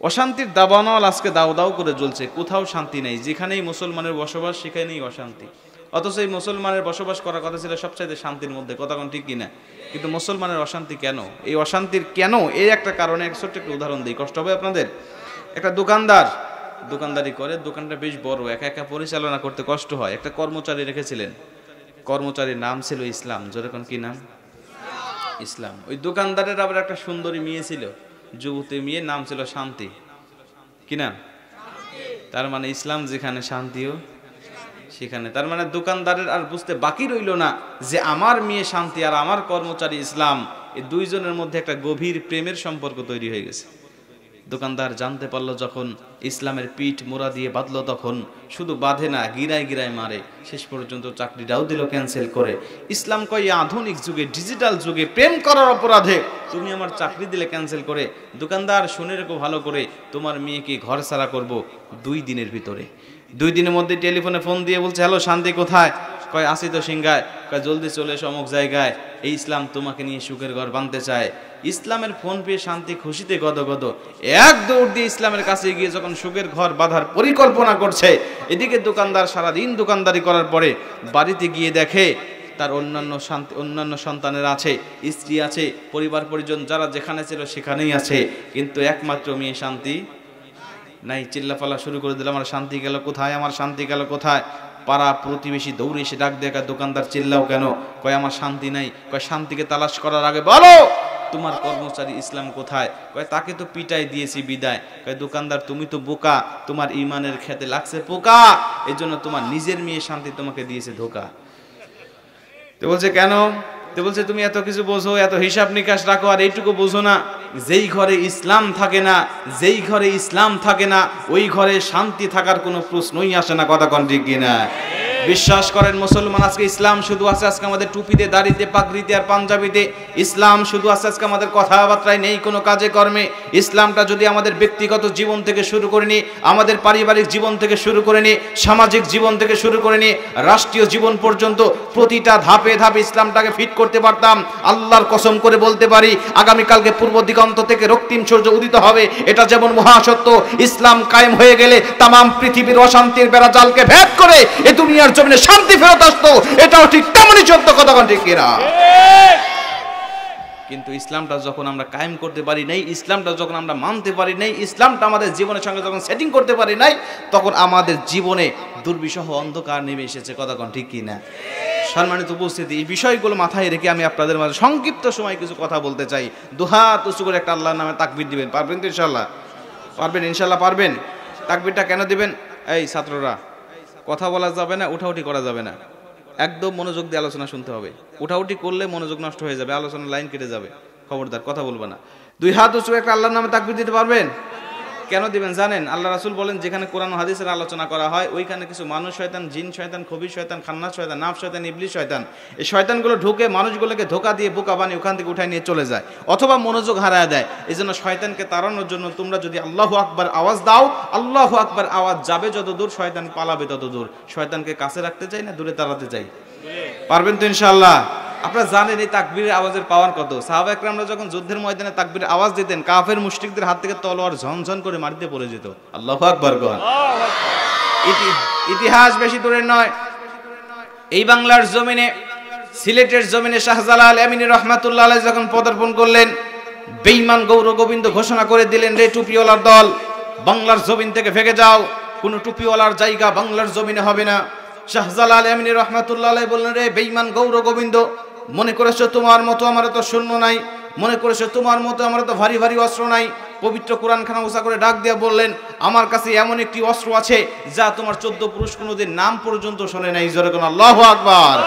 অশান্তির দাবানল আজকে দাও দাও করে জ্বলছে, কোথাও শান্তি নেই। যেখানেই মুসলমানের বসবাস সেখানেই অশান্তি। অথচ এই মুসলমানের বসবাস করার কথা ছিল সবচাইতে শান্তির মধ্যে, কথা কোন ঠিক কিনা? কিন্তু মুসলমানের অশান্তি কেন? এই অশান্তির কেন এই একটা কারণে এক ছোট্ট একটা উদাহরণ দিই, কষ্ট হবে আপনাদের। একটা দোকানদারি করে, দোকানটা বেশ বড়, একা একা পরিচালনা করতে কষ্ট হয়। একটা কর্মচারী রেখেছিলেন, কর্মচারীর নাম ছিল ইসলাম। যেরকম কি নাম? ইসলাম। ওই দোকানদারের আবার একটা সুন্দরী মেয়ে ছিল, যুবতী মেয়ে, নাম ছিল শান্তি। কি নাম? তার মানে ইসলাম যেখানে শান্তিও সেখানে। তার মানে দোকানদারের আর বুঝতে বাকি রইল না যে আমার মেয়ে শান্তি আর আমার কর্মচারী ইসলাম, এই দুইজনের মধ্যে একটা গভীর প্রেমের সম্পর্ক তৈরি হয়ে গেছে। দোকানদার জানতে পারলো যখন, ইসলামের পিঠ মোড়া দিয়ে বাঁধলো, তখন শুধু বাঁধে না, গিরায় গিরায় মারে। শেষ পর্যন্ত চাকরিটাও দিল ক্যান্সেল করে। ইসলাম কয় আধুনিক যুগে, ডিজিটাল যুগে প্রেম করার অপরাধে তুমি আমার চাকরি দিলে ক্যান্সেল করে। দোকানদার শুনে রেখো ভালো করে, তোমার মেয়েকে ঘর ছাড়া করব 2 দিনের ভিতরে। 2 দিনের মধ্যে টেলিফোনে ফোন দিয়ে বলছে, হ্যালো শান্তি কোথায়? কয় আসি তো সিংহায়। কয় জলদি চলে এসো অমুক জায়গায়, এই ইসলাম তোমাকে নিয়ে সুখের ঘর বাঁধতে চায়। ইসলামের ফোন পেয়ে শান্তি খুশিতে গদগদ, এক দৌড় দিয়ে ইসলামের কাছে গিয়ে যখন সুখের ঘর বাঁধার পরিকল্পনা করছে, এদিকে দোকানদার সারাদিন দোকানদারি করার পরে বাড়িতে গিয়ে দেখে তার অন্যান্য সন্তানের আছে, স্ত্রী আছে, পরিবার পরিজন যারা যেখানে ছিল সেখানেই আছে, কিন্তু একমাত্র মেয়ে শান্তি নাই। চিল্লাফাল্লা শুরু করে দিল, আমার শান্তি গেল কোথায়, আমার শান্তি গেল কোথায়? পাড়া প্রতিবেশী দৌড়ে এসে ডাক দেখা, দোকানদার চিল্লাও কেন? কয় আমার শান্তি নাই। কয় শান্তিকে তালাশ করার আগে বলো তোমার কর্মচারী ইসলাম কোথায়? কয় তাকে তো পিটাই দিয়েছি বিদায়। কয় দোকানদার তুমি তো বোকা, তোমার ইমানের খেতে লাগছে পোকা, এই জন্য তোমার নিজের মেয়ে শান্তি তোমাকে দিয়েছে ধোকা। তো বলছে কেন? তো বলছে তুমি এত কিছু বোঝো, এত হিসাব নিকাশ রাখো, আর এইটুকু বোঝো না, যেই ঘরে ইসলাম থাকে না, যেই ঘরে ইসলাম থাকে না, ওই ঘরে শান্তি থাকার কোনো প্রশ্নই আসে না। কথা কোন ঠিক কিনা? বিশ্বাস করেন মুসলমান, আজকে ইসলাম শুধু আছে আজকে আমাদের টুপিতে, দাড়িতে, পাগড়িতে আর পাঞ্জাবিতে। ইসলাম শুধু আছে আজকে আমাদের কথাবার্তায়, নেই কোনো কাজে কর্মে। ইসলামটা যদি আমাদের ব্যক্তিগত জীবন থেকে শুরু করে নি, আমাদের পারিবারিক জীবন থেকে শুরু করে নি, সামাজিক জীবন থেকে শুরু করে নি, রাষ্ট্রীয় জীবন পর্যন্ত প্রতিটা ধাপে ধাপে ইসলামটাকে ফিট করতে পারতাম, আল্লাহর কসম করে বলতে পারি আগামীকালকে পূর্ব দিগন্ত থেকে রক্তিম সূর্য উদিত হবে, এটা যেমন মহাসত্য। ইসলাম কায়েম হয়ে গেলে তামাম পৃথিবীর অশান্তির বেড়া জালকে ভেদ করে এ দুনিয়ার জমিনে শান্তি ফেরত আসতো, এটাও ঠিক তেমনই সত্য। কথা কোন ঠিক কিনা? কিন্তু ইসলামটা যখন আমরা কায়েম করতে পারি নাই, ইসলামটা যখন আমরা মানতে পারি নাই, ইসলামটা আমাদের জীবনের সঙ্গে যখন সেটিং করতে পারি নাই, তখন আমাদের জীবনে দুর্বিষহ অন্ধকার নেমে এসেছে। কথা কোন ঠিক কিনা? সম্মানিত উপস্থিতি, এই বিষয়গুলো মাথায় রেখে আমি আপনাদের মাঝে সংক্ষিপ্ত সময় কিছু কথা বলতে চাই। দুহাত উঁচু করে একটা আল্লাহর নামে তাকবীর দিবেন। পারবেন তো ইনশাআল্লাহ? পারবেন ইনশাআল্লাহ? পারবেন? তাকবীরটা কেন দিবেন? এই ছাত্ররা, কথা বলা যাবে না, উঠাউঠি করা যাবে না, একদম মনোযোগ দিয়ে আলোচনা শুনতে হবে। উঠাউঠি করলে মনোযোগ নষ্ট হয়ে যাবে, আলোচনার লাইন কেটে যাবে। খবরদার কথা বলবে না। 2 হাত উঁচু একটা আল্লাহর নামে তাকবীর দিতে পারবেন? কেন দিবেন জানেন? আল্লাহ রাসূল বলেন, যেখানে কোরআন ও হাদিসের আলোচনা করা হয়, ওইখানে কিছু মানুষ শয়তান, জিন শয়তান, খবির শয়তান, খান্নাস শয়তান, নাফস শয়তান, ইবলিস শয়তান, এই শয়তানগুলো ঢুকে মানুষগুলোকে ধোঁকা দিয়ে বোকা বানিয়ে ওখান থেকে উঠায় নিয়ে চলে যায়, অথবা মনোযোগ হারায় দেয়। এই জন্য শয়তানকে তাড়ানোর জন্য তোমরা যদি আল্লাহু আকবার আওয়াজ দাও, আল্লাহু আকবার আওয়াজ যাবে যত দূর, শয়তান পালাবে তত দূর। শয়তানকে কাছে রাখতে চাই না দূরে তাড়াতে চাই? পারবেন তো ইনশাআল্লাহ? আপনারা জানেন এই তাকবীরের আওয়াজের পাওয়ার কত। সাহাবা একরামরা যখন যুদ্ধের ময়দানে তাকবীরের আওয়াজ দিতেন, কাফের মুশরিকদের হাত থেকে তলোয়ার ঝনঝন করে মাটিতে পড়ে যেত। আল্লাহু আকবার কোন। ইতিহাস বেশি দূরের নয়, এই বাংলার জমিনে, সিলেটের জমিনে শাহজালাল আমিনী রহমাতুল্লাহ আলাইহি যখন পদার্পণ করলেন, বেঈমান গৌর গোবিন্দ ঘোষণা করে দিলেন, রে টুপিওয়ালার দল, বাংলার জমিন থেকে ভেগে যাও, কোনো টুপিওয়ালার জায়গা বাংলার জমিনে হবে না। শাহজালাল আমিনী রহমাতুল্লাহ আলাইহি বললেন, রে বেঈমান গৌর গোবিন্দ, মনে করেছো তোমার মতো আমার তো শূন্য নাই, মনে করেছো তোমার মতো আমার তো ভারী ভারী অস্ত্র নাই। পবিত্র কোরআন খানা উঁচা করে ডাক দিয়া বললেন, আমার কাছে এমন একটি অস্ত্র আছে যা তোমার 14 পুরুষ কোনোদিন নাম পর্যন্ত শোনে নাই। জোরে কোন আল্লাহু আকবার।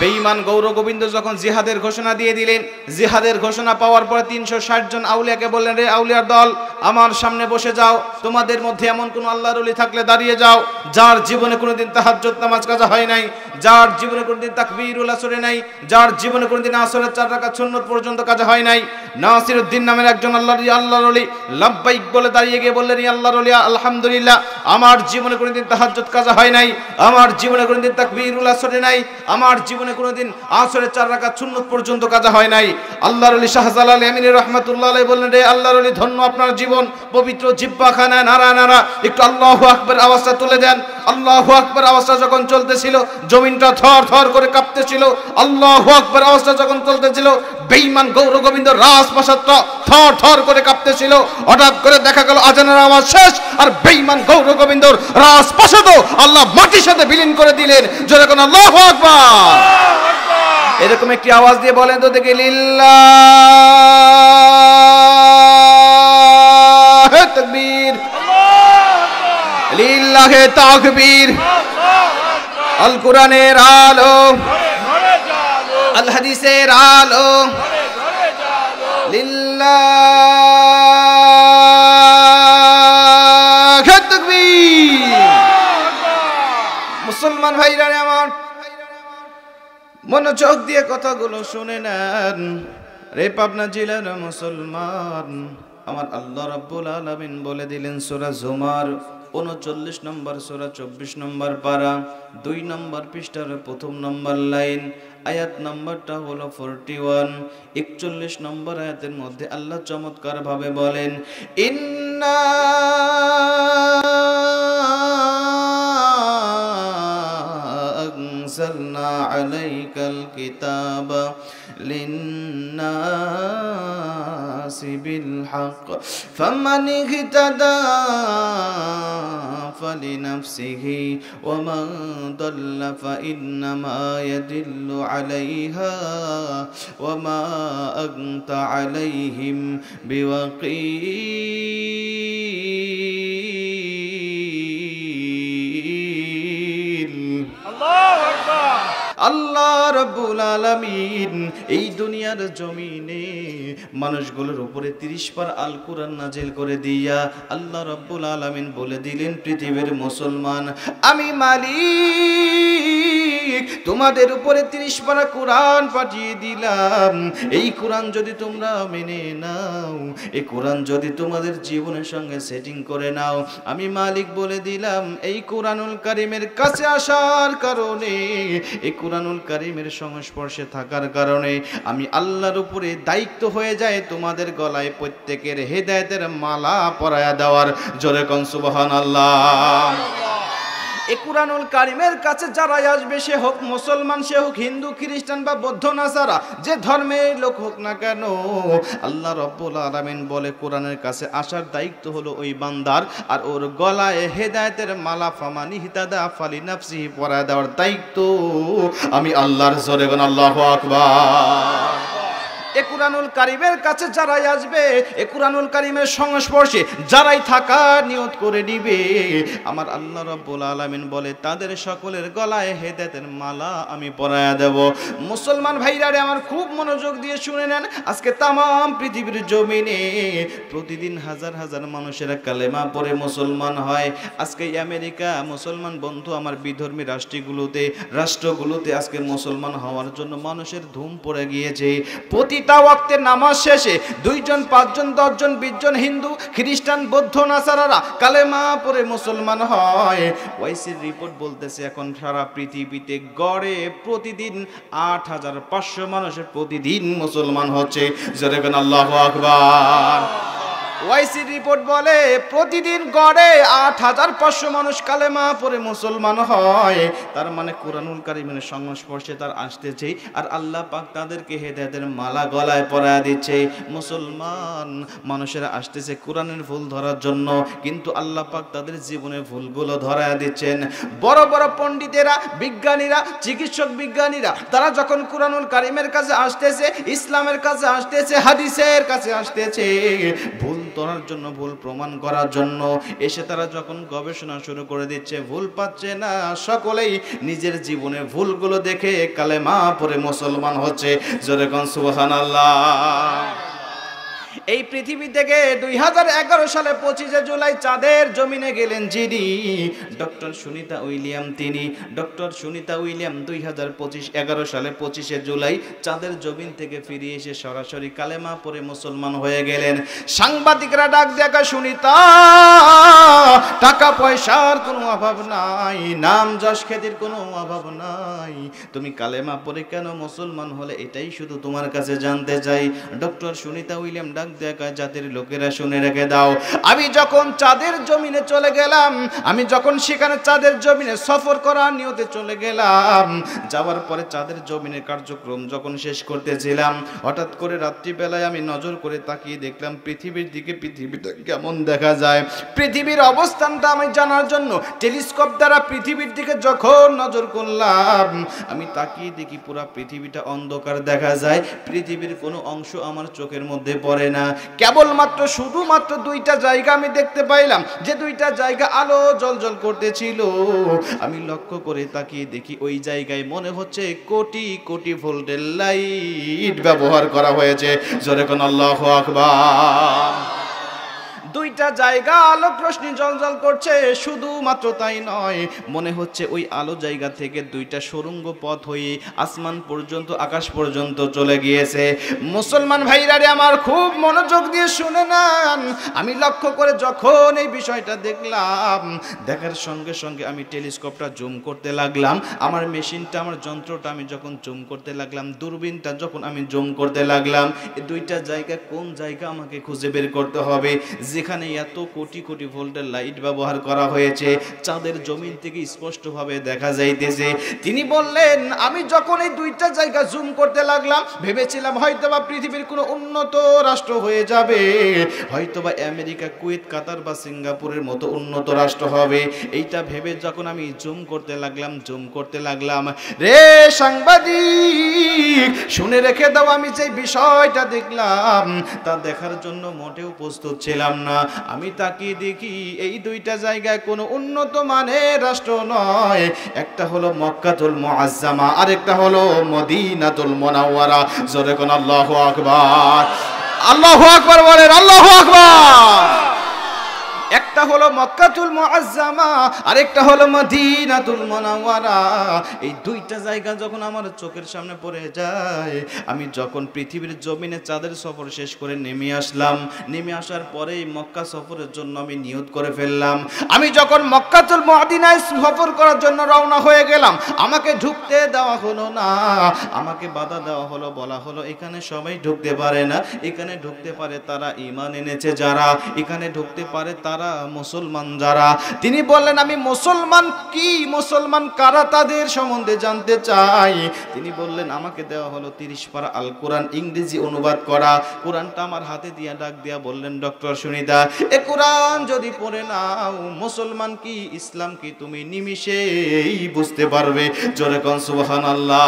বেঈমান গৌর গোবিন্দ যখন জিহাদের ঘোষণা দিয়ে দিলেন, জিহাদের ঘোষণা পাওয়ার পরে 360 জন আউলিয়াকে বললেন, রে আউলিয়ার দল, আমার সামনে বসে যাও। তোমাদের মধ্যে এমন কোন আল্লাহর ওলি থাকলে দাঁড়িয়ে যাও, যার জীবনে কোনোদিন তাহাজ্জুদ নামাজ কাজা হয় নাই, যার জীবনে কোনোদিন তাকবীরুল আসরে নাই, যার জীবনে কোনোদিন আসরের 4 রাকাত সুন্নাত পর্যন্ত কাজা হয় নাই। নাসিরউদ্দিন নামের একজন আল্লাহর ওলি লাব্বাইক বলে দাঁড়িয়ে গিয়ে বললেন, আল্লাহর ওলি আলহামদুলিল্লাহ, আমার জীবনে কোনোদিন তাহাজ্জুদ কাজা হয় নাই, আমার জীবনে কোনোদিন তাকবীরুল আসরে নাই, আমার জীবনে কোনোদিন আসরের 4 রাকাত সুন্নাত পর্যন্ত কাজা হয় নাই। আল্লাহর ওলি শাহজালাল আমিনী রহমাতুল্লাহ আলাইহি বললেন, রে আল্লাহর ওলি, ধন্য আপনার জীবন। জীবন পবিত্র জিহ্বাখানা নাড়া নাড়া একটু আল্লাহু আকবার আওয়াজটা তুলে দেন। আল্লাহু আকবার আওয়াজটা যখন চলতেছিল জমিনটা থর থর করে কাঁপতেছিল। আল্লাহু আকবার আওয়াজটা যখন চলতেছিল বেঈমান গৌর গোবিন্দ রাজপ্রাসাদটা থর থর করে কাঁপতেছিল। হঠাৎ করে দেখা গেল আজানের আওয়াজ শেষ আর বেঈমান গৌর গোবিন্দর রাজপ্রাসাদও আল্লাহ মাটির সাথে বিলীন করে দিলেন। জোরে কোন আল্লাহু আকবার। এরকম একটি আওয়াজ দিয়ে বলেন তো দেখি, লিল্লাহে তাকবীর, লিল্লাহে তাকবীর। আল কোরআনের আলো, আল হাদিসের আলো, লিল্লাহে তাকবীর। মুসলমান ভাইরা আমার, মনোযোগ দিয়ে কথাগুলো শুনে নেন। রে পাবনা জেলার মুসলমান, আমার আল্লাহ রাব্বুল আলামিন বলে দিলেন সূরা জুমার 39 নম্বর সূরা 24 নম্বর পারা 2 নম্বর পৃষ্ঠার প্রথম নম্বর লাইন, আয়াত নম্বরটা হলো 41। 41 নম্বর আয়াতের মধ্যে আল্লাহ চমৎকার ভাবে বলেন, ইন্না أنزلنا عليك الكتاب للناس بالحق فمن اهتدى فلنفسه ومن ضل فإنما يدل عليها وما أنت عليهم بوكيل। আল্লাহ রাব্বুল আলামিন এই দুনিয়ার জমিনে মানুষগুলোর উপরে 30 বার আল কোরআন নাজিল করে দিয়া আল্লাহ রাব্বুল আলামিন বলে দিলেন, পৃথিবীর মুসলমান, আমি মালিক তোমাদের উপরে 30 পারা কোরআন পাঠিয়ে দিলাম। এই কোরআন যদি তোমরা মেনে নাও, এই কোরআন যদি তোমাদের জীবনের সঙ্গে সেটিং করে নাও, আমি মালিক বলে দিলাম এই কোরআনুল কারীমের কাছে আসার কারণে, এই কোরআনুল কারীমের সংস্পর্শে থাকার কারণে আমি আল্লাহর উপরে দায়িত্ব হয়ে যায় তোমাদের গলায় প্রত্যেকের হেদায়েতের মালা পরায়া দেওয়ার। জোরে কোন সুবহানাল্লাহ। এই কুরআনুল কারীমের কাছে যারাই আসবে, সে হোক মুসলমান, সে হোক হিন্দু, খ্রিস্টান বা বৌদ্ধ নাসারা, যে ধর্মের লোক হোক না কেন, আল্লাহ রাব্বুল আলামিন বলে কোরআনের কাছে আসার দায়িত্ব হলো ওই বান্দার, আর ওর গলায় হেদায়েতের মালা ফামানি হিতাদা ফালি নাফসিহি পরায় দেওয়ার দায়িত্ব আমি আল্লাহর। জোরে বলেন আল্লাহু আকবার। এ কুরআনুল কারীমের কাছে যারাই আসবে, এ কুরআনুল কারীমের সংস্পর্শে যারাই থাকার নিয়ত করে নিবে, আমার আল্লাহ রাব্বুল আলামিন বলে তাদের সকলের গলায় হেদায়েতের মালা আমি পরায়া দেব। মুসলমান ভাইরারে আমার, খুব মনোযোগ দিয়ে শুনে নেন। আজকে তাম পৃথিবীর জমিনে প্রতিদিন হাজার হাজার মানুষেরা কালেমা পড়ে মুসলমান হয়। আজকে আমেরিকা মুসলমান বন্ধু আমার বিধর্মী রাষ্ট্রগুলোতে আজকে মুসলমান হওয়ার জন্য মানুষের ধুম পড়ে গিয়েছে। প্রতিটা ওয়াক্তের নামাজ শেষে 2 জন 5 জন 10 জন 20 জন হিন্দু, খ্রিস্টান, বৌদ্ধ নাসারারা কালেমা পড়ে মুসলমান হয়। ওয়াইসির রিপোর্ট বলতেছে এখন সারা পৃথিবীতে গড়ে প্রতিদিন 8500 মানুষের প্রতিদিন মুসলমান হচ্ছে। জোরে বলেন আল্লাহু আকবার। ওয়াইসি রিপোর্ট বলে প্রতিদিন গড়ে 8500 মানুষ কালেমা পড়ে মুসলমান হয়। তার মানে কুরআনুল কারীমের সংস্পর্শে তার আসতেছে, আর আল্লাহ পাক তাদেরকে হেদায়েতের মালা গলায় পরায়া দিচ্ছে। মুসলমান মানুষেরা আসতেছে কোরআনের ভুল ধরার জন্য, কিন্তু আল্লাহ পাক তাদের জীবনের ভুলগুলো ধরায়া দিচ্ছেন। বড় বড় পণ্ডিতেরা, বিজ্ঞানীরা, চিকিৎসক বিজ্ঞানীরা, তারা যখন কুরআনুল কারীমের কাছে আসতেছে, ইসলামের কাছে আসতেছে, হাদিসের কাছে আসতেছে, ভুল ধরার জন্য, ভুল প্রমাণ করার জন্য এসে তারা যখন গবেষণা শুরু করে দিচ্ছে, ভুল পাচ্ছে না, সকলেই নিজের জীবনের ভুলগুলো দেখে কালেমা পড়ে মুসলমান হচ্ছে। জোরে কোন সুবহানাল্লাহ। এই পৃথিবী থেকে 2011 সালে 25 জুলাই চাঁদের জমিনে গেলেন যিনি, ডক্টর সুনিতা উইলিয়াম। তিনি ডক্টর সুনিতা উইলিয়াম 2011 সালে 25 জুলাই চাঁদের জমিন থেকে ফিরে এসে সরাসরি কালেমা পড়ে মুসলমান হয়ে গেলেন। সাংবাদিকরা ডাক দেখা, সুনিতা, টাকা পয়সার কোনো অভাব নাই, নাম যশ খ্যাতির কোনো অভাব নাই, তুমি কালেমা পড়ে কেন মুসলমান হলে, এটাই শুধু তোমার কাছে জানতে চাই। ডক্টর সুনিতা উইলিয়াম ডাক দেখা জাতির লোকেরা শুনে রেখে দাও, আমি যখন চাঁদের জমিনে চলে গেলাম, আমি যখন সেখানে চাঁদের জমিনে সফর করার নিয়তে চলে গেলাম, যাওয়ার পরে চাঁদের জমিনের কার্যক্রম যখন শেষ করতেছিলাম, হঠাৎ করে রাত্রিবেলায় আমি নজর করে তাকিয়ে দেখলাম পৃথিবীর দিকে, পৃথিবীটা কেমন দেখা যায়। পৃথিবীর অবস্থানটা আমি জানার জন্য টেলিস্কোপ দ্বারা পৃথিবীর দিকে যখন নজর করলাম, আমি তাকিয়ে দেখি পুরো পৃথিবীটা অন্ধকার দেখা যায়, পৃথিবীর কোনো অংশ আমার চোখের মধ্যে পড়ে না। কেবলমাত্র শুধুমাত্র দুইটা জায়গা আমি দেখতে পাইলাম, যে দুইটা জায়গা আলো জ্বলজ্বল করতেছিল। আমি লক্ষ্য করে তাকিয়ে দেখি ওই জায়গায় মনে হচ্ছে কোটি কোটি ভোল্টের লাইট ব্যবহার করা হয়েছে। জোরে কোন আল্লাহু আকবার। দুইটা জায়গা আলোক রশ্মি জ্বলজ্বল করছে, শুধুমাত্র তাই নয়, মনে হচ্ছে ওই আলো জায়গা থেকে দুইটা সুড়ঙ্গ পথ হয়ে আসমান পর্যন্ত, আকাশ পর্যন্ত চলে গিয়েছে। মুসলমান ভাইরারে আমার, খুব মনোযোগ দিয়ে শুনে নেন। আমি লক্ষ্য করে যখন এই বিষয়টা দেখলাম, দেখার সঙ্গে সঙ্গে আমি টেলিস্কোপটা জুম করতে লাগলাম, আমার মেশিনটা, আমার যন্ত্রটা আমি যখন জুম করতে লাগলাম, দূরবীনটা যখন আমি জুম করতে লাগলাম, এই দুইটা জায়গা কোন জায়গা আমাকে খুঁজে বের করতে হবে যেখানে এত কোটি কোটি ভোল্টের লাইট ব্যবহার করা হয়েছে, চাঁদের জমিন থেকে স্পষ্টভাবে দেখা যাইতেছে। তিনি বললেন, আমি যখন এই দুইটা জায়গা জুম করতে লাগলাম, ভেবেছিলাম হয়তোবা পৃথিবীর কোনো উন্নত রাষ্ট্র হয়ে যাবে, হয়তোবা আমেরিকা, কুয়েত, কাতার বা সিঙ্গাপুরের মতো উন্নত রাষ্ট্র হবে। এইটা ভেবে যখন আমি জুম করতে লাগলাম, রে সাংবাদিক শুনে রেখে দাও, আমি যে বিষয়টা দেখলাম তা দেখার জন্য মোটেও প্রস্তুত ছিলাম না। আমি তাকিয়ে দেখি এই দুইটা জায়গায় কোনো উন্নত মানের রাষ্ট্র নয়, একটা হলো মক্কাতুল মুআজ্জামা, আরেকটা হলো মদিনাতুল মুনাওয়ারা। জোরে কোন আল্লাহু আকবার। আল্লাহু আকবার বলেন, আল্লাহু আকবার। একটা হলো মক্কাতুল মুআজ্জামা, আরেকটা হলো মদিনাতুল মুনাওয়ারা। এই দুইটা জায়গা যখন আমার চোখের সামনে পড়ে যায়, আমি যখন পৃথিবীর জমিনে চাঁদের সফর শেষ করে নেমে আসলাম, নেমে আসার পরেই মক্কা সফরের জন্য আমি নিয়ত করে ফেললাম। আমি যখন মক্কাতুল মদিনায় সফর করার জন্য রওনা হয়ে গেলাম, আমাকে ঢুকতে দেওয়া হলো না, আমাকে বাধা দেওয়া হলো, বলা হলো এখানে সবাই ঢুকতে পারে না, এখানে ঢুকতে পারে তারা ঈমান এনেছে যারা, এখানে ঢুকতে পারে তারা মুসলমান যারা। তিনি বললেন, আমি মুসলমান কি, মুসলমান কারা, তাদের সম্বন্ধে জানতে চাই। তিনি বললেন, আমাকে দেওয়া হলো 30 পারা আল কোরআন ইংরেজি অনুবাদ করা। কোরআনটা আমার হাতে দিয়া ডাক দিয়া বললেন, ডক্টর সুনিতা, এ কোরআন যদি পড়ে নাও, মুসলমান কি, ইসলাম কি, তুমি নিমিষেই বুঝতে পারবে। জোরে কোন সুবহানাল্লাহ।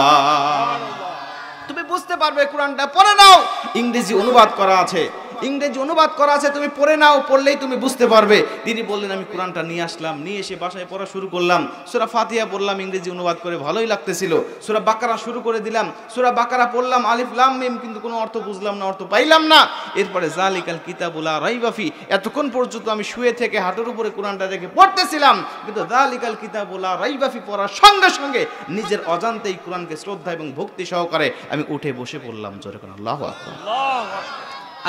তুমি বুঝতে পারবে, কোরআনটা পড়ে নাও, ইংরেজি অনুবাদ করা আছে, ইংরেজি অনুবাদ করা আছে, তুমি পড়ে নাও, পড়লেই তুমি বুঝতে পারবে। তিনি বললেন, আমি কোরআনটা নিয়ে আসলাম, নিয়ে এসে বাসায় পড়া শুরু করলাম। সূরা ফাতিহা পড়লাম ইংরেজি অনুবাদ করে, ভালোই লাগতেছিল। সূরা বাকারা শুরু করে দিলাম, সূরা বাকারা পড়লাম, আলিফ লাম মিম, কিন্তু কোনো অর্থ বুঝলাম না, অর্থ পাইলাম না। এরপরে যালিকাল কিতাবু লা রাইবা ফি, এতক্ষণ পর্যন্ত আমি শুয়ে থেকে হাঁটুর উপরে কোরআনটা রেখে পড়তেছিলাম, কিন্তু যালিকাল কিতাবু লা রাইবা ফি পড়ার সঙ্গে সঙ্গে নিজের অজান্তেই কোরআনকে শ্রদ্ধা এবং ভক্তি সহকারে আমি উঠে বসে পড়লাম। জোরে করে আল্লাহু আকবার।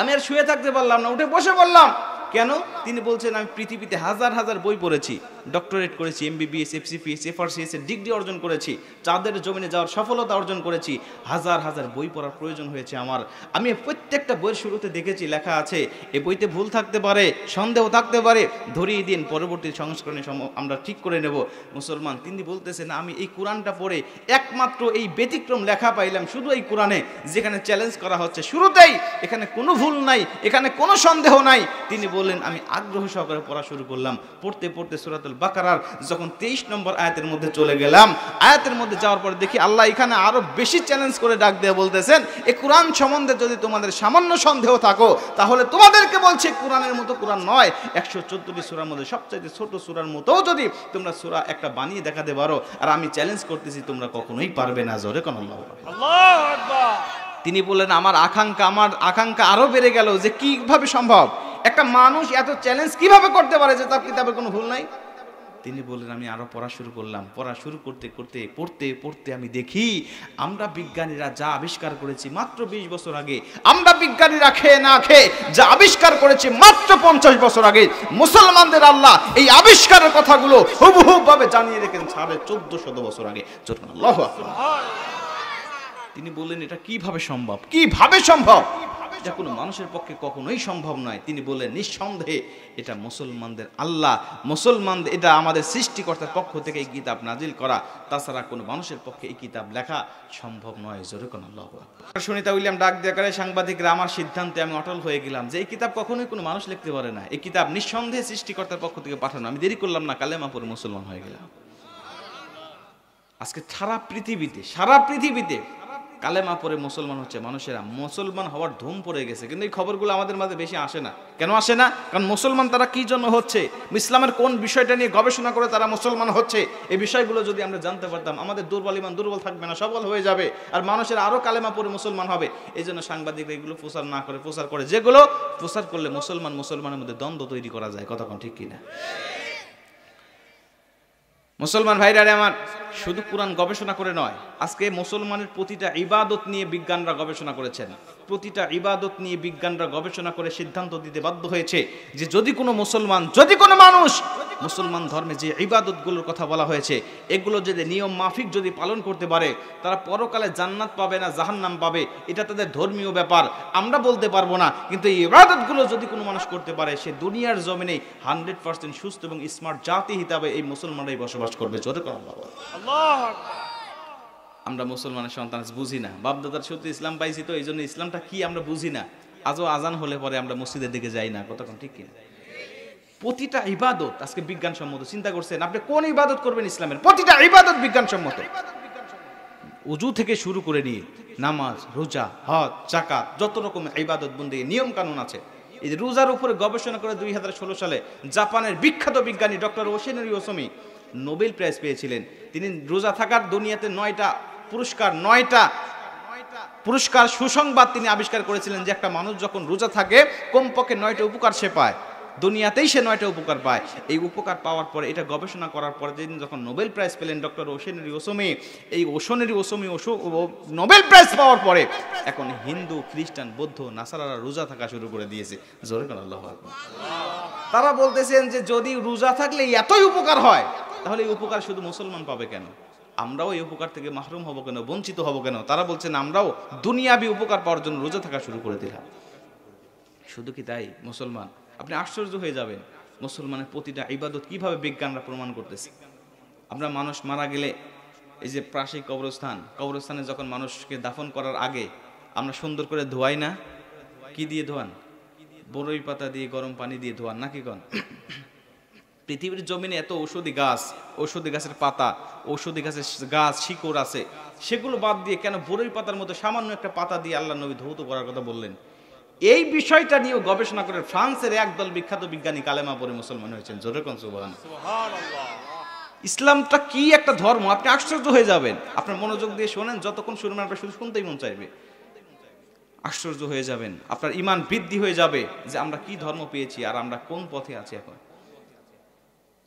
আমি আর শুয়ে থাকতে পারলাম না, উঠে বসে পড়লাম। কেন? তিনি বলছেন, আমি পৃথিবীতে হাজার হাজার বই পড়েছি, ডক্টরেট করেছি, MBBS, FCPS, FRCS এর ডিগ্রি অর্জন করেছি, চাঁদের জমিনে যাওয়ার সফলতা অর্জন করেছি, হাজার হাজার বই পড়ার প্রয়োজন হয়েছে আমার। আমি প্রত্যেকটা বইয়ের শুরুতে দেখেছি লেখা আছে, এই বইতে ভুল থাকতে পারে, সন্দেহ থাকতে পারে, ধরিয়ে দিন, পরবর্তী সংস্করণে আমরা ঠিক করে নেব। মুসলমান, তিনি বলতেছেন, আমি এই কোরআনটা পড়ে একমাত্র এই ব্যতিক্রম লেখা পাইলাম শুধু এই কোরআনে, যেখানে চ্যালেঞ্জ করা হচ্ছে শুরুতেই, এখানে কোনো ভুল নাই, এখানে কোনো সন্দেহ নাই। তিনি বললেন, আমি আগ্রহ সহকারে পড়া শুরু করলাম। পড়তে পড়তে সূরাতুল বাকারার যখন 23 নম্বর আয়াতের মধ্যে চলে গেলাম, আয়াতের মধ্যে যাওয়ার পরে দেখি আল্লাহ এখানে আরো বেশি চ্যালেঞ্জ করে ডাক দিয়ে বলতেছেন, এই কোরআন সম্বন্ধে যদি তোমাদের সামান্য সন্দেহ থাকো, তাহলে তোমাদেরকে বলছি কোরআনের মতো কোরআন নয়, 114টি সূরার মধ্যে সবচেয়ে ছোট সূরার মতোও যদি তোমরা সূরা একটা বানিয়ে দেখাতে পারো, আর আমি চ্যালেঞ্জ করতেছি তোমরা কখনোই পারবে না। জোরে কোন আল্লাহু আকবার। তিনি বললেন, আমার আকাঙ্ক্ষা আরো বেড়ে গেল যে কিভাবে সম্ভব, একটা মানুষ এত চ্যালেঞ্জ কিভাবে করতে পারে যে তার কিতাবের কোনো ভুল নাই। তিনি বললেন, আমি আরো পড়া শুরু করলাম। পড়া শুরু করতে করতে পড়তে পড়তে আমি দেখি, আমরা বিজ্ঞানীরা যা আবিষ্কার করেছি মাত্র 20 বছর আগে, আমরা বিজ্ঞানীরা খেয়ে না খেয়ে যা আবিষ্কার করেছি মাত্র 50 বছর আগে, মুসলমানদের আল্লাহ এই আবিষ্কারের কথাগুলো হুবহু ভাবে জানিয়ে রেখেছেন 1450 বছর আগে। আল্লাহু আকবার। তিনি বললেন, এটা কিভাবে সম্ভব, কিভাবে সম্ভব? যা কোনো মানুষের পক্ষে কখনোই সম্ভব নয়। তিনি বললেন নিঃসন্দেহে এটা মুসলমানদের আল্লাহ, মুসলমানদের, এটা আমাদের সৃষ্টিকর্তার পক্ষ থেকে এই কিতাব নাজিল করা, তাছাড়া কোনো মানুষের পক্ষে এই কিতাব লেখা সম্ভব নয়। জোরে কোন আল্লাহু আকবার। সুনিতা উইলিয়াম ডাক দিয়ে করে, সাংবাদিকরা, আমার সিদ্ধান্তে আমি অটল হয়ে গেলাম যে এই কিতাব কখনোই কোনো মানুষ লিখতে পারে না, এই কিতাব নিঃসন্দেহে সৃষ্টিকর্তার পক্ষ থেকে পাঠানো। আমি দেরি করলাম না, কালেমা পড়ে মুসলমান হয়ে গেলাম। আজকে সারা পৃথিবীতে কালেমা পড়ে মুসলমান হচ্ছে মানুষেরা, মুসলমান হওয়ার ধুম পড়ে গেছে। কিন্তু এই খবরগুলো আমাদের মাঝে বেশি আসে না। কেন আসে না? কারণ মুসলমান তারা কি জন্য হচ্ছে, ইসলামের কোন বিষয়টা নিয়ে গবেষণা করে তারা মুসলমান হচ্ছে, এই বিষয়গুলো যদি আমরা জানতে পারতাম, আমাদের দুর্বল ইমান দুর্বল থাকবে না, সবল হয়ে যাবে, আর মানুষের আরো কালেমা পড়ে মুসলমান হবে। এই জন্য সাংবাদিকরা এগুলো প্রচার না করে প্রচার করে, যেগুলো প্রচার করলে মুসলমানের মধ্যে দ্বন্দ্ব তৈরি করা যায়। কথা কোন ঠিক কিনা? মুসলমান ভাইরা আমার, শুধু কোরআন গবেষণা করে নয়, আজকে মুসলমানের প্রতিটা ইবাদত নিয়ে বিজ্ঞানরা গবেষণা করেছেন। প্রতিটা ইবাদত নিয়ে বিজ্ঞানরা গবেষণা করে সিদ্ধান্ত দিতে বাধ্য হয়েছে যে যদি কোনো মুসলমান, যদি কোনো মানুষ মুসলমান ধর্মে যে ইবাদতগুলোর কথা বলা হয়েছে এগুলো যদি নিয়ম মাফিক যদি পালন করতে পারে, তারা পরকালে জান্নাত পাবে না জাহান্নাম পাবে, এটা তাদের ধর্মীয় ব্যাপার, আমরা বলতে পারবো না। কিন্তু এই ইবাদতগুলো যদি কোনো মানুষ করতে পারে, সে দুনিয়ার জমিনে 100% সুস্থ এবং স্মার্ট জাতি হিসাবে এই মুসলমানরাই বসবাস করবে। জোরে করে আল্লাহু আকবার। আমরা মুসলমানের সন্তান বুঝি না, বাপদাদার সূত্রে ইসলাম পাইছি, তো এই জন্য ইসলামটা কি আমরা বুঝি না। আজও আজান হলে পরে আমরা মসজিদের দিকে যাই না। কতক্ষণ ঠিক কিনা? প্রতিটা ইবাদত আজকে বিজ্ঞানসম্মত। চিন্তা করছেন আপনি কোন ইবাদত করবেন? ইসলামের প্রতিটা ইবাদত বিজ্ঞানসম্মত। ওযু থেকে শুরু করে নিয়ে নামাজ, রোজা, হজ, যাকাত, যত রকম ইবাদত বন্দেগী নিয়ম কানুন আছে। এই যে রোজার উপরে গবেষণা করে 2016 সালে জাপানের বিখ্যাত বিজ্ঞানী ডক্টর ওশিনোরি ওসুমি নোবেল প্রাইজ পেয়েছিলেন। তিনি রোজা থাকার দুনিয়াতে 9টা পুরস্কার সুসংবাদ তিনি আবিষ্কার করেছিলেন যে একটা মানুষ যখন রোজা থাকে কমপক্ষে 9টা উপকার সে পায়, দুনিয়াতেই সে 9টা উপকার পায়। এই উপকার পাওয়ার পরে, এটা গবেষণা করার পরে যেদিন যখন নোবেল প্রাইজ পেলেন ডক্টর ওশিনোরি ওসুমি, এই ওশিনোরি ওসুমি নোবেল প্রাইজ পাওয়ার পরে এখন হিন্দু, খ্রিস্টান, বৌদ্ধ, নাসারারা রোজা থাকা শুরু করে দিয়েছে। জোরে করে আল্লাহু আকবার। তারা বলতেছেন যে যদি রোজা থাকলে এতই উপকার হয়, তাহলে এই উপকার শুধু মুসলমান পাবে কেন? আমরাও এই উপকার থেকে মাহরুম হব কেন, বঞ্চিত হব কেন? তারা বলছেন আমরাও দুনিয়াবি উপকার পাওয়ার জন্য রোজা থাকা শুরু করে দিলাম। শুধু কি তাই? মুসলমান, আপনি আশ্চর্য হয়ে যাবেন মুসলমানের প্রতিটা ইবাদত কিভাবে বিজ্ঞানরা প্রমাণ করতেছে। আমরা মানুষ মারা গেলে এই যে প্রাসিক কবরস্থানে যখন মানুষকে দাফন করার আগে আমরা সুন্দর করে ধোয়াই না? কি দিয়ে ধোয়ান? বরই পাতা দিয়ে, গরম পানি দিয়ে ধোয়ান নাকি কন? পৃথিবীর জমিনে এত ঔষধি গাছের পাতা, ঔষধি গাছের গাছ, শিকড় আছে, সেগুলো বাদ দিয়ে কেন বরই পাতার মতো সামান্য একটা পাতা দিয়ে আল্লাহ নবী ধৌত করার কথা বললেন? এই বিষয়টা নিয়েও গবেষণা করে ফ্রান্সের একদল বিখ্যাত বিজ্ঞানী কালেমা পড়ে মুসলমান হয়েছেন। জোরে কোন সুবহানাল্লাহ। ইসলামটা কি একটা ধর্ম, আপনি আশ্চর্য হয়ে যাবেন। আপনার মনোযোগ দিয়ে শোনেন, যতক্ষণ শুনবেন আপনার শুধু শুনতেই মন চাইবে। আশ্চর্য হয়ে যাবেন, আপনার ঈমান বৃদ্ধি হয়ে যাবে যে আমরা কি ধর্ম পেয়েছি আর আমরা কোন পথে আছি। এখন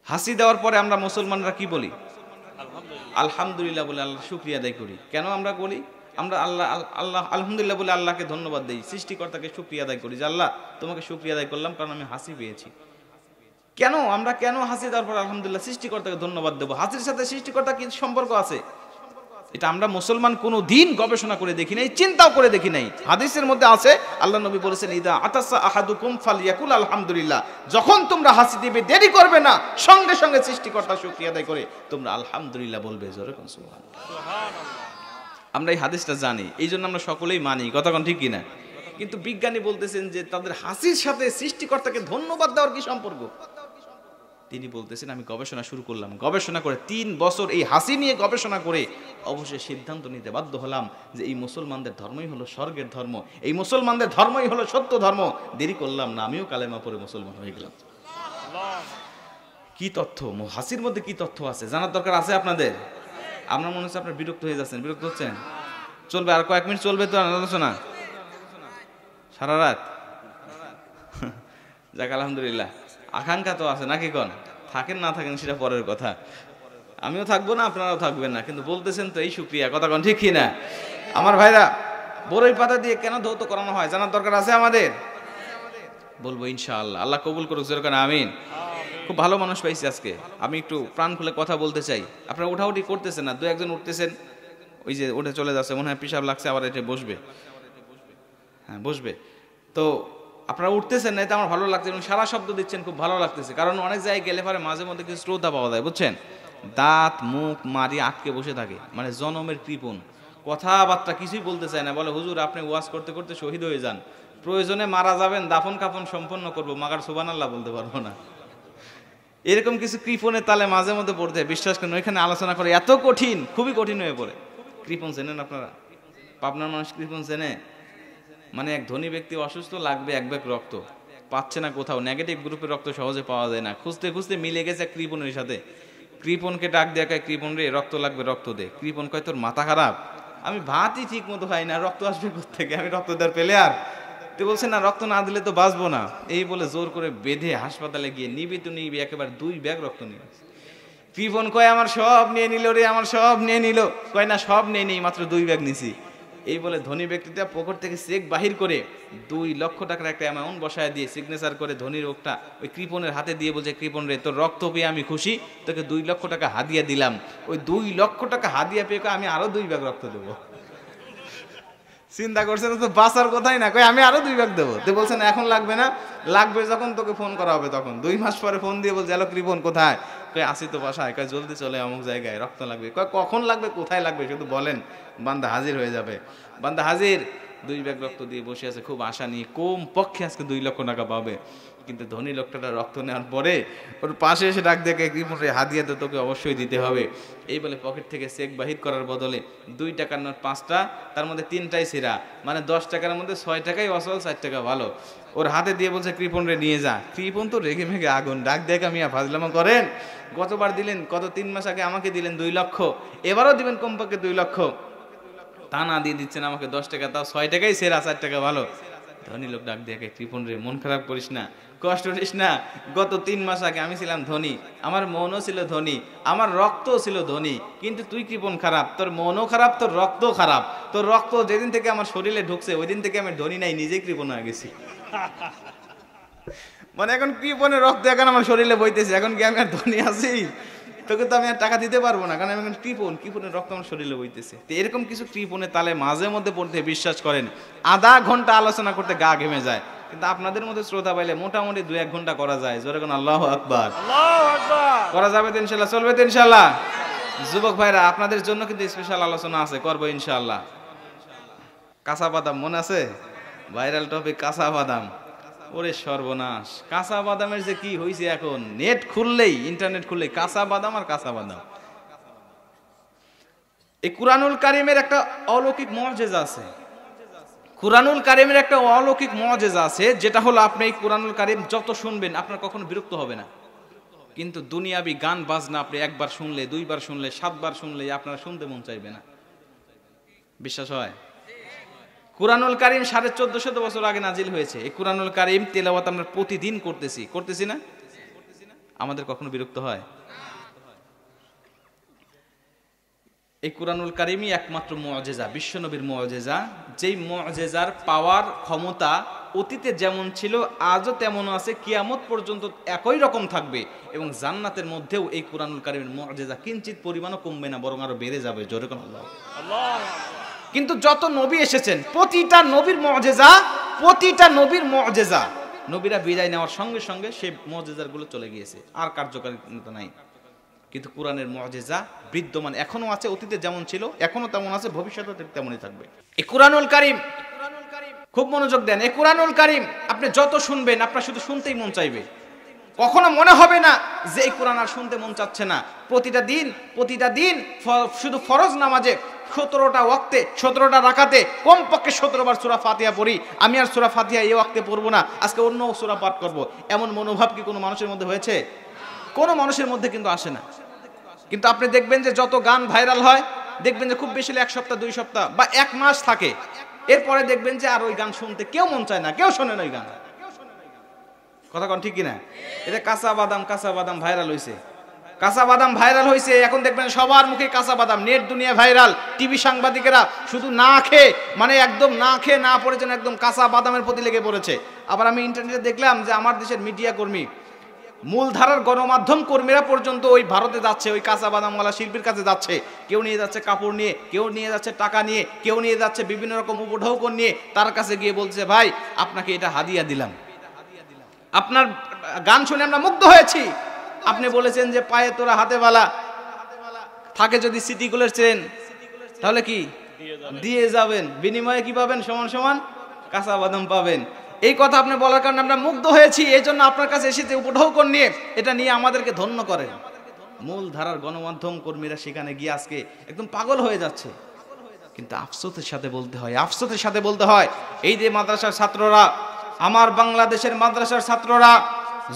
হাসি দেওয়ার পরে আমরা মুসলমানরা কি বলি? আলহামদুলিল্লাহ বলে আল্লাহ শুকরিয়া আদায় করি। কেন আমরা বলি? আমরা আল্লাহ আলহামদুলিল্লাহ বলে আল্লাহকে ধন্যবাদ দেই, সৃষ্টিকর্তাকে শুকরিয়া আদায় করি যে আল্লাহ তোমাকে শুকরিয়া আদায় করলাম কারণ আমি হাসি পেয়েছি। কেন আমরা হাসি দেওয়ার পর আলহামদুলিল্লাহ সৃষ্টিকর্তাকে ধন্যবাদ দেবো? হাসির সাথে সৃষ্টিকর্তা কি সম্পর্ক আছে? এটা আমরা মুসলমান কোনো দিন গবেষণা করে দেখি নাই, চিন্তাও করে দেখি নাই। হাদিসের মধ্যে আছে, আল্লাহ নবী বলেছেন ইদা আতাসা আহাদুকুম ফালিয়াকুল আলহামদুলিল্লাহ, যখন তোমরা হাসি দিবে দেরি করবে না, সঙ্গে সঙ্গে সৃষ্টিকর্তা শুকরিয়া আদায় করে তোমরা আলহামদুলিল্লাহ বলবে। জোরে কোন সুবহানাল্লাহ। আমরা এই হাদিসটা জানি, এই জন্য আমরা সকলেই মানি। কথা কোন ঠিক কিনা? কিন্তু বিজ্ঞানী বলতেছেন যে তাদের হাসির সাথে সৃষ্টিকর্তাকে ধন্যবাদ দেওয়ার কি সম্পর্ক? তিনি বলতেছেন আমি গবেষণা শুরু করলাম, গবেষণা করে 3 বছর এই হাসি নিয়ে গবেষণা করে অবশ্যই সিদ্ধান্ত নিতে বাধ্য হলাম যে এই মুসলমানদের ধর্মই হলো স্বর্গের ধর্ম, এই মুসলমানদের ধর্মই হলো সত্য ধর্ম। দেরি করলাম না, আমিও কালেমা পড়ে মুসলমান হয়ে গেলাম। কি তথ্য হাসির মধ্যে, কি তথ্য আছে জানার দরকার আছে আপনাদের। আপনার মনে হচ্ছে আপনার বিরক্ত হয়ে যাচ্ছেন, বিরক্ত হচ্ছেন? চলবে আর কয়েক মিনিট চলবে তো আলোচনা, সারা রাত। যাক আলহামদুলিল্লাহ, আকাঙ্ক্ষা তো আছে নাকি কন? থাকেন না থাকেন সেটা পরের কথা, আমিও থাকবো না আপনারাও থাকবেন না, কিন্তু বলতেছেন তো এই শুকরিয়া। কথা কন ঠিক কিনা? আমার ভাইরা, বরই পাতা দিয়ে কেন ধৌত করানো হয় জানার দরকার আছে আমাদের। বলবো ইনশাআল্লাহ, আল্লাহ কবুল করুক। যেরকম আমিন। খুব ভালো মানুষ পাইছি আজকে, আমি একটু প্রাণ খুলে কথা বলতে চাই। আপনারা উঠাউঠি করতেছেন না, 2-1 উঠতেছেন, ওই যে উঠে চলে যাচ্ছে, মনে হয় পিসাব লাগছে, আবার এটা বসবে। হ্যাঁ বসবে। তো আপনারা উঠতেছেন না, এটা আমার ভালো লাগছে এবং সারা শব্দ দিচ্ছেন, খুব ভালো লাগতেছে। কারণ অনেক জায়গায় গেলে পরে মাঝে মধ্যে কিছু শ্রদ্ধা পাওয়া যায়, বুঝছেন, দাঁত মুখ মারি আটকে বসে থাকে, মানে জনমের কৃপণ, কথাবার্তা কিছুই বলতে চায় না। বলে হুজুর আপনি ওয়াজ করতে করতে শহীদ হয়ে যান, প্রয়োজনে মারা যাবেন, দাফন কাফন সম্পন্ন করবো, মাগার সুবহানাল্লাহ বলতে পারবো না। এরকম কিছু কৃপণের তালে মাঝে মধ্যে পড়তে হয়, বিশ্বাস করেন। ওইখানে আলোচনা করে এত কঠিন, খুবই কঠিন হয়ে পড়ে। কৃপণ চেনেন আপনারা? পাবনার মানুষ কৃপণ চেনে? মানে এক ধনী ব্যক্তি অসুস্থ, লাগবে এক ব্যাগ রক্ত, পাচ্ছে না কোথাও, নেগেটিভ গ্রুপের রক্ত সহজে পাওয়া যায় না, খুঁজতে খুঁজতে মিলে গেছে কৃপণের সাথে। কৃপণকে ডাক দেয়া কয়, কৃপণ রে রক্ত লাগবে, রক্ত দে। কৃপণ কয়, তোর মাথা খারাপ, আমি ভাতই ঠিক মতো খাই না, রক্ত আসবে কোত্থেকে, আমি রক্ত দেওয়ার পেলে আর তুই বলছে না রক্ত না দিলে তো বাঁচবো না। এই বলে জোর করে বেঁধে হাসপাতালে গিয়ে নিবি তো নিবি, একেবারে 2 ব্যাগ রক্ত নিয়ে। কৃপণ কয়, আমার সব নিয়ে নিল রে, আমার সব নিয়ে নিল। কয় না, সব নিয়ে নেই, মাত্র 2 ব্যাগ নিছি। এই বলে ধনী ব্যক্তিটা পকেট থেকে চেক বাহির করে 2 লক্ষ টাকার একটা অ্যামাউন্ট বসায় দিয়ে সিগনেচার করে ধনীর লোকটা ওই কৃপণের হাতে দিয়ে বলছে, কৃপণ রে তোর রক্ত পেয়ে আমি খুশি, তোকে 2 লক্ষ টাকা হাদিয়া দিলাম। ওই 2 লক্ষ টাকা হাদিয়া পেয়ে আমি আরো 2 ব্যাগ রক্ত দেবো। চিন্তা করছে তো বাঁচার কথাই না, কই আমি আরো 2 ব্যাগ দেবো। তুই বলছেন এখন লাগবে না, লাগবে যখন তোকে ফোন করা হবে তখন। 2 মাস পরে ফোন দিয়ে বলছে, হ্যালো কৃপণ কোথায়? কই আসি তো বাসায়। কয় জলদি চলে অমুক জায়গায়, রক্ত লাগবে। কয় কখন লাগবে, কোথায় লাগবে, শুধু বলেন, বান্দা হাজির হয়ে যাবে। বান্দা হাজির, 2 ব্যাগ রক্ত দিয়ে বসে আছে খুব আশা নিয়ে, কম পক্ষে আজকে 2 লক্ষ টাকা পাবে। কিন্তু ধনী লোকটা রক্ত নেওয়ার পরে ওর পাশে এসে ডাক দেখে, কৃপণ রে হাদিয়া তো তোকে অবশ্যই দিতে হবে। এই বলে পকেট থেকে চেক বাহির করার বদলে 2 টাকার নোট 5টা, তার মধ্যে 3টাই ছিঁড়া, মানে 10 টাকার মধ্যে 6 টাকাই অসল, 4 টাকা ভালো। ওর হাতে দিয়ে বলছে, কৃপণ রে নিয়ে যা। কৃপণ তো রেগে মেগে আগুন, ডাক দেখা, মিয়া ফাজলামা করেন, গতবার দিলেন, কত 3 মাস আগে আমাকে দিলেন 2 লক্ষ, এবারও দিবেন কমপক্ষে 2 লক্ষ, তা না দিয়ে দিচ্ছেন আমাকে 10 টাকা, তাও 6 টাকাই সেরা, 4 টাকা ভালো। ধনী লোক ডাক দেখে, কৃপণ রে মন খারাপ করিস না, কষ্ট করিস না, গত 3 মাস আগে আমি ছিলাম ধনী, আমার মনও ছিল ধনী, আমার রক্তও ছিল ধনী, কিন্তু তুই কৃপণ খারাপ, তোর মনও খারাপ, তোর রক্তও খারাপ। তোর রক্ত যেদিন থেকে আমার শরীরে ঢুকছে ওই দিন থেকে আমি ধনী নাই, নিজেই কৃপণ হয়ে গেছি। মানে এখন কৃপণের রক্ত এখন আমার শরীরে বইতেছে, এখন কি আমি আর ধনী আছি? তোকে তো আমি আর টাকা দিতে পারবো না, কারণ আমি এখন কৃপণের রক্ত আমার শরীরে বইতেছে। তো এরকম কিছু কৃপণের তালে মাঝে মধ্যে পড়তে, বিশ্বাস করেন আধা ঘন্টা আলোচনা করতে গা ঘেমে যায়। কিন্তু আপনাদের মধ্যে শ্রোতা পাইলে মোটামুটি 2-1 ঘন্টা করা যায়। জোরে কোন আল্লাহু আকবার, করা যাবে তো ইনশাল্লাহ, চলবে তো ইনশাল্লাহ। যুবক ভাইরা, আপনাদের জন্য কিন্তু স্পেশাল আলোচনা আছে, করবো ইনশাল্লাহ। কাঁচা বাদাম মনে আছে? ভাইরাল টপিক কাঁচা বাদাম। ওরে সর্বনাশ, কাঁচা বাদামের যে কি হয়েছে এখন, নেট খুললেই, ইন্টারনেট খুললেই কাঁচা বাদাম আর কাঁচা বাদাম। এই কুরআনুল কারীমের একটা অলৌকিক মুআজিজা আছে। কুরআনুল কারীমের একটা অলৌকিক মুআজিজা আছে, যেটা হলো আপনি এই কুরআনুল কারীম যত শুনবেন আপনার কখনো বিরক্ত হবে না। কিন্তু দুনিয়াবি গান বাজনা আপনি একবার শুনলে, 2 বার শুনলে, 7 বার শুনলে আপনার শুনতে মন চাইবে না। বিশ্বাস হয়? কুরআনুল কারীম 1450 বছর আগে নাজিল হয়েছে। এই কুরআনুল কারীম তেলাওয়াত আমরা প্রতিদিন করতেছি না? আমাদের কখনো বিরক্ত হয়? এই কুরআনুল কারীমই একমাত্র মুআজিজা, বিশ্বনবীর মুআজিজা, যেই মুআজিজার পাওয়ার ক্ষমতা অতীতে যেমন ছিল আজও তেমন আছে, কিয়ামত পর্যন্ত একই রকম থাকবে। এবং জান্নাতের মধ্যেও এই কুরআনুল কারীমের মুআজিজা কিঞ্চিত পরিমাণও কমবে না, বরং আরো বেড়ে যাবে। জোরে কোন আল্লাহু আকবার। কিন্তু যত নবী এসেছেন প্রতিটা নবীর মুআজিজা, নবীরা বিদায় নেওয়ার সঙ্গে সঙ্গে সেই মুআজিজার গুলো চলে গিয়েছে, আর কার্যকারিতা নাই। কিন্তু কোরআনের মুআজিজা বিদ্যমান এখনো আছে, অতীতে যেমন ছিল এখনো তেমন আছে, ভবিষ্যতেও তেমনই থাকবে। এই কুরআনুল কারীম, খুব মনোযোগ দেন, এই কুরআনুল কারীম আপনি যত শুনবেন আপনার শুধু শুনতেই মন চাইবে, কখনো মনে হবে না যে এই কোরআন আর শুনতে মন চাচ্ছে না। প্রতিটা দিন শুধু ফরজ নামাজে 17টা ওয়াক্তে 17টা রাকাতে কমপক্ষে 17 বার সূরা ফাতিহা পড়ি। আমি আর সূরা ফাতিহা এই ওয়াক্তে পড়বো না, আজকে অন্য সূরা পাঠ করব, এমন মনোভাব কি কোনো মানুষের মধ্যে হয়েছে? কোনো মানুষের মধ্যে কিন্তু আসে না। কিন্তু আপনি দেখবেন যে যত গান ভাইরাল হয়, দেখবেন যে খুব বেশি 1 সপ্তাহ 2 সপ্তাহ বা 1 মাস থাকে, এরপরে দেখবেন যে আর ওই গান শুনতে কেউ মন চায় না, কেউ শোনে না ওই গান। কথা কোন ঠিক কিনা? এটা কাঁচা বাদাম ভাইরাল হয়েছে, কাঁচা বাদাম ভাইরাল হয়েছে। এখন দেখবেন সবার মুখে কাঁচা বাদাম, নেট দুনিয়া ভাইরাল। টিভি সাংবাদিকেরা শুধু না খেয়ে, মানে একদম না খেয়ে না পড়েছেন, একদম কাঁচা বাদামের প্রতি লেগে পড়েছে। আবার আমি ইন্টারনেটে দেখলাম যে আমার দেশের মিডিয়া কর্মী মূলধারার গণমাধ্যম কর্মীরা পর্যন্ত ওই ভারতে যাচ্ছে, ওই কাঁচা বাদামওয়ালা শিল্পীর কাছে যাচ্ছে। কেউ নিয়ে যাচ্ছে কাপড় নিয়ে, কেউ নিয়ে যাচ্ছে টাকা নিয়ে, কেউ নিয়ে যাচ্ছে বিভিন্ন রকম উপঢৌকন নিয়ে। তার কাছে গিয়ে বলছে, ভাই আপনাকে এটা হাদিয়া দিলাম, আপনার গান শুনে আমরা মুগ্ধ হয়েছি। আপনি বলেছেন যে পায়ে তোরা হাতে বালা থাকে, যদি সিটিগুলোর চেন তাহলে কি দিয়ে যাবেন, বিনিময়ে কি পাবেন? সমান সমান কাঁচা বাদাম পাবেন। এই কথা আপনি বলার কারণে আমরা মুগ্ধ হয়েছি, এই জন্য আপনার কাছে এসেছে উপঢৌকন নিয়ে, এটা নিয়ে আমাদেরকে ধন্য করেন। মূল ধারার গণমাধ্যম কর্মীরা সেখানে গিয়ে আজকে একদম পাগল হয়ে যাচ্ছে। কিন্তু আফসোসের সাথে বলতে হয় এই যে মাদ্রাসার ছাত্ররা, আমার বাংলাদেশের মাদ্রাসার ছাত্ররা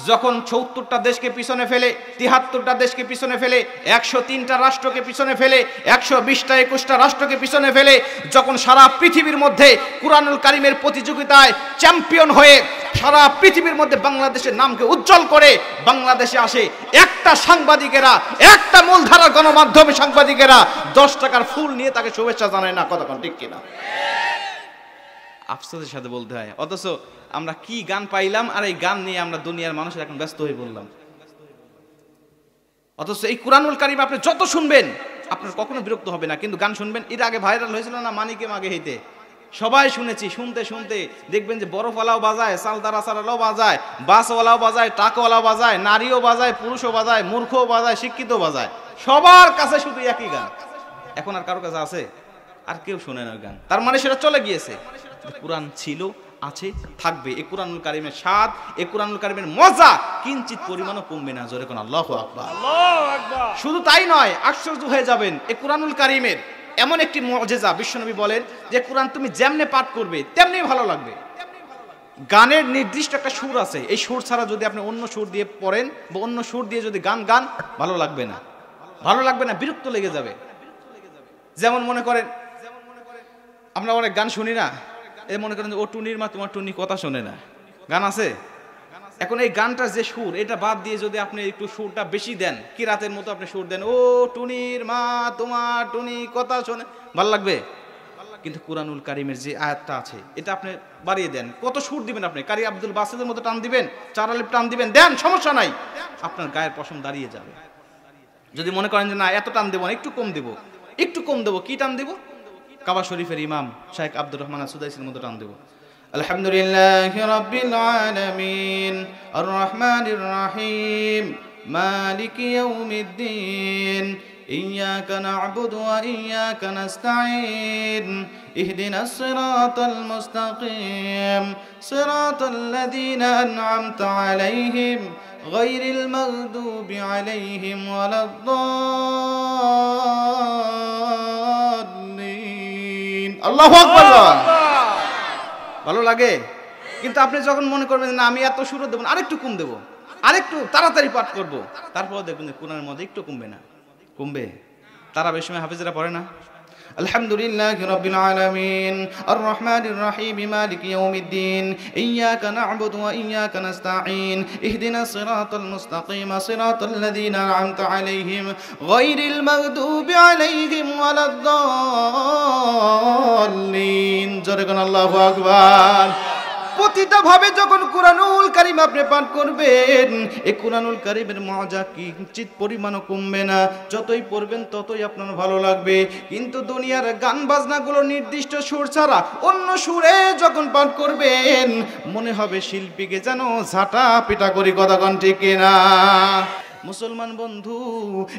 যখন ৭৪টা দেশকে পিছনে ফেলে, ৭৩টা দেশকে পিছনে ফেলে, ১০৩টা রাষ্ট্রকে পিছনে ফেলে, ১২০টা ২১টা রাষ্ট্রকে পিছনে ফেলে, যখন সারা পৃথিবীর মধ্যে কুরআনুল কারীমের প্রতিযোগিতায় চ্যাম্পিয়ন হয়ে সারা পৃথিবীর মধ্যে বাংলাদেশের নামকে উজ্জ্বল করে বাংলাদেশে আসে, একটা সাংবাদিকেরা, একটা মূলধারা গণমাধ্যমে সাংবাদিকেরা ১০ টাকার ফুল নিয়ে তাকে শুভেচ্ছা জানায় না। কতক্ষণ ঠিক কিনা? আফসোসের সাথে বলতে হয়। অথচ আমরা কি গান পাইলাম, আর এই গান নিয়ে আমরা দুনিয়ার মানুষের এখন ব্যস্ত হয়ে পড়লাম। অথচ এই কুরআনুল কারীম আপনি যত শুনবেন আপনার কখনো বিরক্ত হবে না, কিন্তু গান শুনবেন। এর আগে ভাইরাল হয়েছিল না মানিকে মাগে হইতে, সবাই শুনেছি। শুনতে শুনতে দেখবেন যে বরফওয়ালাও বাজায়, সালদারা সারালাও বাজায়, বাসওয়ালাও বাজায়, ট্রাকওয়ালাও বাজায়, নারীও বাজায়, পুরুষও বাজায়, মূর্খও বাজায়, শিক্ষিতও বাজায়, সবার কাছে শুধু একই গান। এখন আর কারো কাছে আছে? আর কেউ শোনে না গান। তার মানে সেটা চলে গিয়েছে। কুরআন ছিল, আছে, থাকবে। এই কুরআনুল কারীমের স্বাদ, এই কুরআনুল কারীমের মজা কিঞ্চিত পরিমাণও কমবে না। জোরে কোন আল্লাহু আকবার। আল্লাহু আকবার। শুধু তাই নয়, আশ্চর্য হয়ে যাবেন এই কুরআনুল কারীমের এমন একটি মুজিজা। বিশ্বনবী বলেন যে কুরআন তুমি যেমনে পাঠ করবে তেমনি ভালো লাগবে। গানের নির্দিষ্ট একটা সুর আছে, এই সুর ছাড়া যদি আপনি অন্য সুর দিয়ে পড়েন বা অন্য সুর দিয়ে যদি গান ভালো লাগবে না, বিরক্ত লেগে যাবে। যেমন মনে করেন আমরা অনেক গান শুনি না, এই মনে করেন ও টুনির মা তোমার টুনি কথা শোনে না, গান আছে। এখন এই গানটার যে সুর, এটা বাদ দিয়ে যদি আপনি একটু সুরটা বেশি দেন, কি রাতের মতো আপনি সুর দেন, ও টুনির মা তোমার টুনি কথা শোনে, ভালো লাগবে? কিন্তু কুরআনুল কারীমের যে আয়াতটা আছে এটা আপনি বাড়িয়ে দেন, কত সুর দিবেন আপনি? কারি আব্দুল বাসিতের মতো টান দিবেন, ৪ আলিফ টান দিবেন, দেন, সমস্যা নাই, আপনার গায়ের পশম দাঁড়িয়ে যাবে। যদি মনে করেন যে না এত টান দেবো না, একটু কম দেবো, কি টান দেবো? কাবা শরীফের ইমাম শাইখ আব্দুর রহমান সুদাইসির মতো টান দেবো। আলহামদুলিল্লাহি রাব্বিল আলামিন আর রহমানির রহিম মালিকি ইয়াউমিদ্দিন ইয়্যাকা না'বুদু ওয়া ইয়্যাকা নাস্তাঈন ইহদিনাস সিরাতাল মুস্তাকিম সিরাতাল লাযীনা আন'আমতা আলাইহিম গায়রিল মাগদুবি আলাইহিম ওয়ালাদ-দাল্লিন। আল্লাহু আকবার। ভালো লাগে? কিন্তু আপনি যখন মনে করবেন না আমি এত সুর দেব না, আরেকটু কম দেবো, আরেকটু তাড়াতাড়ি পাঠ করবো, তারপর দেখবেন যে কোরআনের মধ্যে একটু কমবে। তারা বেশ সময় হাফেজরা পড়ে না। আলহামদুলিল্লাহি রাব্বিল আলামিন আর রহমানির রহিম মালিকি ইয়াউমিদ্দিন ইয়্যাকা না'বুদু ওয়া ইয়্যাকা নাস্তাঈন ইহদিনাস সিরাতাল মুস্তাকিম সিরাতাল লাযীনা আন'আমতা আলাইহিম গায়রিল মাগদুবি আলাইহিম ওয়ালাদ-দাল্লিন। জোরে কোন আল্লাহু আকবার। প্রতিটা ভাবে যখন কুরআনুল কারীম আপনি পাঠ করবেন, এই কুরআনুল কারীমের মজা কিঞ্চিত পরিমাণও কমবে না। যতই পড়বেন ততই আপনার ভালো লাগবে। কিন্তু দুনিয়ার গান বাজনাগুলো নির্দিষ্ট সুর ছাড়া অন্য সুরে যখন পাঠ করবেন, মনে হবে শিল্পীকে যেন ঝাঁটা পিটা করি। কতক্ষণ ঠিক কিনা? মুসলমান বন্ধু,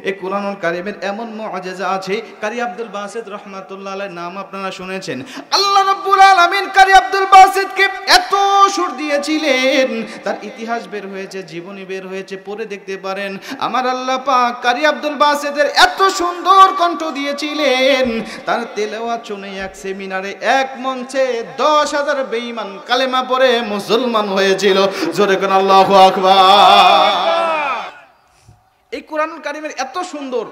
এই কুরআনুল কারীমের এমন মুআজিজা আছে। কারি আব্দুল বাসিত রাহমাতুল্লাহ আলাইহির নাম আপনারা শুনেছেন। আল্লাহ রাব্বুল আলামিন কারি আব্দুল বাসিতকে এত সুর দিয়েছিলেন, তার ইতিহাস বের হয়েছে, জীবনী বের হয়েছে, পড়ে দেখতে পারেন। আমার আল্লাহ পাক কারি আব্দুল বাসিতের এত সুন্দর কণ্ঠ দিয়েছিলেন, তার তেলাওয়াত শুনে এক সেমিনারে এক মঞ্চে 10,000 বেঈমান কালেমা পড়ে মুসলমান হয়েছিল। জোরে কোন আল্লাহু আকবার। এই কুরআনুল কারীমের এত সুন্দর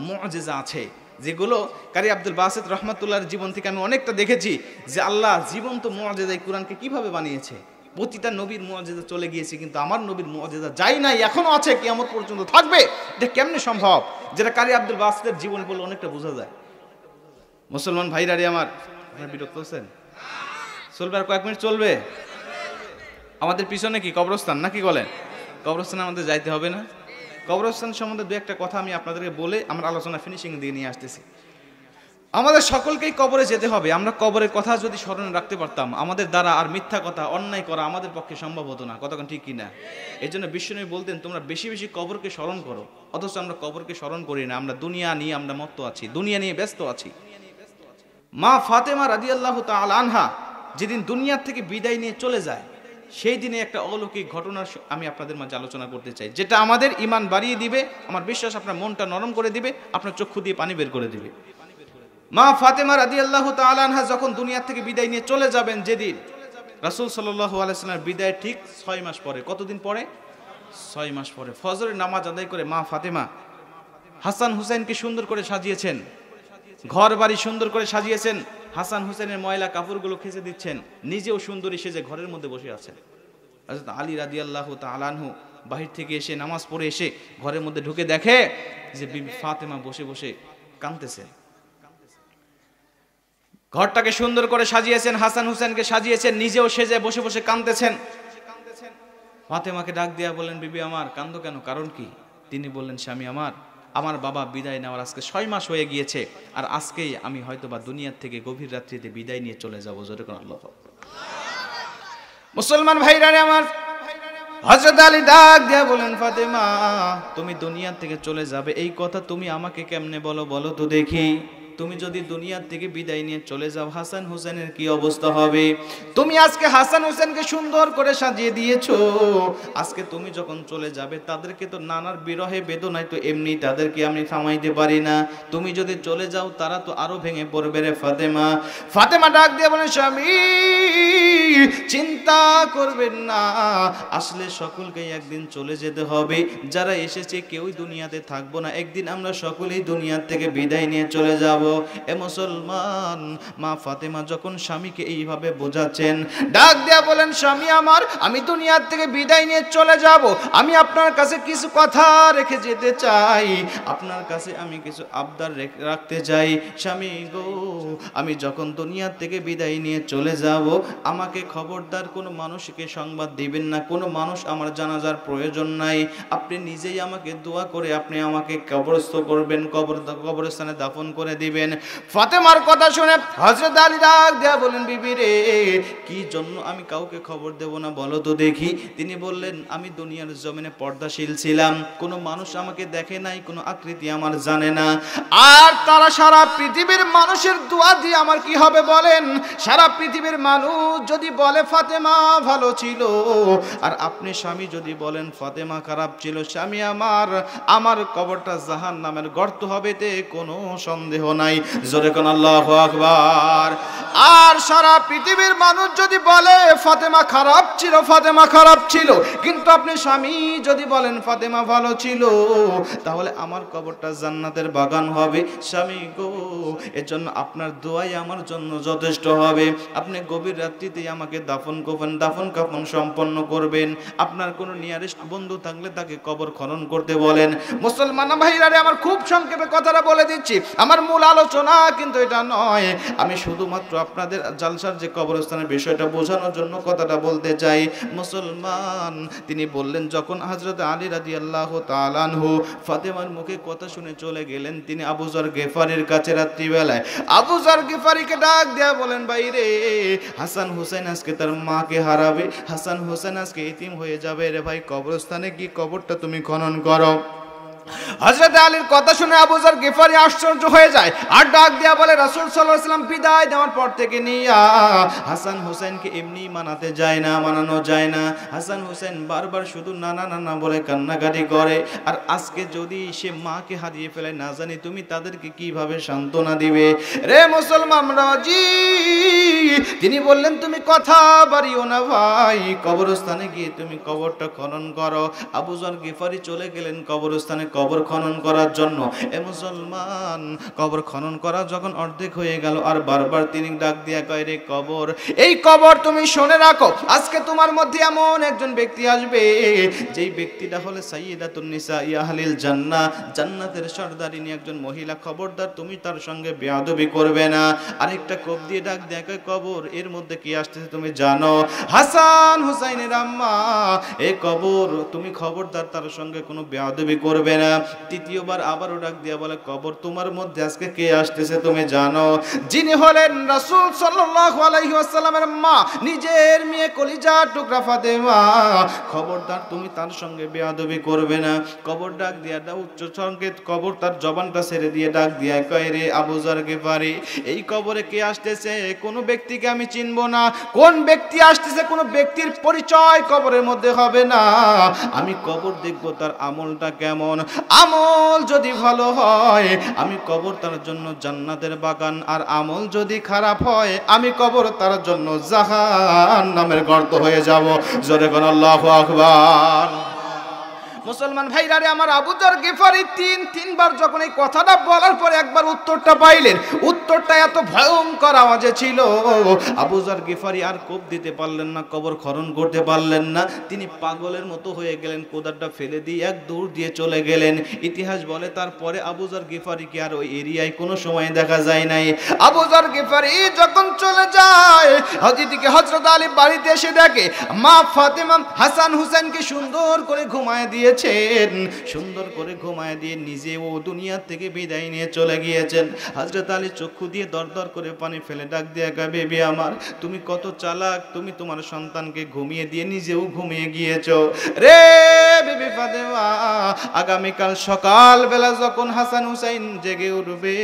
মুআজিজা আছে, যেগুলো কারি আব্দুল বাসিত রহমাতুল্লাহর জীবন থেকে আমি অনেকটা দেখেছি যে আল্লাহ জীবন্ত মুআজিজা এই কুরআনকে কিভাবে বানিয়েছে। প্রতিটা নবীর মুআজিজা চলে গিয়েছে, কিন্তু আমার নবীর মুআজিজা যাই নাই, এখনো আছে, কিয়ামত পর্যন্ত থাকবে। এটা কেমনে সম্ভব? যেটা কারি আব্দুল বাসিতের জীবনে বলে অনেকটা বোঝা যায়। মুসলমান ভাইরা রে আমার, আপনারা বিরক্ত হচ্ছেন? চলবে আর কয়েক মিনিট চলবে? আমাদের পিছনে কি কবরস্থান নাকি বলেন? কবরস্থানে আমাদের যাইতে হবে না? কবরস্থান সম্বন্ধে দু একটা কথা আমি আপনাদেরকে বলে আমার আলোচনা ফিনিশিং দিয়ে নিয়ে আসতেছি। আমাদের সকলকেই কবরে যেতে হবে। আমরা কবরের কথা যদি স্মরণে রাখতে পারতাম, আমাদের দ্বারা আর মিথ্যা কথা অন্যায় করা আমাদের পক্ষে সম্ভব হতো না। কতক্ষণ ঠিক কিনা? এই জন্য বিশ্বনবী বলতেন তোমরা বেশি বেশি কবরকে স্মরণ করো। অথচ আমরা কবরকে স্মরণ করি না, আমরা দুনিয়া নিয়ে আমরা মত্ত আছি, দুনিয়া নিয়ে ব্যস্ত আছি। মা ফাতেমা রাদিয়াল্লাহু তাআলা আনহা যেদিন দুনিয়ার থেকে বিদায় নিয়ে চলে যায়, সেই দিনে একটা অলৌকিক ঘটনা আমি আপনাদের মাঝে আলোচনা করতে চাই, যেটা আমাদের ঈমান বাড়িয়ে দিবে। আমার বিশ্বাস আপনার মনটা নরম করে দিবে, আপনার চক্ষু দিয়ে পানি বের করে দিবে। মা ফাতেমা রাদিয়াল্লাহু তাআলা আনহা যখন দুনিয়ার থেকে বিদায় নিয়ে চলে যাবেন, যেদিন রাসূল সাল্লাল্লাহু আলাইহি ওয়াসাল্লামের বিদায়ের ঠিক 6 মাস পরে, কতদিন পরে? 6 মাস পরে ফজরের নামাজ আদায় করে মা ফাতেমা হাসান হুসাইনকে সুন্দর করে সাজিয়েছেন, ঘর বাড়ি সুন্দর করে সাজিয়েছেন, হাসান হুসেনের ময়লা কাপড়গুলো খেঁচে দিচ্ছেন, নিজেও সুন্দরী সেজে ঘরের মধ্যে বসে আছেন। হযরত আলী রাদিয়াল্লাহু তাআলা আনহু বাহির থেকে এসে নামাজ পড়ে এসে ঘরের মধ্যে ঢুকে দেখে যে বিবি ফাতেমা বসে বসে কাঁদতেছেন। ঘরটাকে সুন্দর করে সাজিয়েছেন, হাসান হুসেনকে সাজিয়েছেন, নিজেও সেজে বসে বসে কাঁদতেছেন। ফাতেমাকে ডাক দিয়া বললেন, বিবি আমার কাঁদো কেন, কারণ কি? তিনি বললেন, স্বামী আমার বাবা বিদায় নেওয়ার আজকে 6 মাস হয়ে গিয়েছে, আর আজকেই আমি হয়তোবা দুনিয়ার থেকে গভীর রাত্রিতে বিদায় নিয়ে চলে যাব। জোরে কোন আল্লাহু আকবার। মুসলমান ভাইরা আমার, হযরত আলী ডাক দিয়া বলেন, ফাতেমা তুমি দুনিয়া থেকে চলে যাবে এই কথা তুমি আমাকে কেমনে বলো তো দেখি। তুমি যদি দুনিয়ার থেকে বিদায় নিয়ে চলে যাও, হাসান হুসেনের কি অবস্থা হবে? তুমি আজকে হাসান হুসেনকে সুন্দর করে সাজিয়ে দিয়েছো, আজকে তুমি যখন চলে যাবে তাদেরকে তো নানার বিরহে বেদনায় তো এমনি তাদেরকে আমি থামাইতে পারি না। তুমি যদি চলে যাও তারা তো আরো ভেঙে পড়বে রে ফাতেমা। ফাতেমা ডাক দিয়ে বলেন, স্বামী চিন্তা করবেন না, আসলে সকলকেই একদিন চলে যেতে হবে। যারা এসেছে কেউই দুনিয়াতে থাকবো না, একদিন আমরা সকলেই দুনিয়ার থেকে বিদায় নিয়ে চলে যাব। এ মুসলমান, মা ফাতেমা যখন স্বামীকে এইভাবে বোঝাচ্ছেন, ডাক দেয়া বলেন, স্বামী আমার আমি দুনিয়ার থেকে বিদায় নিয়ে চলে যাব, আমি আপনার কাছে কিছু কথা রেখে যেতে চাই, আপনার কাছে আমি কিছু আবদার রাখতে চাই। স্বামী গো, আমি যখন দুনিয়ার থেকে বিদায় নিয়ে চলে যাব, আমাকে খবরদার কোনো মানুষকে সংবাদ দিবেন না, কোনো মানুষ আমার জানাজার প্রয়োজন নাই। আপনি নিজেই আমাকে দোয়া করে আপনি আমাকে কবরস্থ করবেন, কবরস্থানে দাফন করে দিবেন। ফাতেমার কথা শুনে হযরত আলী ডাক দেয়া বলেন, বিবি রে কি জন্য আমি কাউকে খবর দেব না বলো তো দেখি। তিনি বললেন, আমি দুনিয়ার জমিনে পর্দাশীল ছিলাম, কোনো মানুষ আমাকে দেখে নাই, কোনো আকৃতি আমার জানে না, আর তারা সারা পৃথিবীর মানুষের দোয়া দিয়ে আমার কি হবে বলেন? সারা পৃথিবীর মানুষ যদি বলে ফাতেমা ভালো ছিল, আর আপনি স্বামী যদি বলেন ফাতেমা খারাপ ছিল, স্বামী আমার কবরটা জাহান্নামের গর্ত হবে, তে কোনো সন্দেহ নাই। জোরে কোন আল্লাহু আকবার। আর সারা পৃথিবীর মানুষ যদি বলে ফাতেমা খারাপ ছিল, ফাতেমা খারাপ ছিল, কিন্তু আপনি স্বামী যদি বলেন ফাতেমা ভালো ছিল, তাহলে আমার কবরটা জান্নাতের বাগান হবে। স্বামী গো, এজন্য আপনার দোয়াই আমার জন্য যথেষ্ট হবে। আপনি গভীর রাত্রিতে আমাকে দাফন কাফন সম্পন্ন করবেন। আপনার কোনো নিয়ারেস্ট বন্ধু থাকলে তাকে কবর খনন করতে বলেন। মুসলমান ভাইরা রে, আমার খুব সংক্ষেপে কথাটা বলে দিচ্ছি, আমার মূল আলোচনা কিন্তু এটা নয়। আমি শুধুমাত্র আপনাদের জালসার যে কবরস্থানের বিষয়টা বোঝানোর জন্য কথাটা বলতে চাই। মুসলমান, তিনি বললেন, যখন হযরত আলী রাদিয়াল্লাহু তাআলা আনহু ফাতেমার মুখে কথা শুনে চলে গেলেন, তিনি আবু যর গিফারির কাছে রাত্রিবেলায় আবু যর গিফারিকে ডাক দেয়া বলেন, ভাই রে, হাসান হুসেন আজকে তার মাকে হারাবে, হাসান হুসেন আজকে এতিম হয়ে যাবে রে ভাই, কবরস্থানে কি কবরটা তুমি খনন করো। হযরত আলীর কথা শুনে আবু যর গিফারি আশ্চর্য হয়ে যায়, আর ডাক দেয়া বলে, রাসূল সাল্লাল্লাহু আলাইহি ওয়াসাল্লাম বিদায় দেওয়ার পর থেকে নিয়া হাসান হোসেনকে এমনি মানানো যায় না। হাসান হোসেন বারবার শুধু নানা নানা বলে কান্নাকাটি করে, আর আজকে যদি সে মাকে হারিয়ে ফেলে, না জানি তুমি তাদেরকে কিভাবে সান্ত্বনা দিবে রে মুসলমান রাজি। তিনি বললেন, তুমি কথা বাড়িও না ভাই, কবরস্থানে গিয়ে তুমি কবরটা খনন করো। আবু যর গিফারি চলে গেলেন কবরস্থানে কবর খনন করার জন্য। এ মুসলমান, কবর খনন করা যখন অর্ধেক হয়ে গেল আর বারবার তিনি ডাক দিয়া কয়, রে কবর, এই কবর তুমি শুনে রাখো, আজকে তোমার মধ্যে এমন একজন ব্যক্তি আসবে, যেই ব্যক্তিটা হলে সাইয়্যিদাতুন নিসা আহলিল জান্নাহ, জান্নাতের সর্দারিনী একজন মহিলা। খবরদার তুমি তার সঙ্গে বেয়াদবি করবে না। আরেকটা কোপ দিয়ে ডাক দিয়া কয়, কবর, এর মধ্যে কি আসতেছে তুমি জানো? হাসান হুসাইনের আম্মা। এ কবর, তুমি খবরদার তার সঙ্গে কোনো বেয়াদবি করবে না। তৃতীয়বার আবারও ডাক দিয়া বলে, কবর, তোমার মধ্যে আজকে কে আসতেছে তুমি জানো? যিনি হলেন রাসূল সাল্লাল্লাহু আলাইহি ওয়াসাল্লামের মা, নিজের মেয়ে কলিজার টুকরা ফাতেমা। খবরদার তুমি তার সঙ্গে বেয়াদবি করবে না। কবর ডাক দিয়া উচ্চ সংকেত, কবর তার জবানটা ছেড়ে দিয়ে ডাক দিয়া কয়, রে আবু যর গিফারি, এই কবরে কে আসতেছে? কোন ব্যক্তিকে আমি চিনব না। কোন ব্যক্তি আসতেছে, কোন ব্যক্তির পরিচয় কবরের মধ্যে হবে না। আমি কবর দেখব তার আমলটা কেমন। আমল যদি ভালো হয়, আমি কবর তার জন্য জান্নাতের বাগান, আর আমল যদি খারাপ হয়, আমি কবর তার জন্য জাহান্নামের গর্ত হয়ে যাব। জোরে কোন আল্লাহু আকবার। মুসলমান ভাইরা রে আমার, আবু যর গিফারি তিনবার যখন এই কথাটা বলার পরে একবার উত্তরটা পাইলেন, উত্তরটা এত ভয়ঙ্কর আওয়াজে ছিল, আবু যর গিফারি আর কোপ দিতে পারলেন না, কবর খনন করতে পারলেন না। তিনি পাগলের মতো হয়ে গেলেন, কোদারটা ফেলে দিয়ে এক দৌড় দিয়ে চলে গেলেন। ইতিহাস বলে তারপরে আবু যর গিফারিকে আর ওই এরিয়ায় কোনো সময় দেখা যায় নাই। আবু যর গিফারি যখন চলে যায়, হযরত হযরত আলী বাড়িতে এসে দেখে মা ফাতেমা হাসান হুসেনকে সুন্দর করে ঘুমায় দিয়ে, সুন্দর করে ঘুমায় দিয়ে নিজেও দুনিয়া থেকে বিদায় নিয়ে চলে গিয়েছেন। হযরত আলী চক্ষু দিয়ে দরদর করে পানি ফেলে ডাক দিয়ে কয়, বেবি আমার, তুমি কত চালাক, তুমি তোমার সন্তানকে ঘুমিয়ে দিয়ে নিজেও ঘুমিয়ে গিয়েছো। রে বেবি ফাতেমা, আগামীকাল সকাল বেলা যখন হাসান হুসাইন জেগে উঠবে,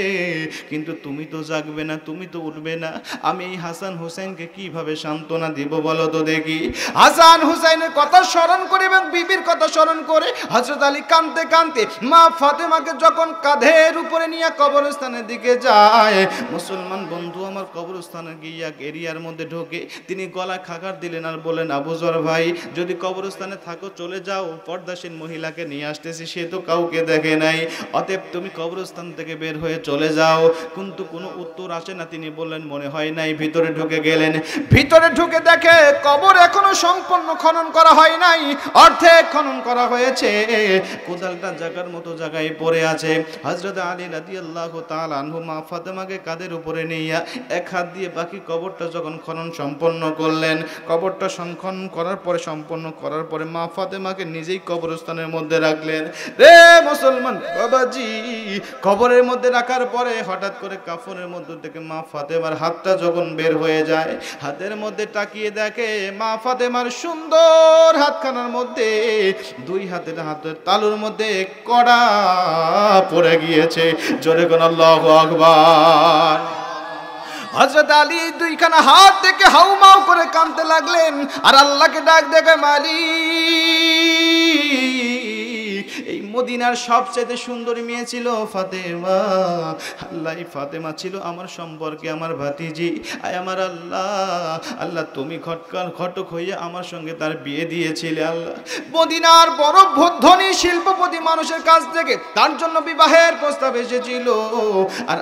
কিন্তু তুমি তো জাগবে না, তুমি তো উঠবে না, আমি এই হাসান হুসাইনকে কিভাবে সান্ত্বনা দিব বলো তো দেখি। হাসান হুসাইনের কথা স্মরণ করে এবং বিবির কথা স্মরণ করে হযরত আলী কাঁদতে কাঁদতে মা ফাতেমাকে যখন কাঁধের উপরে নিয়ে কবরস্থানের দিকে যায়, মুসলমান বন্ধু আমার, কবরস্থানে গিয়ে এক এরিয়ার মধ্যে ঢোকে তিনি গলায় খাকার দিলেন আর বলেন, আবু যর ভাই, যদি কবরস্থানে থাকো চলে যাও, পর্দাসীন মহিলাকে নিয়ে আসতেছি, সে তো কাউকে দেখে নাই, অতএব তুমি কবরস্থান থেকে বের হয়ে চলে যাও। কিন্তু কোনো উত্তর আসে না। তিনি বললেন, মনে হয় নাই। ভিতরে ঢুকে গেলেন। ভিতরে ঢুকে দেখে কবর এখনো সম্পূর্ণ খনন করা হয় নাই, অর্ধেক খনন করা হয়েছে। কোদালটা জায়গার মতো জায়গায় পড়ে আছে। হযরত আলী রাদিয়াল্লাহু তাআলা আনহু মা ফাতেমাকে কাঁধের উপরে নিয়ে এক হাত দিয়ে বাকি কবরটা যখন খনন সম্পন্ন করলেন, কবরটা খনন করার পরে সম্পন্ন করার পরে মা ফাতেমাকে নিজেই কবরস্থানের মধ্যে রাখলেন। রে মুসলমান বাবাজি, কবরের মধ্যে রাখার পরে হঠাৎ করে কাফনের মধ্যে থেকে মা ফাতেমার হাতটা যখন বের হয়ে যায়, হাতের মধ্যে তাকিয়ে দেখে মা ফাতেমার সুন্দর হাতখানার মধ্যে দুই হাতের তালুর মধ্যে কড়া পড়ে গিয়েছে। জোরে কোন আল্লাহু আকবার। হযরত আলী দুইখানা হাত থেকে হাউমাউ করে কাঁদতে লাগলেন আর আল্লাহকে ডাক দেখে, মালিক, এই মদিনার সবচেয়ে সুন্দরী মেয়ে ছিল ফাতেমা। আল্লাহ, এই ফাতেমা ছিল আমার সম্পর্কে আমার ভাতিজি। আয় আমার আল্লাহ, আল্লাহ তুমি ঘটক হইয়া আমার সঙ্গে তার বিয়ে দিয়েছিলে। আল্লাহ, মদিনার বড় ধনী শিল্পপতি মানুষের কাছ থেকে তার জন্য বিবাহের প্রস্তাব এসেছিল, আর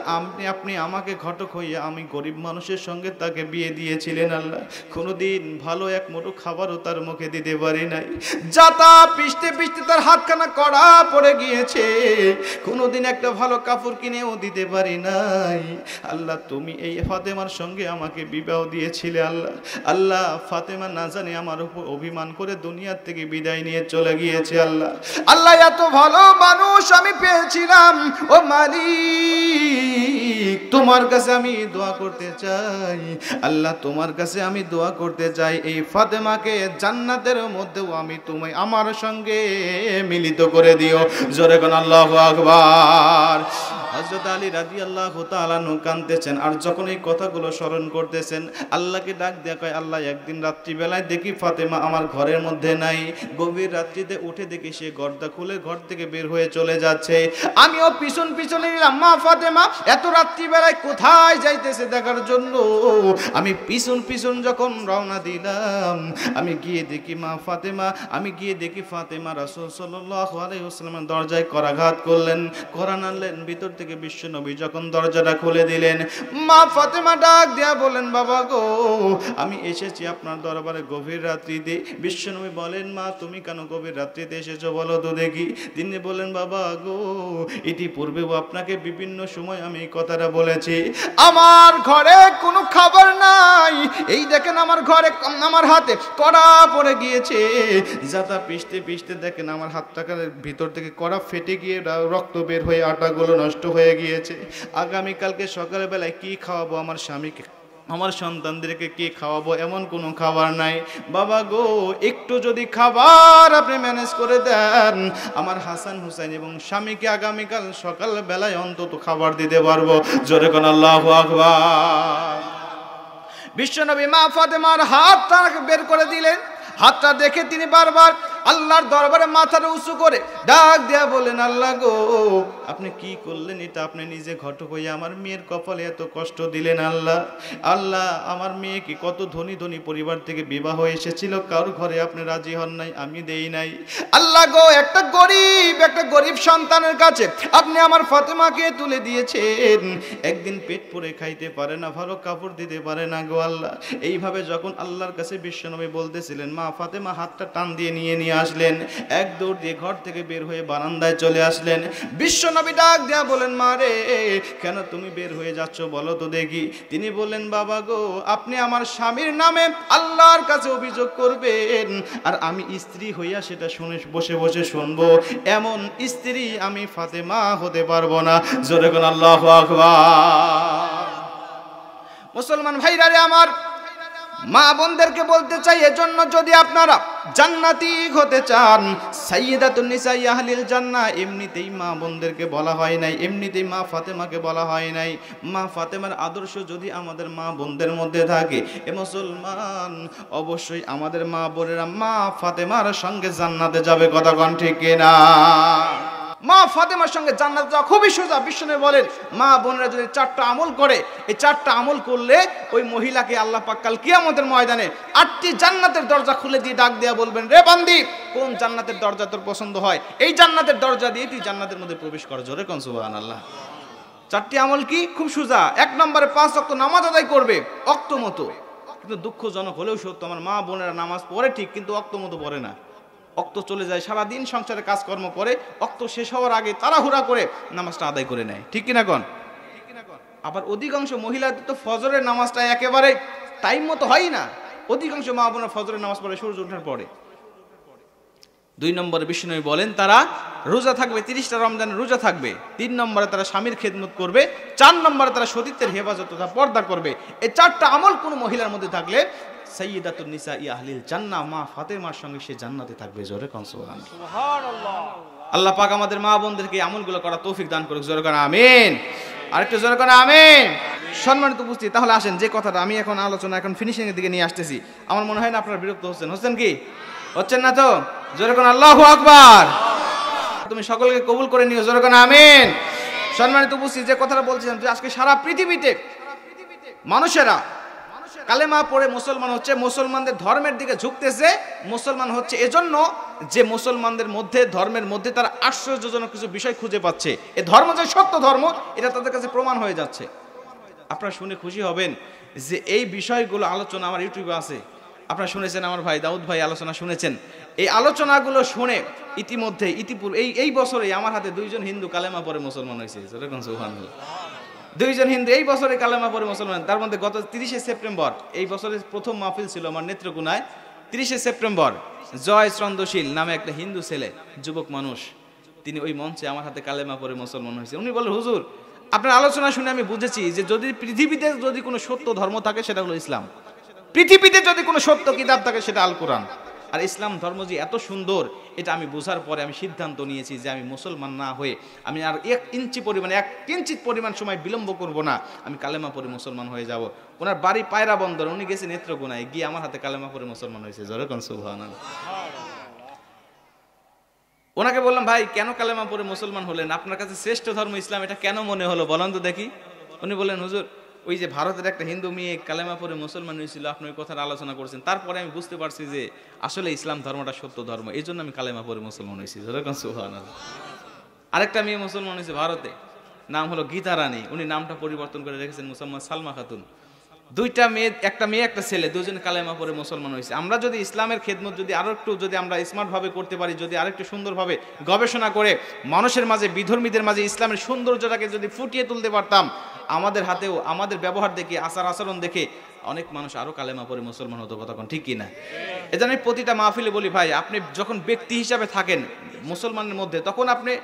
আপনি আমাকে ঘটক হইয়া আমি গরিব মানুষের সঙ্গে তাকে বিয়ে দিয়েছিলেন। আল্লাহ, কোনোদিন ভালো এক মুঠো খাবারও তার মুখে দিতে পারি নাই। যাতা পিষতে পিষতে তার হাতখানা কড়া পড়ে গিয়েছে, কোনোদিন একটা ভালো কাপড় কিনেও দিতে পারি নাই। আল্লাহ, তুমি এই ফাতেমার সঙ্গে আমাকে বিবাহ দিয়েছিলে। আল্লাহ, আল্লাহ ফাতেমা না জানে আমার উপর অভিমান করে দুনিয়ার থেকে বিদায় নিয়ে চলে গিয়েছে। আল্লাহ, আল্লাহ এত ভালো মানুষ আমি পেয়েছিলাম। ও মালিক, তোমার কাছে আমি দোয়া করতে চাই। আল্লাহ, তোমার কাছে আমি দোয়া করতে চাই, এই ফাতেমাকে জান্নাতের মধ্যেও আমি তুমি আমার সঙ্গে মিলিত করে দিও। জোরে কোন আল্লাহু আকবার। হযরত আলী রাদিয়াল্লাহু তাআলা আনহু কাঁদতেছেন, আর যখন এই কথাগুলো স্মরণ করতেছেন আল্লাহকে ডাক দেয়া কয়, আল্লাহ একদিন রাত্রিবেলায় দেখি ফাতেমা আমার ঘরের মধ্যে নাই, গভীর রাত্রিতে উঠে দেখি সে দরজা খুলে ঘর থেকে বের হয়ে চলে যাচ্ছে। আমিও পিছন পিছনে নিলাম, মা ফাতেমা এত রাত্রিবেলায় কোথায় যাইতেছে দেখার জন্য। আমি পিছন পিছন যখন রওনা দিলাম, আমি গিয়ে দেখি মা ফাতেমা, আমি গিয়ে দেখি ফাতেমা রাসূল সাল্লাল্লাহু আলাইহি ওয়াসাল্লামের দরজায় করাঘাত করলেন, কোরআন আনলেন ভিতর থেকে। বিশ্ব নবী যখন দরজাটা খুলে দিলেন, মা ফাতেমা ডাক দিয়া বলেন, বাবা গো আমি এসেছি আপনার দরবারে গভীর রাত্রিতে। বিশ্ব নবী বলেন, মা তুমি কেন গভীর রাত্রিতে এসেছো বলো তো দেখি। তিনি বলেন, বাবা গো ইতিপূর্বেও আপনাকে বিভিন্ন সময় আমি এই কথাটা বলেছি, আমার ঘরে কোনো খাবার নাই, এই দেখেন আমার ঘরে আমার হাতে কড়া পড়ে গিয়েছে, যাতা পিষতে পিষতে দেখেন আমার হাতটার ভিতর থেকে কড়া ফেটে গিয়ে রক্ত বের হয়ে আটাগুলো নষ্ট হয়ে গিয়েছে। আগামীকালকে সকালবেলায় কি খাওয়াবো আমার স্বামীকে, আমার সন্তানদেরকে কি খাওয়াবো, এমন কোনো খাবার নাই। বাবা গো একটু যদি খাবার আপনি ম্যানেজ করে দেন, আমার হাসান হুসাইন এবং স্বামীকে আগামীকাল সকালবেলায় অন্তত খাবার দিতে পারবো। জোরে কোন আল্লাহু আকবার। বিশ্বনবী মা ফাতেমার হাতটা বের করে দিলেন, হাতটা দেখে তিনি বারবার আল্লাহর দরবারে মাথাটা উঁচু করে ডাক দেয়া বলেন, আল্লাহ গো আপনি কি করলেন এটা, আপনি নিজে ঘটক হইয়া আমার মেয়ের কপালে এত কষ্ট দিলেন। আল্লাহ আল্লাহ আমার মেয়ে কি কত ধনী ধনী পরিবার থেকে বিবাহ এসেছিল, কারোর ঘরে আপনি রাজি হন নাই, আমি দেই নাই। আল্লাহ গো একটা গরিব সন্তানের কাছে আপনি আমার ফাতেমাকে তুলে দিয়েছেন, একদিন পেট পুরে খাইতে পারে না, ভালো কাপড় দিতে পারে না গো আল্লাহ। এইভাবে যখন আল্লাহর কাছে বিশ্বনবী বলতেছিলেন, মা ফাতেমা হাতটা টান দিয়ে নিয়ে আসলেন, এক দৌড় দিয়ে ঘর থেকে বের হয়ে বারান্দায় চলে আসলেন। বিশ্বনবী ডাক দেয়া বলেন, মা রে কেন তুমি বের হয়ে যাচ্ছ বলো তো দেখি। তিনি বললেন, বাবা গো আপনি আমার স্বামীর নামে আল্লাহর কাছে অভিযোগ করবেন, আর আমি স্ত্রী হইয়া সেটা শুনে বসে বসে শুনবো, এমন স্ত্রী আমি ফাতেমা হতে পারবো না। জোরে কোন আল্লাহু আকবার। মুসলমান ভাইরা রে আমার, মা বোনদেরকে বলতে চাই, এজন্য যদি আপনারা জান্নাতি হতে চান, সাইয়্যিদাতুন নিসাই আহলিল জান্নাহ এমনিতেই মা বোনদেরকে বলা হয় নাই, এমনিতেই মা ফাতেমাকে বলা হয় নাই। মা ফাতেমার আদর্শ যদি আমাদের মা বোনদের মধ্যে থাকে, এ মুসলমান অবশ্যই আমাদের মা বোনেরা মা ফাতেমার সঙ্গে জান্নাতে যাবে। কথা কোন ঠিক কিনা? মা ফাতেমার সঙ্গে জান্নাত যাওয়া খুবই সোজা। বিশ্বনবী বলেন, মা বোনেরা যদি 4টা আমল করে, এই 4টা আমল করলে ওই মহিলাকে আল্লাহ পাক কাল কিয়ামতের ময়দানে 8টি জান্নাতের দরজা খুলে দিয়ে ডাক দেয়া বলবেন, রে বান্দি কোন জান্নাতের দরজা তোর পছন্দ হয়, এই জান্নাতের দরজা দিয়ে তুই জান্নাতের মধ্যে প্রবেশ কর। জোরে কোন সুবহানাল্লাহ। 4টি আমল কি? খুব সোজা। 1 নম্বরে 5 ওয়াক্ত নামাজ আদায় করবে ওয়াক্ত মতো। কিন্তু দুঃখজনক হলেও সত্য, আমার মা বোনেরা নামাজ পড়ে ঠিক, কিন্তু ওয়াক্ত মতো পড়ে না। অক্ত চলে যায়, সারাদিন সংসারে কাজকর্ম করে, অক্ত শেষ হওয়ার আগে তাড়াহুড়া করে নামাজটা আদায় করে নেয়। ঠিক কিনা কোন? আবার অধিকাংশ মহিলাদের তো ফজরের নামাজটা একেবারে টাইম মতো হয় না। অধিকাংশ মা বোনেরা ফজরের নামাজ পড়ে সূর্য ওঠার পরে। 2 নম্বরে বিষ্ণু বলেন তারা রোজা থাকবে, 30টা রমজানের রোজা থাকবে। 3 নম্বরে তারা স্বামীর খেদমত করবে। 4 নম্বরে তারা সতীত্বের হেফাজত তথা পর্দা করবে। এই 4টা আমল কোন মহিলার মধ্যে থাকলে সাইয়্যিদাতুন নিসাই আহলিল জান্নাহ মা ফাতেমার সঙ্গে সে জান্নাতে থাকবে। জোরে কোন সুবহানাল্লাহ। আল্লাহ পাক আমাদের মা বোনদেরকে এই আমলগুলো করার তৌফিক দান করুক। জোরে কোন আমিন। আরেকটু জোরে কোন আমিন। সম্মানিত উপস্থিতি, তাহলে আসেন যে কথাটা আমি এখন আলোচনা ফিনিশিং এর দিকে নিয়ে আসতেছি, আমার মনে হয় না আপনারা বিরক্ত হচ্ছেন কি? হচ্ছেন না তো? জোরে কোন আল্লাহু আকবার। তুমি সকলকে কবুল করে নিও। জোরে কোন আমিন। সম্মানিত উপস্থিতি, যে কথাটা বলছিলাম যে আজকে সারা পৃথিবীতে মানুষেরা কালেমা পড়ে মুসলমান হচ্ছে, মুসলমানদের ধর্মের দিকে ঝুঁকতেছে। মুসলমান হচ্ছে এজন্য যে মুসলমানদের মধ্যে ধর্মের মধ্যে তারা আশ্চর্যজনক কিছু বিষয় খুঁজে পাচ্ছে। এই ধর্ম যে সত্য ধর্ম এটা তাদের কাছে প্রমাণ হয়ে যাচ্ছে। আপনারা শুনে খুশি হবেন যে এই বিষয়গুলো আলোচনা আমার ইউটিউবে আছে। আপনারা শুনেছেন, আমার ভাই দাউদ ভাই আলোচনা শুনেছেন। এই আলোচনাগুলো শুনে ইতিমধ্যে এই বছরেই আমার হাতে 2 জন হিন্দু কালেমা পড়ে মুসলমান হয়েছে। সুবহানাল্লাহ। 2 জন হিন্দু এই বছরে কালেমা পড়ে মুসলমান। তার মধ্যে গত 30শে সেপ্টেম্বর এই বছরের প্রথম মাহফিল ছিল আমার নেত্রকোনায়। 30শে সেপ্টেম্বর জয় চন্দ্রশীল নামে একটা হিন্দু ছেলে, যুবক মানুষ, তিনি ওই মঞ্চে আমার হাতে কালেমা পড়ে মুসলমান হয়েছে। উনি বললেন, হুজুর আপনার আলোচনা শুনে আমি বুঝেছি যে যদি পৃথিবীতে যদি কোনো সত্য ধর্ম থাকে সেটা হলো ইসলাম, পৃথিবীতে যদি কোনো সত্য কিতাব থাকে সেটা আল কোরআন। আর ইসলাম ধর্ম যে এত সুন্দর এটা আমি বোঝার পরে আমি সিদ্ধান্ত নিয়েছি যে আমি মুসলমান না হয়ে আমি আর 1 ইঞ্চি পরিমাণ 1 কিঞ্চিত পরিমাণ সময় বিলম্ব করব না, আমি কালেমা পড়ে মুসলমান হয়ে যাব। ওনার বাড়ি পায়রা বন্দর, উনি গেছে নেত্রকোনায়, গিয়ে আমার হাতে কালেমা পড়ে মুসলমান হয়েছে। জোরে কোন সুবহানাল্লাহ। ওনাকে বললাম, ভাই কেন কালেমা পড়ে মুসলমান হলেন, আপনার কাছে শ্রেষ্ঠ ধর্ম ইসলাম এটা কেন মনে হলো বলেন তো দেখি। উনি বললেন, হুজুর ওই যে ভারতের একটা হিন্দু মেয়ে কালেমা পড়ে মুসলমান হয়েছিল, আপনি ওই কথার আলোচনা করছেন, তারপরে আমি বুঝতে পারছি যে আসলে ইসলাম ধর্মটা সত্য ধর্ম, এই জন্য আমি কালেমা পড়ে মুসলমান হয়েছি। যেরকম সুবহানাল্লাহ। আরেকটা মেয়ে মুসলমান হয়েছে ভারতে, নাম হলো গীতা রানী, উনি নামটা পরিবর্তন করে রেখেছেন মুসাম্মদ সালমা খাতুন। দুইটা মেয়ে, একটা মেয়ে একটা ছেলে, দুজন কালেমা পড়ে মুসলমান হয়েছে। আমরা যদি ইসলামের খেদমত যদি আরো একটু যদি আমরা স্মার্ট ভাবে করতে পারি, যদি আরেকটু সুন্দরভাবে গবেষণা করে মানুষের মাঝে বিধর্মীদের মাঝে ইসলামের সৌন্দর্যটাকে যদি ফুটিয়ে তুলতে পারতাম, আমাদের হাতেও আমাদের ব্যবহার দেখে আচার আচরণ দেখে অনেক মানুষ আরো কালেমা পড়ে মুসলমান হতো। কথা কোন ঠিক কিনা? এজন্য আমি প্রতিটা মাহফিলে বলি, ভাই আপনি যখন ব্যক্তি হিসাবে থাকেন মুসলমানের মধ্যে তখন আপনি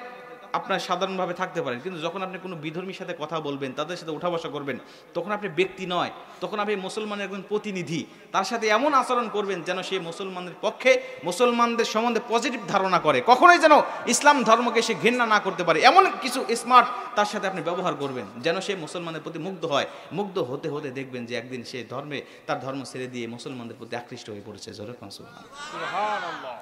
আপনার সাধারণভাবে থাকতে পারেন, কিন্তু যখন আপনি কোনো বিধর্মীর সাথে কথা বলবেন, তাদের সাথে উঠা বসা করবেন, তখন আপনি ব্যক্তি নয়, তখন আপনি মুসলমানের একজন প্রতিনিধি। তার সাথে এমন আচরণ করবেন যেন সে মুসলমানদের পক্ষে, মুসলমানদের সম্বন্ধে পজিটিভ ধারণা করে, কখনোই যেন ইসলাম ধর্মকে সে ঘৃণা না করতে পারে, এমন কিছু স্মার্ট তার সাথে আপনি ব্যবহার করবেন যেন সে মুসলমানের প্রতি মুগ্ধ হয়। মুগ্ধ হতে হতে দেখবেন যে একদিন সে তার ধর্ম ছেড়ে দিয়ে মুসলমানদের প্রতি আকৃষ্ট হয়ে পড়েছে। জোরে সুবহানাল্লাহ।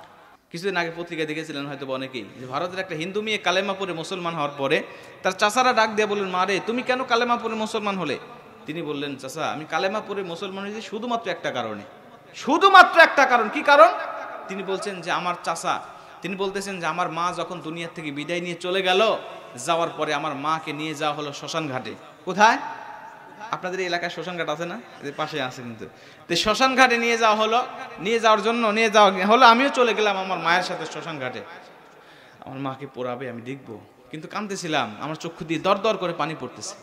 কিছুদিন আগে পত্রিকায় দেখেছিলেন হয়তো অনেকেই, যে ভারতের একটা হিন্দু মেয়ে কালেমা পড়ে মুসলমান হওয়ার পরে তার চাচারা ডাক দিয়ে বললেন, মা রে তুমি কেন কালেমা পড়ে মুসলমান হলে? তিনি বললেন, চাচা আমি কালেমা পড়ে মুসলমান হয়েছি শুধুমাত্র একটা কারণে, শুধুমাত্র একটা কারণ। কি কারণ? তিনি বলছেন যে আমার চাচা, তিনি বলতেছেন যে আমার মা যখন দুনিয়ার থেকে বিদায় নিয়ে চলে গেল, যাওয়ার পরে আমার মাকে নিয়ে যাওয়া হলো শ্মশান ঘাটে। কোথায়? আপনাদের এই এলাকায় শ্মশান ঘাট আছে না? এদের পাশে আছে কিন্তু। তো শ্মশান ঘাটে নিয়ে যাওয়া হলো, নিয়ে যাওয়ার জন্য নিয়ে যাওয়া হলো, আমিও চলে গেলাম আমার মায়ের সাথে শ্মশান ঘাটে। আমার মাকে পোড়াবে, আমি দেখবো, কিন্তু কাঁদতেছিলাম, আমার চক্ষু দিয়ে দর দর করে পানি পড়তেছে।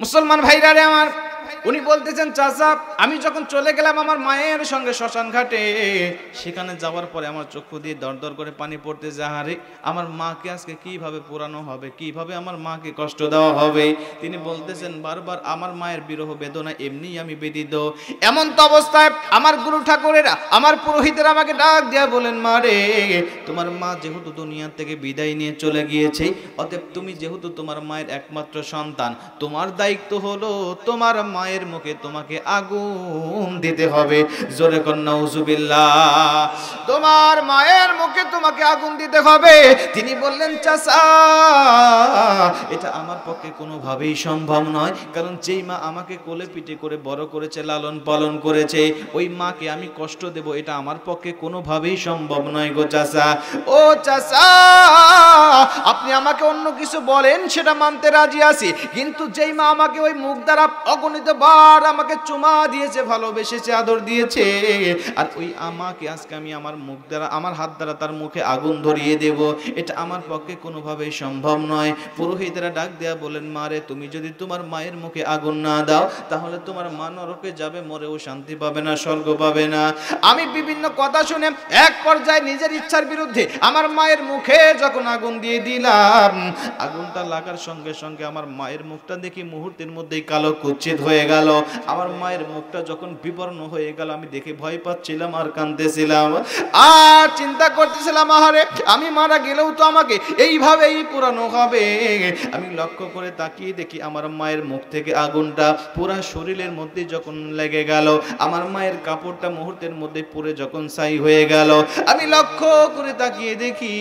মুসলমান ভাইরা রে আমার, উনি বলতেছেন, চাচা আমি যখন চলে গেলাম আমার মায়ের সঙ্গে শ্মশান ঘাটে, সেখানে যাওয়ার পরে আমার চক্ষু দিয়ে দর দর করে পানি পড়তে যাহারে, আমার মাকে আজকে কিভাবে পোড়ানো হবে, কিভাবে আমার মাকে কষ্ট দেওয়া হবে। তিনি বলতেছেন, বারবার আমার মায়ের বিরহ বেদনা এমনি আমি ব্যতীত। এমন তো অবস্থায় আমার গুরু ঠাকুরেরা, আমার পুরোহিতেরা আমাকে ডাক দিয়া বলেন, মা রে তোমার মা যেহেতু দুনিয়া থেকে বিদায় নিয়ে চলে গিয়েছে, অতএব তুমি যেহেতু তোমার মায়ের একমাত্র সন্তান, তোমার দায়িত্ব হলো তোমার মায়ের মুখে তোমাকে আগুন দিতে হবে। জোরে কর নাউজুবিল্লাহ। তোমার মায়ের মুখে তোমাকে আগুন দিতে হবে। তিনি বললেন, চাচা এটা আমার পক্ষে কোনোভাবেই সম্ভব নয়, কারণ যেই মা আমাকে কোলে পিঠে করে বড় করেছে, লালন পালন করেছে, ওই মাকে আমি কষ্ট দেব এটা আমার পক্ষে কোনোভাবেই সম্ভব নয় গো চাচা। ও চাচা আপনি আমাকে অন্য কিছু বলেন সেটা মানতে রাজি আছি, কিন্তু যেই মা আমাকে ওই মুখ দ্বারা অগণিত বার আমাকে চুমা দিয়েছে, ভালোবেসেছে, আদর দিয়েছে, আর ওই আমাকে আজকে আমি আমার মুখ দ্বারা, আমার হাত দ্বারা তার মুখে আগুন ধরিয়ে দেব, এটা আমার পক্ষে কোনোভাবেই সম্ভব নয়। পুরোহিতরা ডাক দেয়া বলেন, মা রে তুমি যদি তোমার মায়ের মুখে আগুন না দাও, তাহলে তোমার মা নরকে যাবে, মরেও শান্তি পাবে না, স্বর্গ পাবে না। আমি বিভিন্ন কথা শুনে এক পর্যায়ে নিজের ইচ্ছার বিরুদ্ধে আমার মায়ের মুখে যখন আগুন দিয়ে দিলাম, আগুনটা লাগার সঙ্গে সঙ্গে আমার মায়ের মুখটা দেখি মুহূর্তের মধ্যেই কালো কুচ্ছিত হয়ে গেল। আমার মায়ের মুখটা যখন বিবর্ণ হয়ে গেল, আমি দেখে ভয় পাচ্ছিলাম আর কাঁদতেছিলাম আর চিন্তা করতেছিলাম, আহারে আমি মারা গেলেও তো আমাকে এইভাবেই পুরানো হবে। আমি লক্ষ্য করে তাকিয়ে দেখি আমার মায়ের মুখ থেকে আগুনটা পুরা শরীরের মধ্যে যখন লেগে গেল, আমার মায়ের কাপড়টা মুহূর্তের মধ্যে পুড়ে যখন ছাই হয়ে গেল, আমি লক্ষ্য করে তাকিয়ে দেখি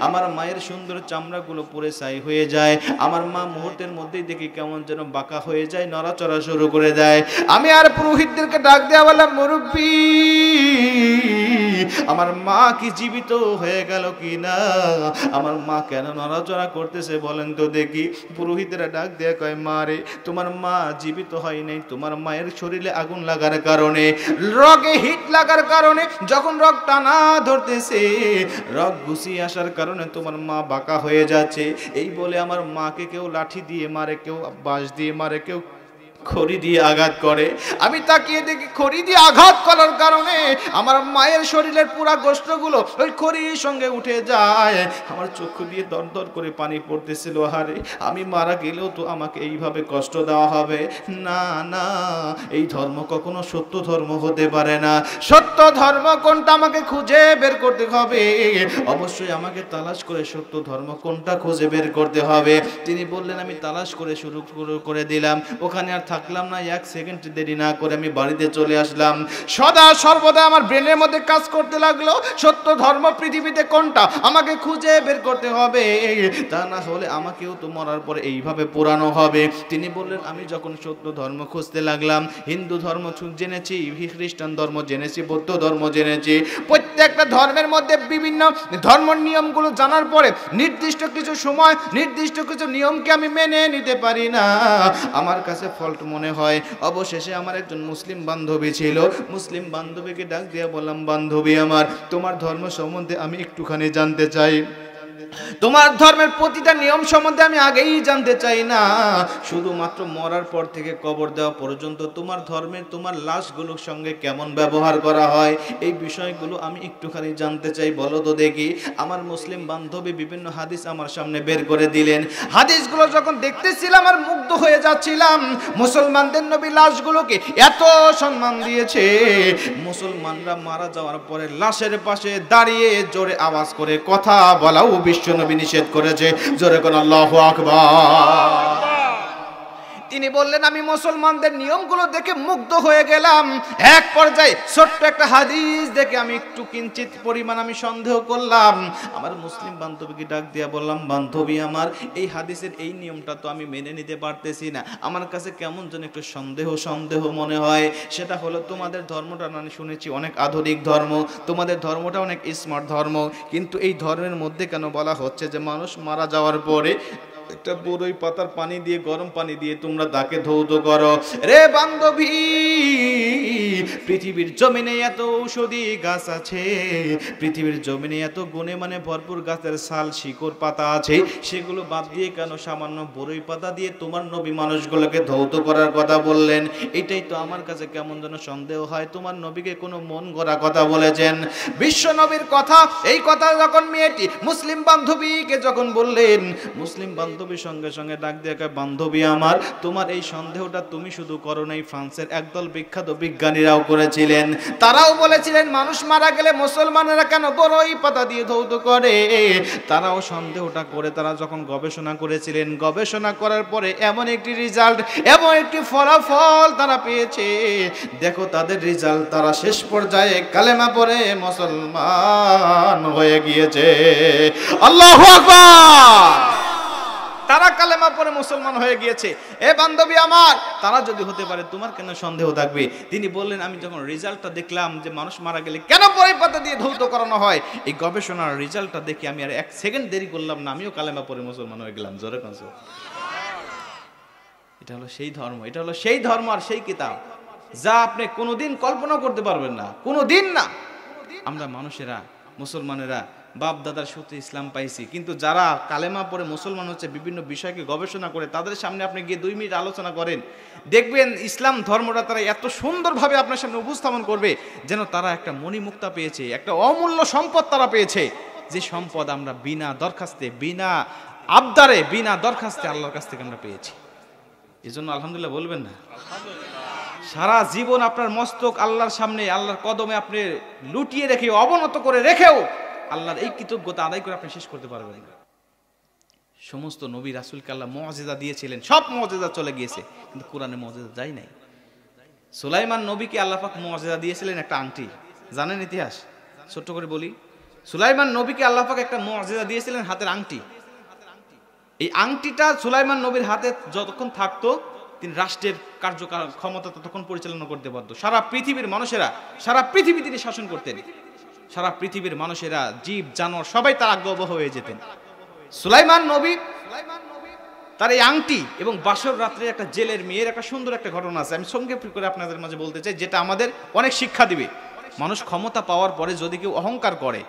আমার মায়ের সুন্দর চামড়াগুলো পুড়ে ছাই হয়ে যায়। আমার মা মুহূর্তের মধ্যেই দেখি কেমন যেন বাঁকা হয়ে যায়, নড়াচড়া শুরু করে দেয়। আমি আর পুরোহিতদেরকে ডাক দেয়া বললাম, মুরব্বি আমার মা কি জীবিত হয়ে গেল কি না, আমার মা কেন নড়াচড়া করতেছে বলেন তো দেখি। পুরোহিতেরা ডাক দেয়া কয়, মা রে তোমার মা জীবিত হয় নাই, তোমার মায়ের শরীরে আগুন লাগার কারণে, রগে হিট লাগার কারণে, যখন রগ টানা ধরতেছে, রগ ঘুষিয়ে আসার কারণে তোমার মা বাঁকা হয়ে যাচ্ছে। এই বলে আমার মাকে কেউ লাঠি দিয়ে মারে, কেউ বাঁশ দিয়ে মারে, কেউ খড়ি দিয়ে আঘাত করে। আমি তাকিয়ে দেখি খড়ি দিয়ে আঘাত করার কারণে আমার মায়ের শরীরের পুরা গোশতগুলো ওই খড়ির সঙ্গে উঠে যায়। আমার চক্ষু দিয়ে দর দর করে পানি পড়তেছিল। আরে আমি মারা গেলেও তো আমাকে এইভাবে কষ্ট দেওয়া হবে না, না, এই ধর্ম কখনো সত্য ধর্ম হতে পারে না। সত্য ধর্ম কোনটা আমাকে খুঁজে বের করতে হবে, অবশ্যই আমাকে তালাশ করে সত্য ধর্ম কোনটা খুঁজে বের করতে হবে। তিনি বললেন, আমি তালাশ করে শুরু করে দিলাম। ওখানে আর থাকলাম না, এক সেকেন্ড দেরি না করে আমি বাড়িতে চলে আসলাম। সদা সর্বদা আমার ব্রেনের মধ্যে কাজ করতে লাগলো, সত্য ধর্ম পৃথিবীতে কোনটা আমাকে খুঁজে বের করতে হবে, তা না হলে আমাকেও তো মরার পরে এইভাবে পোড়ানো হবে। তিনি বললেন, আমি যখন সত্য ধর্ম খুঁজতে লাগলাম, হিন্দু ধর্ম জেনেছি, খ্রিস্টান ধর্ম জেনেছি, বৌদ্ধ ধর্ম জেনেছি, প্রত্যেকটা ধর্মের মধ্যে বিভিন্ন ধর্ম নিয়মগুলো জানার পরে নির্দিষ্ট কিছু সময় নির্দিষ্ট কিছু নিয়মকে আমি মেনে নিতে পারি না, আমার কাছে ফল্ট মনে হয়। অবশেষে আমার একজন মুসলিম বান্ধবী ছিল, মুসলিম বান্ধবীকে ডাক দিয়ে বললাম, বান্ধবী আমার, তোমার ধর্ম সম্বন্ধে আমি একটুখানি জানতে চাই। তোমার ধর্মের প্রতিটা নিয়ম সম্বন্ধে আমি আগেই জানতে চাই না, শুধুমাত্র মরার পর থেকে কবর দেওয়া পর্যন্ত তোমার ধর্মের তোমার লাশগুলোর সঙ্গে কেমন ব্যবহার করা হয়, এই বিষয়গুলো আমি একটুখানি জানতে চাই, বলো তো দেখি। আমার মুসলিম বান্ধবী বিভিন্ন হাদিস আমার সামনে বের করে দিলেন। হাদিসগুলো যখন দেখতেছিলাম আর মুগ্ধ হয়ে যাচ্ছিলাম। মুসলমানদের নবী লাশগুলোকে এত সম্মান দিয়েছে, মুসলমানরা মারা যাওয়ার পরে লাশের পাশে দাঁড়িয়ে জোরে আওয়াজ করে কথা বলাও বিশ্বনবী নিষেধ করেছে। জোরে কোন আল্লাহু আকবার। তিনি বললেন, আমি মুসলমানদের নিয়মগুলো দেখে মুগ্ধ হয়ে গেলাম। এক পর্যায়ে ছোট্ট একটা হাদিস দেখে আমি একটু কিঞ্চিত পরিমাণ আমি সন্দেহ করলাম। আমার মুসলিম বান্ধবীকে ডাক দিয়া বললাম, বান্ধবী আমার, এই হাদিসের এই নিয়মটা তো আমি মেনে নিতে পারতেছি না, আমার কাছে কেমন যেন একটু সন্দেহ সন্দেহ মনে হয়। সেটা হলো, তোমাদের ধর্মটা আমি শুনেছি অনেক আধুনিক ধর্ম, তোমাদের ধর্মটা অনেক স্মার্ট ধর্ম, কিন্তু এই ধর্মের মধ্যে কেন বলা হচ্ছে যে মানুষ মারা যাওয়ার পরে একটা বড়ই পাতার পানি দিয়ে, গরম পানি দিয়ে তোমরা তাকে ধৌত করো? রে বান্ধবী, পৃথিবীর জমিনে এত ঔষধি গাছ আছে, পৃথিবীর জমিনে এত গুণে মানে ভরপুর গাছের ছাল শিকড় পাতা আছে, সেগুলো বাদ দিয়ে কেন সামান্য বড়ই পাতা দিয়ে তোমার নবী মানুষগুলোকে ধৌত করার কথা বললেন? এটাই তো আমার কাছে কেমন যেন সন্দেহ হয়। তোমার নবীকে কোনো মন গড়া কথা বলেছেন? বিশ্ব নবীর কথা, এই কথা যখন মেয়েটি মুসলিম বান্ধবীকে যখন বললেন, মুসলিম বান্ধবীর সঙ্গে সঙ্গে ডাক দিয়ে কয়, বান্ধবী আমার, তোমার এই সন্দেহটা তুমি শুধু করো নাই, ফ্রান্সের একদল বিখ্যাত বিজ্ঞানীরাও করেছিলেন। তারাও বলেছিলেন মানুষ মারা গেলে মুসলমানেরা কেন বড়ই পাতা দিয়ে ধৌত করে। তারাও সন্দেহটা করে তারা যখন গবেষণা করেছিলেন, গবেষণা করার পরে এমন একটি রেজাল্ট, এমন একটি ফলাফল তারা পেয়েছে। দেখো তাদের রেজাল্ট, তারা শেষ পর্যায়ে কালেমা পড়ে মুসলমান হয়ে গিয়েছে। আল্লাহু আকবার। তারা কালেমা পড়ে মুসলমান হয়ে গিয়েছে। এ বান্ধবী আমার, তারা যদি হতে পারে তোমার কেন সন্দেহ থাকবে? তিনি বললেন, আমি যখন রেজাল্টটা দেখলাম যে মানুষ মারা গেলে কেন বড়ই পাতা দিয়ে ধৌত করানো হয়, এই গবেষণার রেজাল্টটা দেখে আমি আর এক সেকেন্ড দেরি করলাম না, আমিও কালেমা পড়ে মুসলমান হয়ে গেলাম। জোরে কাঁচো। এটা হলো সেই ধর্ম, এটা হলো সেই ধর্ম আর সেই কিতাব যা আপনি কোনোদিন কল্পনা করতে পারবেন না, কোনোদিন না। আমরা মানুষেরা, মুসলমানেরা বাপ দাদার সূত্রে ইসলাম পাইছি, কিন্তু যারা কালেমা পড়ে মুসলমান হচ্ছে, বিভিন্ন বিষয়কে গবেষণা করে, তাদের সামনে আপনি গিয়ে 2 মিনিট আলোচনা করেন, দেখবেন ইসলাম ধর্মটা তারা এত সুন্দরভাবে আপনার সামনে উপস্থাপন করবে যেন তারা একটা মণিমুক্তা পেয়েছে, একটা অমূল্য সম্পদ তারা পেয়েছে, যে সম্পদ আমরা বিনা দরখাস্তে, বিনা আবদারে, বিনা দরখাস্তে আল্লাহর কাছ থেকে আমরা পেয়েছি। এই জন্য আলহামদুলিল্লাহ বলবেন না? সারা জীবন আপনার মস্তক আল্লাহর সামনে, আল্লাহর কদমে আপনি লুটিয়ে রেখে, অবনত করে রেখেও আল্লাহর এই কৃতজ্ঞতা আদায় করে আপনি শেষ করতে পারবেন না। সমস্ত নবী রাসূলকে আল্লাহ মুআজিজা দিয়েছিলেন, সব মুআজিজা চলে গিয়েছে, কিন্তু কোরআনে মুআজিজা যায় নাই। সুলাইমান নবীকে আল্লাহ পাক মুআজিজা দিয়েছিলেন একটা আংটি, জানেন ইতিহাস? ছোট্ট করে বলি, সুলাইমান নবীকে আল্লাহ পাক একটা মুআজিজা দিয়েছিলেন, হাতের আংটি। এই আংটিটা সুলাইমান নবীর হাতে যতক্ষণ থাকতো, তিনি রাষ্ট্রের কার্যকাল ক্ষমতা ততক্ষণ পরিচালনা করতে পারত। সারা পৃথিবীর মানুষেরা, সারা পৃথিবী তিনি শাসন করতেন। সারা পৃথিবীর মানুষেরা, জীব জানোয়ার সবাই তার আজ্ঞাবহ হয়ে যেতেন। সুলাইমান নবী তার এই আংটি এবং বাসর রাত্রে একটা জেলের মেয়ের একটা সুন্দর একটা ঘটনা আছে, আমি সংক্ষেপ করে আপনাদের মাঝে বলতে চাই, যেটা আমাদের অনেক শিক্ষা দিবে। মানুষ ক্ষমতা পাওয়ার পরে যদি কেউ অহংকার করে,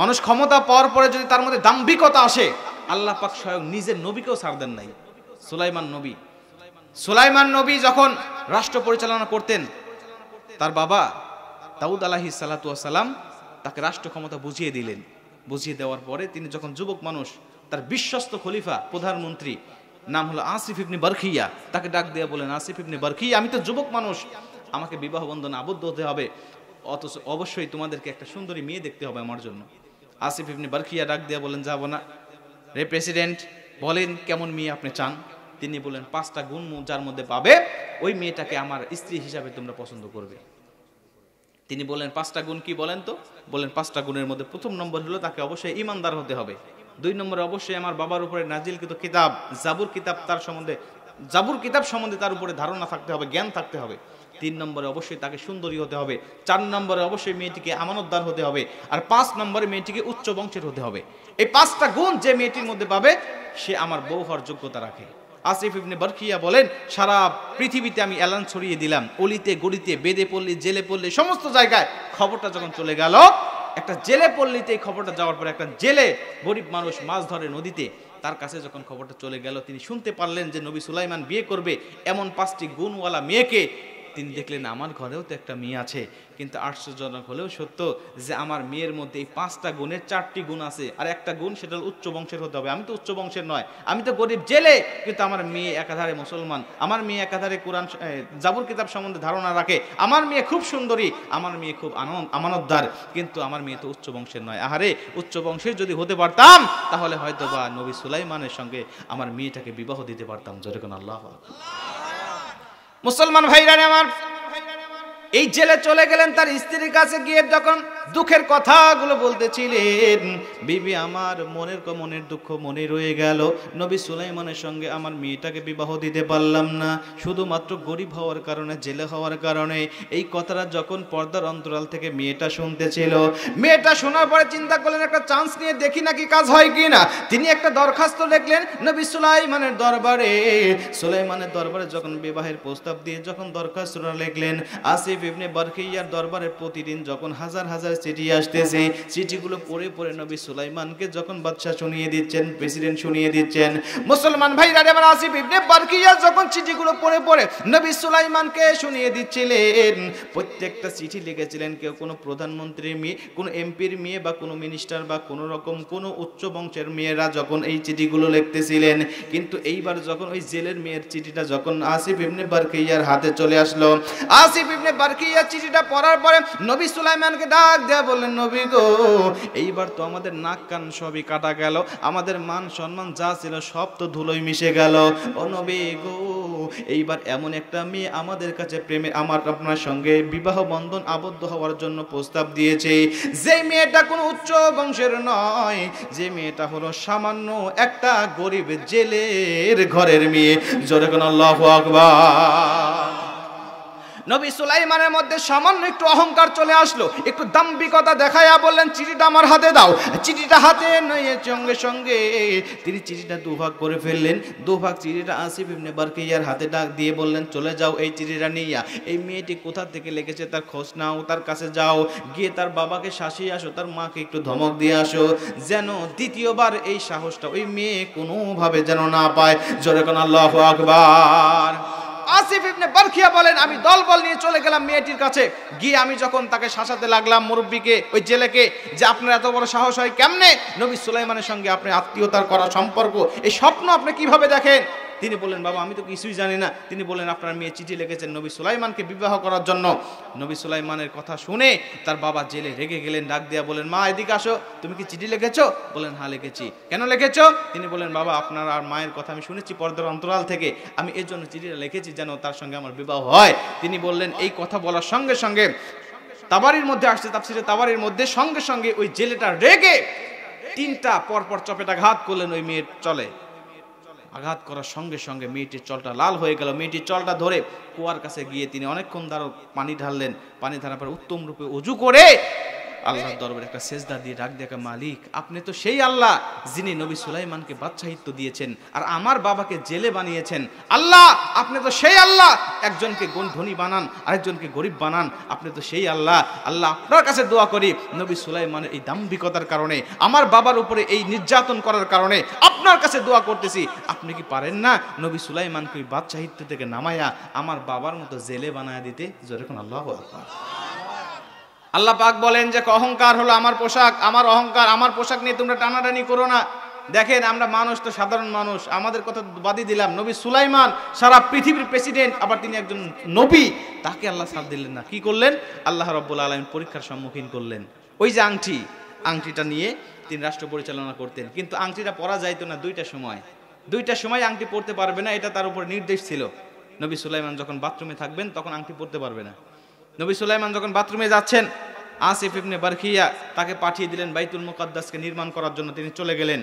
মানুষ ক্ষমতা পাওয়ার পরে যদি তার মধ্যে দাম্ভিকতা আসে, আল্লাহ পাক স্বয়ং নিজের নবীকেও ছাড় দেন নাই। সুলাইমান নবী সুলাইমান নবী যখন রাষ্ট্র পরিচালনা করতেন, তার বাবা দাউদ আলাইহিস সালাতু ওয়াস সালাম তাকে রাষ্ট্র ক্ষমতা বুঝিয়ে দিলেন। বুঝিয়ে দেওয়ার পরে তিনি যখন যুবক মানুষ, তার বিশ্বস্ত খলিফা প্রধানমন্ত্রী নাম হলো আসিফ ইবনে বারখিয়া, তাকে ডাক দিয়ে বলেন, আসিফ ইবনে বারখিয়া, আমি তো যুবক মানুষ, আমাকে বিবাহ বন্ধনে আবদ্ধ হতে হবে, অথচ অবশ্যই তোমাদেরকে একটা সুন্দরী মেয়ে দেখতে হবে আমার জন্য। আসিফ ইবনে বারখিয়া ডাক দিয়ে বলেন, যাব না। রে প্রেসিডেন্ট, বলেন কেমন মেয়ে আপনি চান? তিনি বলেন, 5টা গুণ যার মধ্যে পাবে ওই মেয়েটাকে আমার স্ত্রী হিসাবে তোমরা পছন্দ করবে। তিনি বলেন, 5টা গুণ কি বলেন তো? বলেন, 5টা গুণের মধ্যে প্রথম নম্বর হলো তাকে অবশ্যই ইমানদার হতে হবে। 2 নম্বরে অবশ্যই আমার বাবার উপরে নাজিলকৃত কিতাব জাবুর কিতাব সম্বন্ধে তার উপরে ধারণা থাকতে হবে, জ্ঞান থাকতে হবে। 3 নম্বরে অবশ্যই তাকে সুন্দরী হতে হবে। 4 নম্বরে অবশ্যই মেয়েটিকে আমানতদার হতে হবে। আর 5 নম্বরে মেয়েটিকে উচ্চ বংশের হতে হবে। এই 5টা গুণ যে মেয়েটির মধ্যে পাবে সে আমার বউ হওয়ার যোগ্যতা রাখে। আসিফ ইবনে বারখিয়া বলেন, সারা পৃথিবীতে আমি এলান ছড়িয়ে দিলাম, অলিতে গলিতে, বেদে পল্লী, জেলে পল্লী, সমস্ত জায়গায় খবরটা যখন চলে গেল, একটা জেলে পল্লীতে এই খবরটা যাওয়ার পরে একটা জেলে গরিব মানুষ মাছ ধরে নদীতে, তার কাছে যখন খবরটা চলে গেল, তিনি শুনতে পারলেন যে নবী সুলাইমান বিয়ে করবে এমন 5টি গুণওয়ালা মেয়েকে। তিনি দেখলেন আমার ঘরেও তো একটা মেয়ে আছে, কিন্তু আশ্চর্যজনক হলেও সত্য যে আমার মেয়ের মধ্যে এই 5টা গুণের 4টি গুণ আছে, আর একটা গুণ সেটা উচ্চ বংশের হতে হবে। আমি তো উচ্চ বংশের নয়, আমি তো গরিব জেলে, কিন্তু আমার মেয়ে একাধারে মুসলমান, আমার মেয়ে একাধারে কোরআন জাবুর কিতাব সম্বন্ধে ধারণা রাখে, আমার মেয়ে খুব সুন্দরী, আমার মেয়ে খুব আমানতদার, কিন্তু আমার মেয়ে তো উচ্চ বংশের নয়। আহারে, উচ্চ বংশের যদি হতে পারতাম তাহলে হয়তো বা নবী সুলাইমানের সঙ্গে আমার মেয়েটাকে বিবাহ দিতে পারতাম। জোরে কোন আল্লাহু আকবার। মুসলমান ভাইরা আমার, এই জেলে চলে গেলেন, তার স্ত্রীর কাছে গিয়ে যখন দুঃখের কথাগুলো বলতেছিলেন, বিবি আমার মনের দুঃখ মনে রয়ে গেল, নবী সুলাইমানের সঙ্গে আমার মেয়েটাকে বিবাহ দিতে পারলাম না, শুধুমাত্র গরিব হওয়ার কারণে, জেলে হওয়ার কারণে। এই কথাটা যখন পর্দার অন্তরাল থেকে মেয়েটা শুনতেছিল, মেয়েটা শোনার পরে চিন্তা করলেন একটা চান্স নিয়ে দেখি নাকি কাজ হয় কি না। তিনি একটা দরখাস্ত লিখলেন নবী সুলাইমানের দরবারে। সুলাইমানের দরবারে যখন বিবাহের প্রস্তাব দিয়ে যখন দরখাস্তটা লিখলেন, আসিফ ইবনে বারখিয়ার দরবারে প্রতিদিন যখন হাজার হাজার চিঠি আসতেছে, চিঠিগুলো পড়ে পড়ে নবী সুলাইমানকে যখন বাদশা শুনিয়ে দিচ্ছেন, প্রেসিডেন্ট শুনিয়ে দিচ্ছেন। মুসলমান ভাইরা আমার, আসিফ ইবনে বারখিয়া যখন চিঠিগুলো পড়ে পড়ে নবী সুলাইমানকে শুনিয়ে দিচ্ছিলেন, প্রত্যেকটা চিঠি লিখেছিলেন কেউ কোনো প্রধানমন্ত্রীর মেয়ে, কোনো এমপির মেয়ে, বা কোনো মিনিস্টার, বা কোনো রকম কোনো উচ্চ বংশের মেয়েরা যখন এই চিঠিগুলো লিখতেছিলেন। কিন্তু এইবার যখন ওই জেলের মেয়ের চিঠিটা যখন আসিফ ইবনে বারখিয়ার হাতে চলে আসলো, আসিফ ইবনে বারখিয়া চিঠিটা পড়ার পরে নবী সুলাইমানকে ডাক দেয়া বললেন, নবী গো, এইবার তো আমাদের নাক কান সবই কাটা গেল, আমাদের মান সম্মান যা ছিল সব তো ধুলোয় মিশে গেল। ও নবী গো, এইবার এমন একটা মেয়ে আমাদের কাছে প্রেমে আপনার সঙ্গে বিবাহ বন্ধন আবদ্ধ হওয়ার জন্য প্রস্তাব দিয়েছে, যে মেয়েটা কোনো উচ্চ বংশের নয়, যে মেয়েটা হলো সামান্য একটা গরিব জেলের ঘরের মেয়ে। জোরে কোন আল্লাহু আকবার। নবী সুলাইমানের মধ্যে সামান্য একটু অহংকার চলে আসলো, একটু দাম্ভিকতা দেখায়া বললেন, চিঠিটা আমার হাতে দাও। চিঠিটা হাতে নিয়ে সঙ্গে সঙ্গে তিনি চিঠিটা দুভাগ করে ফেললেন। দুভাগ চিঠিটা আসিফ ইবনে বারখিয়ার হাতে ডাক দিয়ে বললেন, চলে যাও এই চিঠিটা নিয়ে, এই মেয়েটি কোথা থেকে লিখেছে তার খোঁজ নাও, তার কাছে যাও, গিয়ে তার বাবাকে শাসিয়ে আসো, তার মাকে একটু ধমক দিয়ে আসো, যেন দ্বিতীয়বার এই সাহসটা ওই মেয়ে কোনোভাবে যেন না পায়। জোরে কোন আল্লাহু আকবার। আসিফ ইবনে বারখিয়া বলেন, আমি দলবল নিয়ে চলে গেলাম মেয়েটির কাছে। গিয়ে আমি যখন তাকে শাসাতে লাগলাম, মুরব্বীকে, ওই জেলেকে, যে আপনার এত বড় সাহস হয় কেমনে নবী সুলাইমানের সঙ্গে আপনি আত্মীয়তার করা সম্পর্ক, এই স্বপ্ন আপনি কিভাবে দেখেন? তিনি বললেন, বাবা আমি তো কিছুই জানি না। তিনি বললেন, আপনার মেয়ে চিঠি লিখেছেন নবী সুলাইমানকে বিবাহ করার জন্য। নবী সুলাইমানের কথা শুনে তার বাবা জেলে রেগে গেলেন, ডাক দিয়া বলেন, মা এদিকে আসো, তুমি কি চিঠি লিখেছো? বলেন, হ্যাঁ লিখেছি। কেন লিখেছো? তিনি বলেন, বাবা আপনার আর মায়ের কথা আমি শুনেছি পর্দার অন্তরাল থেকে, আমি এর জন্য চিঠিটা লিখেছি যেন তার সঙ্গে আমার বিবাহ হয়। তিনি বললেন, এই কথা বলার সঙ্গে সঙ্গে তাবারির মধ্যে আসছে, তাফসিরে তাবারির মধ্যে, সঙ্গে সঙ্গে ওই জেলেটা রেগে 3টা পরপর চপেটাঘাত করলেন ওই মেয়ের চলে। আঘাত করার সঙ্গে সঙ্গে মেয়েটির চলটা লাল হয়ে গেল। মেয়েটির চলটা ধরে কুয়ার কাছে গিয়ে তিনি অনেকক্ষণ পানি ঢাললেন। পানি ঢালার পর উত্তম রূপে ওযু করে আল্লাহর দরবারে একটা সেজদা দিয়ে ডাক দেখা, মালিক আপনি তো সেই আল্লাহ যিনি নবী সুলাইমানকে বাদশাহিত্ব দিয়েছেন আর আমার বাবাকে জেলে বানিয়েছেন। আল্লাহ আপনি তো সেই আল্লাহ, একজনকে ধনী বানান আরেকজনকে গরিব বানান, আপনি তো সেই আল্লাহ। আল্লাহ আপনার কাছে দোয়া করি, নবী সুলাইমানের এই দাম্ভিকতার কারণে, আমার বাবার উপরে এই নির্যাতন করার কারণে আপনার কাছে দোয়া করতেছি, আপনি কি পারেন না নবী সুলাইমানকে ওই বাদশাহিত্ব থেকে নামায়া আমার বাবার মতো জেলে বানায়া দিতে? যেরকম আল্লাহু আকবার। আল্লাহ পাক বলেন যে অহংকার হলো আমার পোশাক, আমার অহংকার, আমার পোশাক নিয়ে তোমরা টানাটানি করো না। দেখেন আমরা মানুষ তো সাধারণ মানুষ, আমাদের কথা বাদই দিলাম, নবী সুলাইমান সারা পৃথিবীর প্রেসিডেন্ট, আবার তিনি একজন নবী, তাকে আল্লাহ ছাড় দিলেন না। কি করলেন? আল্লাহ রাব্বুল আলামিন পরীক্ষার সম্মুখীন করলেন। ওই যে আংটিটা নিয়ে তিনি রাষ্ট্র পরিচালনা করতেন, কিন্তু আংটিটা পরা যাইতো না দুইটা সময় আংটি পরতে পারবে না, এটা তার উপর নির্দেশ ছিল। নবী সুলাইমান যখন বাথরুমে থাকবেন তখন আংটি পরতে পারবে না। নবী সুলাইমান যখন বাথরুমে যাচ্ছেন, আসিফ ইবনে বারখিয়া তাকে পাঠিয়ে দিলেন বাইতুল মুকাদ্দাসকে নির্মাণ করার জন্য, তিনি চলে গেলেন।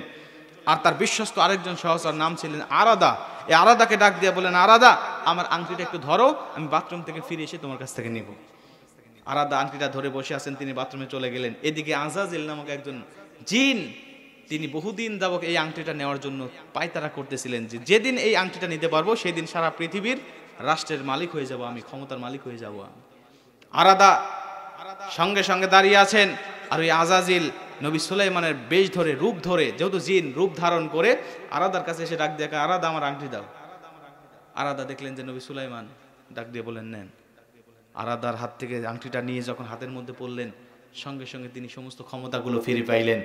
আর তার বিশ্বস্ত আরেকজন সহচর নাম ছিলেন আরাদা, এই আরাদাকে ডাক দিয়ে বলেন, আরাদা আমার আংটিটা একটু ধরো, আমি বাথরুম থেকে ফিরে এসে তোমার কাছ থেকে নিব। আরাদা আংটিটা ধরে বসে আছেন, তিনি বাথরুমে চলে গেলেন। এদিকে আজাজিল নামক একজন জিন, তিনি বহুদিন যাবত এই আংটিটা নেওয়ার জন্য পায়তারা করতেছিলেন যে যেদিন এই আংটিটা নিতে পারবো সেদিন সারা পৃথিবীর রাষ্ট্রের মালিক হয়ে যাব আমি, ক্ষমতার মালিক হয়ে যাব আমি। আরাদা সঙ্গে সঙ্গে দাঁড়িয়ে আছেন, আর ওই আজাজিল নবী সুলাইমানের বেশ ধরে, রূপ ধরে, যেহেতু জিন রূপ ধারণ করে আরাদার কাছে এসে ডাক দেখা, আরাদা আমার আংটি দাও। আরাদা দেখলেন যে নবী সুলাইমান, ডাক দিয়ে বলেন নেন। আরাদার হাত থেকে আংটিটা নিয়ে যখন হাতের মধ্যে পড়লেন, সঙ্গে সঙ্গে তিনি সমস্ত ক্ষমতাগুলো ফিরে পাইলেন।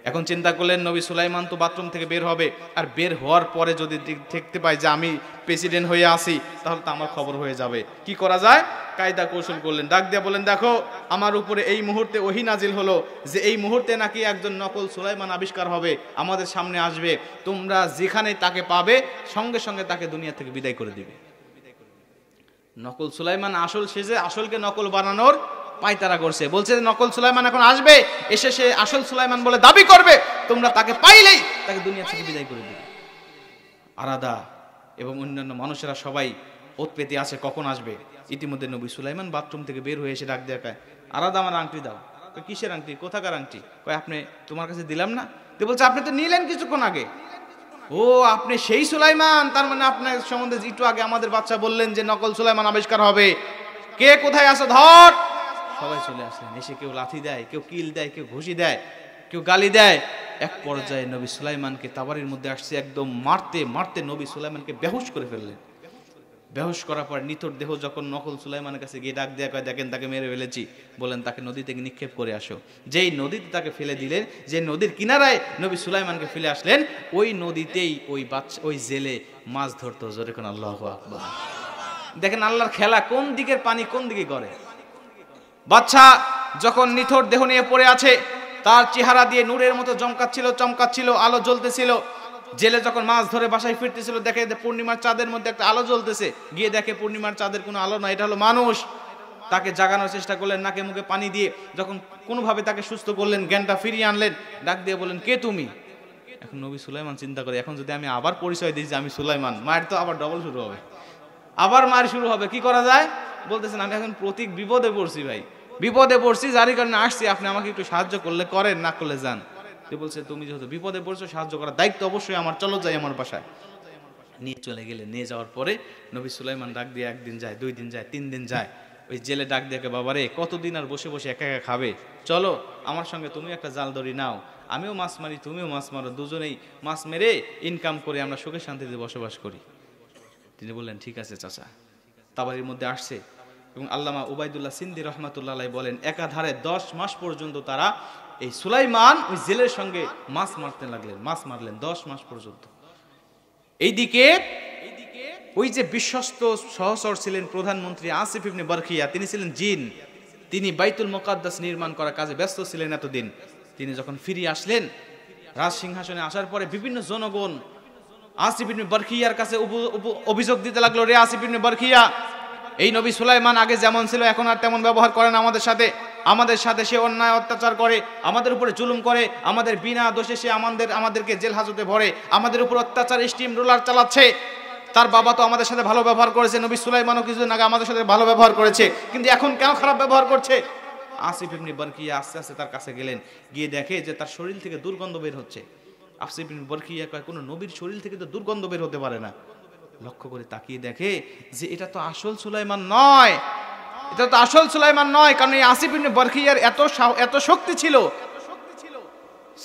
এখন চিন্তা করলেন নবী সুলাইমান তো বাথরুম থেকে বের হবে, আর বের হওয়ার পরে যদি দেখতে পাই যে আমি প্রেসিডেন্ট হয়ে আসি, তাহলে তো আমার খবর হয়ে যাবে। কি করা যায়? কায়দা কৌশল করলেন, ডাক দিয়ে বলেন, দেখো আমার উপরে এই মুহূর্তে ওহী নাজিল হলো যে এই মুহূর্তে নাকি একজন নকল সুলাইমান আবিষ্কার হবে, আমাদের সামনে আসবে, তোমরা যেখানে তাকে পাবে সঙ্গে সঙ্গে তাকে দুনিয়া থেকে বিদায় করে দিবে। নকল সুলাইমান আসল সেজে আসলকে নকল বানানোর পায়তারা করছে, বলছে নকল সুলাইমান এখন আসবে, এসে সে আসল সুলাইমান বলে দাবি করবে, তোমরা তাকে পাইলেই তাকে দুনিয়া থেকে বিদায় করে দিবে। আরাদা এবং অন্যান্য মানুষেরা সবাই ওত পেতে আছে কখন আসবে। ইতিমধ্যে নবী সুলাইমান বাথরুম থেকে বের হয়ে এসে ডাক দেখায়, আরাদা আমার আংটি দাও। কিসের আংটি? কোথাকার আংটি? কয় আপনি, তোমার কাছে দিলাম না। তো বলছে আপনি তো নিলেন কিছুক্ষণ আগে। ও আপনি সেই সুলাইমান, তার মানে আপনার সম্বন্ধে একটু আগে আমাদের বাচ্চা বললেন যে নকল সুলাইমান আবিষ্কার হবে। কে কোথায় আছে ধর। সবাই চলে আসলেন, এসে কেউ লাথি দেয়, কেউ কিল দেয়, কেউ ঘুষি দেয়, কেউ গালি দেয়। এক পর্যায়ে নবী সুলাইমানকে তাবারির মধ্যে আসছে, একদম মারতে মারতে নবী সুলাইমানকে বেহুশ করে ফেললেন। বেহুশ করার পর নিথর দেহ যখন নকল সুলাইমানের কাছে গিয়ে ডাক দেয়া কয়, দেখেন তাকে মেরে ফেলেছি, বলেন তাকে নদী থেকে নিক্ষেপ করে আসো। যেই নদীতে তাকে ফেলে দিলেন, যে নদীর কিনারায় নবী সুলাইমানকে ফেলে আসলেন, ওই নদীতেই ওই জেলে মাছ ধরতো। জোরে কোন আল্লাহু আকবার। দেখেন আল্লাহর খেলা, কোন দিকের পানি কোন দিকে করে। বাচ্চা যখন নিথর দেহ নিয়ে পড়ে আছে, তার চেহারা দিয়ে নূরের মতো চমকাচ্ছিল, আলো জ্বলতেছিল। জেলে যখন মাছ ধরে বাসায় ফিরতেছিল, দেখে পূর্ণিমার চাঁদের মধ্যে একটা আলো জ্বলতেছে, গিয়ে দেখে পূর্ণিমার চাঁদের কোনো আলো না, এটা হলো মানুষ। তাকে জাগানোর চেষ্টা করলেন, নাকে মুখে পানি দিয়ে, যখন কোনোভাবে তাকে সুস্থ করলেন, জ্ঞানটা ফিরিয়ে আনলেন, ডাক দিয়ে বলেন, কে তুমি? এখন নবী সুলাইমান চিন্তা করে, এখন যদি আমি আবার পরিচয় দিই যে আমি সুলাইমান, মায়ের তো আবার ডবল শুরু হবে, আবার মায়ের শুরু হবে, কি করা যায়? বলতেছেন আমি এখন প্রতীক বিপদে পড়ছি ভাই, বিপদে পড়ছি, যারই কারণে আসছি, আপনি আমাকে একটু সাহায্য করলে করেন, না করলে যান। বলছে তুমি যেহেতু বিপদে পড়ছো, সাহায্য করার দায়িত্ব অবশ্যই আমার, চলো যাই আমার বাসায়। নিয়ে চলে গেলে, নিয়ে যাওয়ার পরে নবী সুলাইমান ডাক দিয়ে, একদিন যায়, 2 দিন যায়, 3 দিন যায়, ওই জেলে ডাক দিয়ে, বাবারে কতদিন আর বসে বসে একা একা খাবে, চলো আমার সঙ্গে তুমি একটা জাল দড়ি নাও, আমিও মাছ মারি, তুমিও মাছ মারো, দুজনেই মাছ মেরে ইনকাম করে আমরা সুখে শান্তিতে বসবাস করি। তিনি বললেন ঠিক আছে চাচা। তাবারির মধ্যে আসছে, এবং আল্লামা উবাইদুল্লাহ সিন্দি রহমাতুল্লাহ আলাইহি বলেন, একাধারে 10 মাস পর্যন্ত তারা এই সুলাইমান ওই জেলের সঙ্গে মাছ মারতে লাগলেন, মাছ মারলেন 10 মাস পর্যন্ত। এইদিকে ওই যে বিশ্বস্ত সহচর ছিলেন প্রধানমন্ত্রী আসিফ ইবনে বারখিয়া, তিনি ছিলেন জিন, তিনি বাইতুল মুকাদ্দাস নির্মাণ করার কাজে ব্যস্ত ছিলেন এতদিন। তিনি যখন ফিরে আসলেন রাজ সিংহাসনে আসার পরে, বিভিন্ন জনগণ আসিফ ইবনে বারখিয়ার কাছে অভিযোগ দিতে লাগলো, রে আসিফ ইবনে বারখিয়া, এই নবী সুলাইমান আগে যেমন ছিল এখন আর তেমন ব্যবহার করেন আমাদের সাথে সে অন্যায় অত্যাচার করে, আমাদের উপরে জুলুম করে, আমাদের বিনা দোষে সে আমাদেরকে জেল হাজতে ভরে, আমাদের উপর অত্যাচার স্টিম রোলার চালাচ্ছে। তার বাবা তো আমাদের সাথে ভালো ব্যবহার করেছে, নবী সুলাইমানও কিছুদিন আগে আমাদের সাথে ভালো ব্যবহার করেছে, কিন্তু এখন কেন খারাপ ব্যবহার করছে? আসিফ ইবনে বরকিয়া আস্তে আস্তে তার কাছে গেলেন, গিয়ে দেখে যে তার শরীর থেকে দুর্গন্ধ বের হচ্ছে। আসিফ ইবনে বরকিয়া কয়, কোনো নবীর শরীর থেকে তো দুর্গন্ধ বের হতে পারে না। লক্ষ্য করে তাকিয়ে দেখে যে এটা তো আসল সুলাইমান নয়, এটা তো আসল সুলাইমান নয়, কারণ এই আসিফ ইবনে বরকিয়ার এত শক্তি ছিল।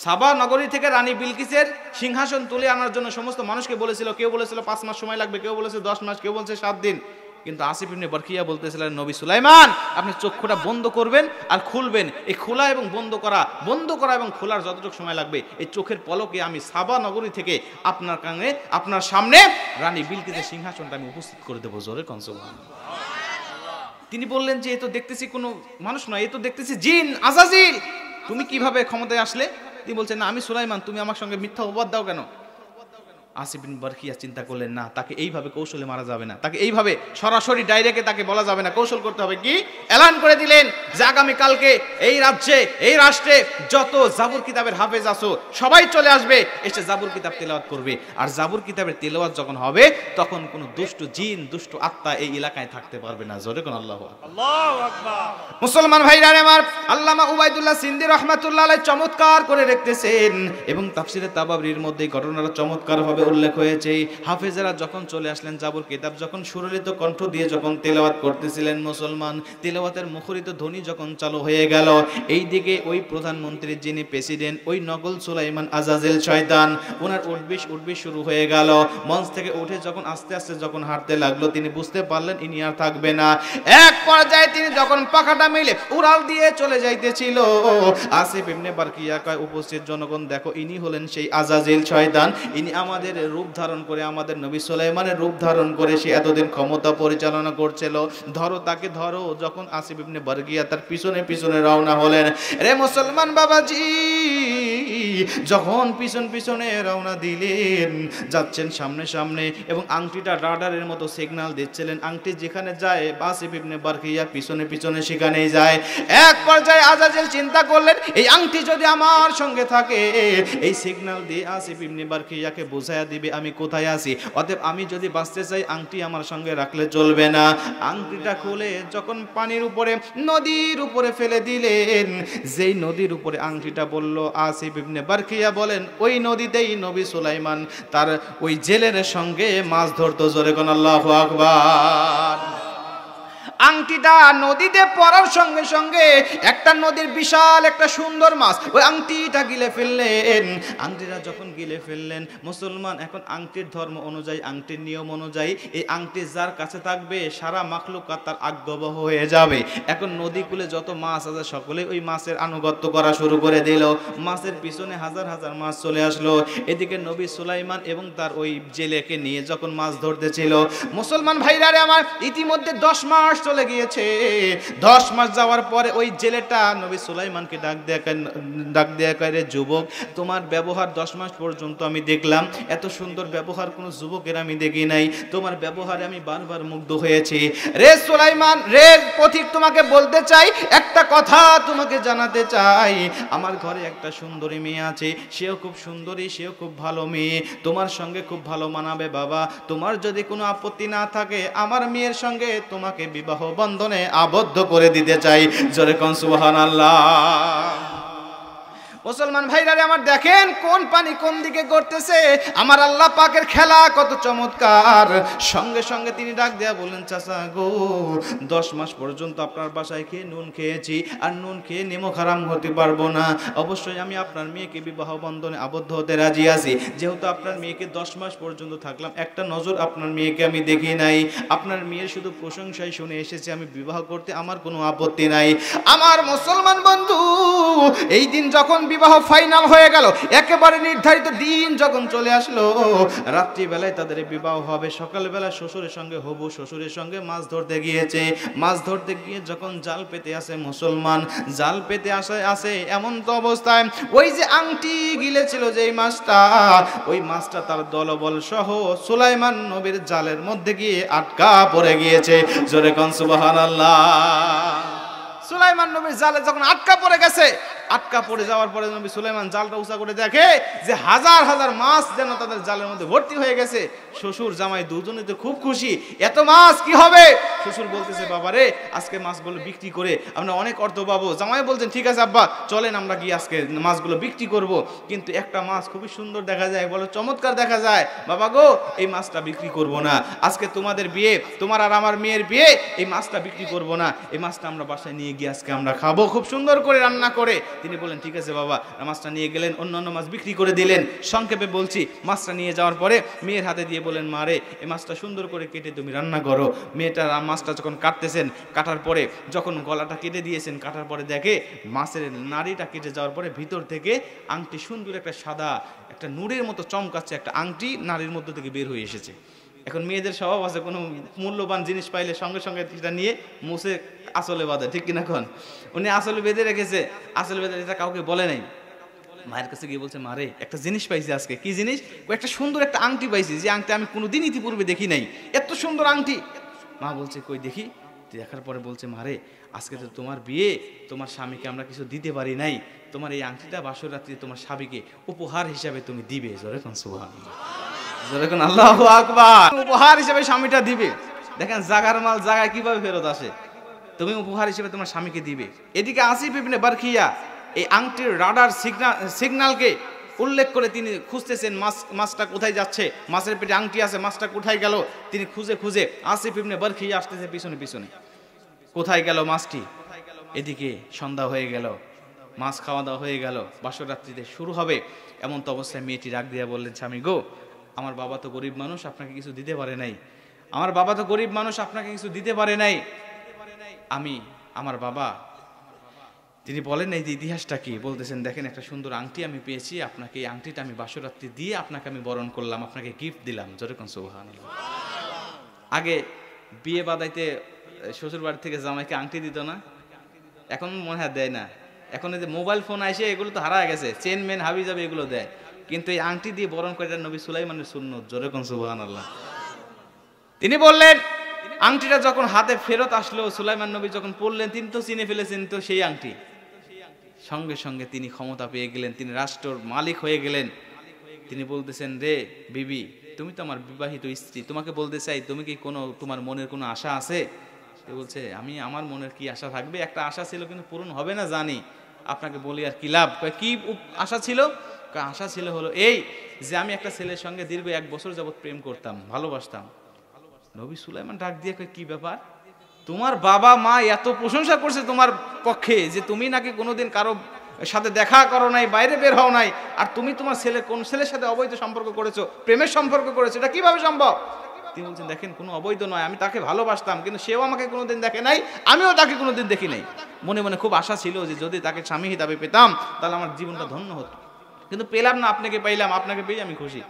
সাবা নগরী থেকে রানী বিলকিসের সিংহাসন তুলে আনার জন্য সমস্ত মানুষকে বলেছিল, কেউ বলেছিল 5 মাস সময় লাগবে, কেউ বলেছে 10 মাস, কেউ বলছে 7 দিন। কিন্তু আসিফ ইবনে বরকিয়া বলতেছিলেন, নবী সুলাইমান আপনি চক্ষুটা বন্ধ করবেন আর খুলবেন, এই খোলা এবং বন্ধ করা এবং খোলার যতটুকু সময় লাগবে এই চোখের পলকে আমি সাবা নগরী থেকে আপনার সামনে রানী বিলকিসের সিংহাসনটা আমি উপস্থিত করে দেবো। জোরে কোন সুবহানাল্লাহ। তিনি বললেন যে এ তো দেখতেছি কোনো মানুষ নয়, এ তো দেখতেছি জিন আজাজিল, তুমি কিভাবে ক্ষমতায় আসলে? তিনি বলছেন, না আমি সুলাইমান, তুমি আমার সঙ্গে মিথ্যা অপবাদ দাও কেন? আসিফ বিন বরকিয়া চিন্তা করলেন, না তাকে এইভাবে কৌশলে মারা যাবে না, তাকে এইভাবে সরাসরি ডাইরেক্টে তাকে বলা যাবে না, কৌশল করতে হবে। কি এলান করে দিলেন যে আগামীকালকে এই রাজ্যে এই রাষ্ট্রে যত জাবুর কিতাবের হাফেজ আছো সবাই চলে আসবে, এসে জাবুর কিতাব তেলাওয়াত করবে। আর জাবুর কিতাবের তেলাওয়াত যখন হবে তখন কোনো দুষ্ট জিন দুষ্ট আত্মা এই এলাকায় থাকতে পারবে না। জোরে কোন আল্লাহু আকবার। মুসলমান ভাইরা আমার, আল্লামা উবাইদুল্লাহ সিন্দি রাহমাতুল্লাহ আলাইহি চমৎকার করে লিখতেছেন এবং তাফসিরে তাবারির মধ্যে ঘটনাটা চমৎকার ভাবে উল্লেখ হয়েছে। হাফেজেরা যখন চলে আসলেন, জাবুর কিতাব যখন সুরলিত কণ্ঠ দিয়ে যখন তেলাওয়াত করতেছিলেন, মুসলমান তেলাওয়াতের মুখরিত ধ্বনি যখন চালু হয়ে গেল, এইদিকে ওই প্রধানমন্ত্রী যিনি প্রেসিডেন্ট ওই নকল সুলাইমান আজাজিল শয়তান ওনার উঠবিশ শুরু হয়ে গেল। মঞ্চ থেকে উঠে যখন আস্তে আস্তে যখন হাঁটতে লাগলো, তিনি বুঝতে পারলেন ইনি আর থাকবে না। এক পর্যায়ে তিনি যখন পাখাটা মেলে উড়াল দিয়ে চলে যাইতেছিল, আসিফ ইবনে বরকিয়া কয়, উপস্থিত জনগণ দেখো, ইনি হলেন সেই আজাজিল শয়তান, ইনি আমাদের রূপ ধারণ করে, আমাদের নবী সুলাইমানের রূপ ধারণ করে সে এতদিন ক্ষমতা পরিচালনা করছিল, ধরো তাকে ধরো। যখন আসিফ ইবনে বরকিয়া তার পিছনে পিছনে রওনা হলেন, রে মুসলমান বাবাজি, যখন পিছনে রওনা দিলেন, যাচ্ছেন সামনে সামনে এবং আংটিটা রাডারের মতো সিগন্যাল দিচ্ছিলেন, আংটি যেখানে যায় আসিফ ইবনে বরকিয়া পিছনে পিছনে সেখানেই যায়। এক পর্যায়ে আজাজিল চিন্তা করলেন, এই আংটি যদি আমার সঙ্গে থাকে, এই সিগন্যাল দিয়ে আসিফ ইবনে বরকিয়াকে বোঝায়া দিবে আমি কোথায় আছি, অতএব আমি যদি বাঁচতে চাই আংটি আমার সঙ্গে রাখলে চলবে না। আংটিটা খুলে যখন পানির উপরে নদীর উপরে ফেলে দিলেন, যেই নদীর উপরে আংটিটা বলল, আসিফ ইবনে বরকিয়া বলেন ওই নদীতেই নবী সুলাইমান তার ওই জেলের সঙ্গে মাছ ধরতো। জোরে কোন আল্লাহু আকবার। আংটিটা নদীতে পড়ার সঙ্গে সঙ্গে একটা নদীর বিশাল একটা সুন্দর মাছ ওই আংটিটা গিলে ফেললেন। আংটিটা যখন গিলে ফেললেন, মুসলমান এখন আংটির ধর্ম অনুযায়ী, আংটির নিয়ম অনুযায়ী এই আংটি যার কাছে থাকবে সারা মাখলুকাত তার আজ্ঞাবহ হয়ে যাবে। এখন নদীকুলে যত মাছ আছে সকলে ওই মাছের আনুগত্য করা শুরু করে দিল। মাছের পিছনে হাজার হাজার মাছ চলে আসলো। এদিকে নবী সুলাইমান এবং তার ওই জেলেকে নিয়ে যখন মাছ ধরতেছিল, মুসলমান ভাইরা আমার, ইতিমধ্যে 10 মাস চলে গিয়েছে। 10 মাস যাওয়ার পরে ওই জেলেটা নবী সুলাইমানকে ডাক দেয়া কয়, যুবক, তোমার ব্যবহার 10 মাস পর্যন্ত আমি দেখলাম, এত সুন্দর ব্যবহার কোনো যুবকের আমি দেখি নাই, তোমার ব্যবহারে আমি বারবার মুগ্ধ হয়েছি। রে সুলাইমান, রে পথিক, তোমাকে বলতে চাই, একটা কথা তোমাকে জানাতে চাই, আমার ঘরে একটা সুন্দরী মেয়ে আছে, সেও খুব সুন্দরী, সেও খুব ভালো মেয়ে, তোমার সঙ্গে খুব ভালো মানাবে বাবা। তোমার যদি কোনো আপত্তি না থাকে, আমার মেয়ের সঙ্গে তোমাকে বিবাহ বন্ধনে আবদ্ধ করে দিতে চাই। জোরে কোন সুবহানাল্লাহ। মুসলমান ভাইরারে আমার, দেখেন কোন পানি কোন দিকে করতেছে, আমার আল্লাহ পাকের খেলা কত চমৎকার। সঙ্গে সঙ্গে তিনি ডাক দেয়া বললেন, চাচা গো, 10 মাস পর্যন্ত আপনার বাসায় খেয়ে নুন খেয়েছি, আর নুন খেয়ে নিমক হারাম হতে পারবো না, অবশ্যই আমি আপনার মেয়েকে বিবাহ বন্ধনে আবদ্ধ হতে রাজি আছি। যেহেতু আপনার মেয়েকে 10 মাস পর্যন্ত থাকলাম, একটা নজর আপনার মেয়েকে আমি দেখি নাই, আপনার মেয়ের শুধু প্রশংসাই শুনে এসেছি, আমি বিবাহ করতে আমার কোনো আপত্তি নাই। আমার মুসলমান বন্ধু, এই দিন যখন বিবাহ ফাইনাল হয়ে গেল, একেবারে নির্ধারিত দিন যখন চলে আসলো, রাত্রিবেলায় তাদের বিবাহ হবে। সকালবেলা শ্বশুরের সঙ্গে হবু শ্বশুরের সঙ্গে মাছ ধরতে গিয়েছে। মাছ ধরতে গিয়ে যখন জাল পেতে আসে, মুসলমান জাল পেতে আসে এমন তো অবস্থায় ওই যে আংটি গিলেছিল যেই মাছটা, ওই মাছটা তার দলবল সহ সুলাইমান নবীর জালের মধ্যে গিয়ে আটকা পড়ে গিয়েছে। জোরে কোন সুবহানাল্লাহ। সুলাইমান নবীর জালে যখন আটকা পড়ে গেছে, আটকা পড়ে যাওয়ার পরে নবী সুলাইমান জালটা উঁচা করে দেখে যে হাজার হাজার মাছ যেন তাদের জালের মধ্যে ভর্তি হয়ে গেছে। শ্বশুর জামাই দুজনেই তো খুব খুশি, এত মাছ কি হবে? শ্বশুর বলতেছে বাবা রে আজকে মাছগুলো বিক্রি করে আমরা অনেক অর্থ পাবো। জামাই বলছেন ঠিক আছে আব্বা চলেন আমরা গিয়ে আজকে মাছগুলো বিক্রি করব। কিন্তু একটা মাছ খুবই সুন্দর দেখা যায়, বলো চমৎকার দেখা যায়, বাবা গো এই মাছটা বিক্রি করব না, আজকে তোমাদের বিয়ে, তোমার আর আমার মেয়ের বিয়ে, এই মাছটা বিক্রি করব না, এই মাছটা আমরা বাসায় নিয়ে গিয়ে আজকে আমরা খাবো খুব সুন্দর করে রান্না করে। তিনি বললেন ঠিক আছে বাবা, মাছটা নিয়ে গেলেন, অন্যান্য মাছ বিক্রি করে দিলেন। সংক্ষেপে বলছি, মাছটা নিয়ে যাওয়ার পরে মেয়ের হাতে দিয়ে বলেন মা রে এই মাছটা সুন্দর করে কেটে তুমি রান্না করো। মেয়েটা মাছটা যখন কাটতেছেন, কাটার পরে যখন গলাটা কেটে দিয়েছেন, কাটার পরে দেখে মাছের নাড়িটা কেটে যাওয়ার পরে ভিতর থেকে আংটি, সুন্দর একটা সাদা একটা নূরের মতো চমকাচ্ছে একটা আংটি নাড়ির মধ্য থেকে বের হয়ে এসেছে। এখন মেয়েদের স্বভাব আছে, কোনো মূল্যবান জিনিস পাইলে সঙ্গে সঙ্গে সেটা নিয়ে মুছে আসলে বাঁধে, ঠিক কিনা? এখন উনি আসলে বেঁধে রেখেছে, আসলে বেঁধে এটা কাউকে বলে নাই। মায়ের কাছে গিয়ে বলছে মারে একটা জিনিস পাইছি আজকে। কি জিনিস? একটা সুন্দর একটা আংটি পাইছি, যে আংটি আমি কোনোদিন ইতিপূর্বে দেখি নাই, এত সুন্দর আংটি। মা বলছে কই দেখি। দেখার পরে বলছে মারে আজকে তো তোমার বিয়ে, তোমার স্বামীকে আমরা কিছু দিতে পারি নাই, তোমার এই আংটিটা বাসর রাত্রি তোমার স্বামীকে উপহার হিসাবে তুমি দিবে। জোরে কোন সুবহানাল্লাহ, জোরে কোন আল্লাহু আকবার। উপহার হিসাবে স্বামীটা দিবে। দেখেন জাগার মাল জাগায় কিভাবে ফেরত আসে। তুমি উপহার হিসেবে তোমার স্বামীকে দিবে। এদিকে আসিফ ইবনে বারখিয়া এই আংটির রাডার সিগন্যালকে উল্লেখ করে তিনি খুঁজতেছেন মাছটা কোথায় যাচ্ছে, মাছের পেটে আংটি আছে, মাছটা কোথায় গেল। তিনি খুঁজে খুঁজে আসিফ ইবনে বারখিয়া আসতেছে পিছনে পিছনে, কোথায় গেল মাছটি। এদিকে সন্ধ্যা হয়ে গেল, মাছ খাওয়া দাওয়া হয়ে গেল, বাসর রাত্রিতে শুরু হবে। এমন তো অবস্থায় মেয়েটি রাগ দিয়া বললেন স্বামী গো, আমার বাবা তো গরিব মানুষ, আপনাকে কিছু দিতে পারে নাই, আমার বাবা তো গরিব মানুষ, আপনাকে কিছু দিতে পারে নাই। আমি আমার বাবা, তিনি বলেন এই যে ইতিহাসটা কি বলতেছেন, দেখেন একটা সুন্দর আংটি আমি পেয়েছি, আপনাকে এই আংটিটা আমি বাসরাত্রি দিয়ে আপনাকে আমি বরণ করলাম, আপনাকে গিফট দিলাম। যেরকম সুবহানাল্লাহ। আগে বিয়ে বাদাইতে শ্বশুর বাড়ি থেকে জামাইকে আংটি দিত না, এখন মনে হয় দেয় না। এখন এই যে মোবাইল ফোন আসে এগুলো তো হারা গেছে, চেন মেন হাবি যাবে এগুলো দেয়, কিন্তু এই আংটি দিয়ে বরণ করে নবী সুলাইমানের সুন্নত। যেরকম সুবহানাল্লাহ। তিনি বললেন আংটিটা যখন হাতে ফেরত আসলো, সুলাইমান নবী যখন পড়লেন, তিনি তো চিনে ফেলেছেন তো সেই আংটি। সঙ্গে সঙ্গে তিনি ক্ষমতা পেয়ে গেলেন, তিনি রাষ্ট্রের মালিক হয়ে গেলেন। তিনি বলতেছেন রে বিবি, তুমি তো আমার বিবাহিত স্ত্রী, তোমাকে বলতে চাই তুমি কি কোনো তোমার মনের কোনো আশা আছে? সে বলছে আমি, আমার মনের কি আশা থাকবে, একটা আশা ছিল কিন্তু পূরণ হবে না জানি, আপনাকে বলি আর কি লাভ। কি আশা ছিল? আশা ছিল হলো এই যে আমি একটা ছেলের সঙ্গে দীর্ঘ 1 বছর যাবৎ প্রেম করতাম, ভালোবাসতাম। নবী সুলাইমান ডাক দিয়ে কয় কি ব্যাপার, তোমার বাবা মা এত প্রশংসা করছে তোমার পক্ষে যে তুমি নাকি কোনোদিন কারো সাথে দেখা করো নাই, বাইরে বের হও নাই, আর তুমি তোমার ছেলে কোন ছেলের সাথে অবৈধ সম্পর্ক করেছো, প্রেমের সম্পর্ক করেছো, এটা কিভাবে সম্ভব? তিনি বলছেন দেখেন কোনো অবৈধ নয়, আমি তাকে ভালোবাসতাম, কিন্তু সেও আমাকে কোনোদিন দেখে নাই, আমিও তাকে কোনোদিন দেখি নাই। মনে মনে খুব আশা ছিল যে যদি তাকে স্বামী হিসাবে পেতাম তাহলে আমার জীবনটা ধন্য হতো, কিন্তু পেলাম না, আপনাকে পাইলাম, আপনাকে পেয়ে আমি খুশি।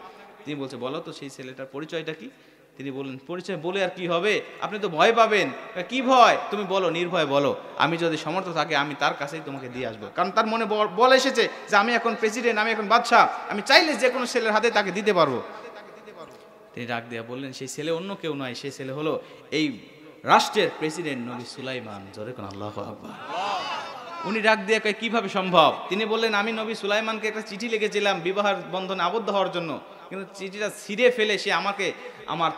তিনি বলছে বলো তো সেই ছেলেটার পরিচয়টা কি? তিনি বললেন পরিচয় বলে আর কি হবে, আপনি তো ভয় পাবেন। কি ভয়? তুমি বলো, নির্ভয় বলো, আমি যদি সমর্থ থাকে আমি তার কাছেই তোমাকে দিয়ে আসবো। কারণ তার মনে বল এসেছে যে আমি এখন প্রেসিডেন্ট, আমি এখন বাদশাহ, আমি চাইলে যে কোনো ছেলের হাতে তাকে দিতে পারবো। তিনি ডাক দিয়া বললেন সেই ছেলে অন্য কেউ নয়, সেই ছেলে হলো এই রাষ্ট্রের প্রেসিডেন্ট নবী সুলাইমান। জোরে কোন আল্লাহু আকবার। উনি ডাক দিয়ে কয় কিভাবে সম্ভব? তিনি বললেন আমি নবী সুলাইমানকে একটা চিঠি লিখেছিলাম বিবাহের বন্ধনে আবদ্ধ হওয়ার জন্য, কিন্তু চিঠিটা ছিঁড়ে ফেলে সে আমাকে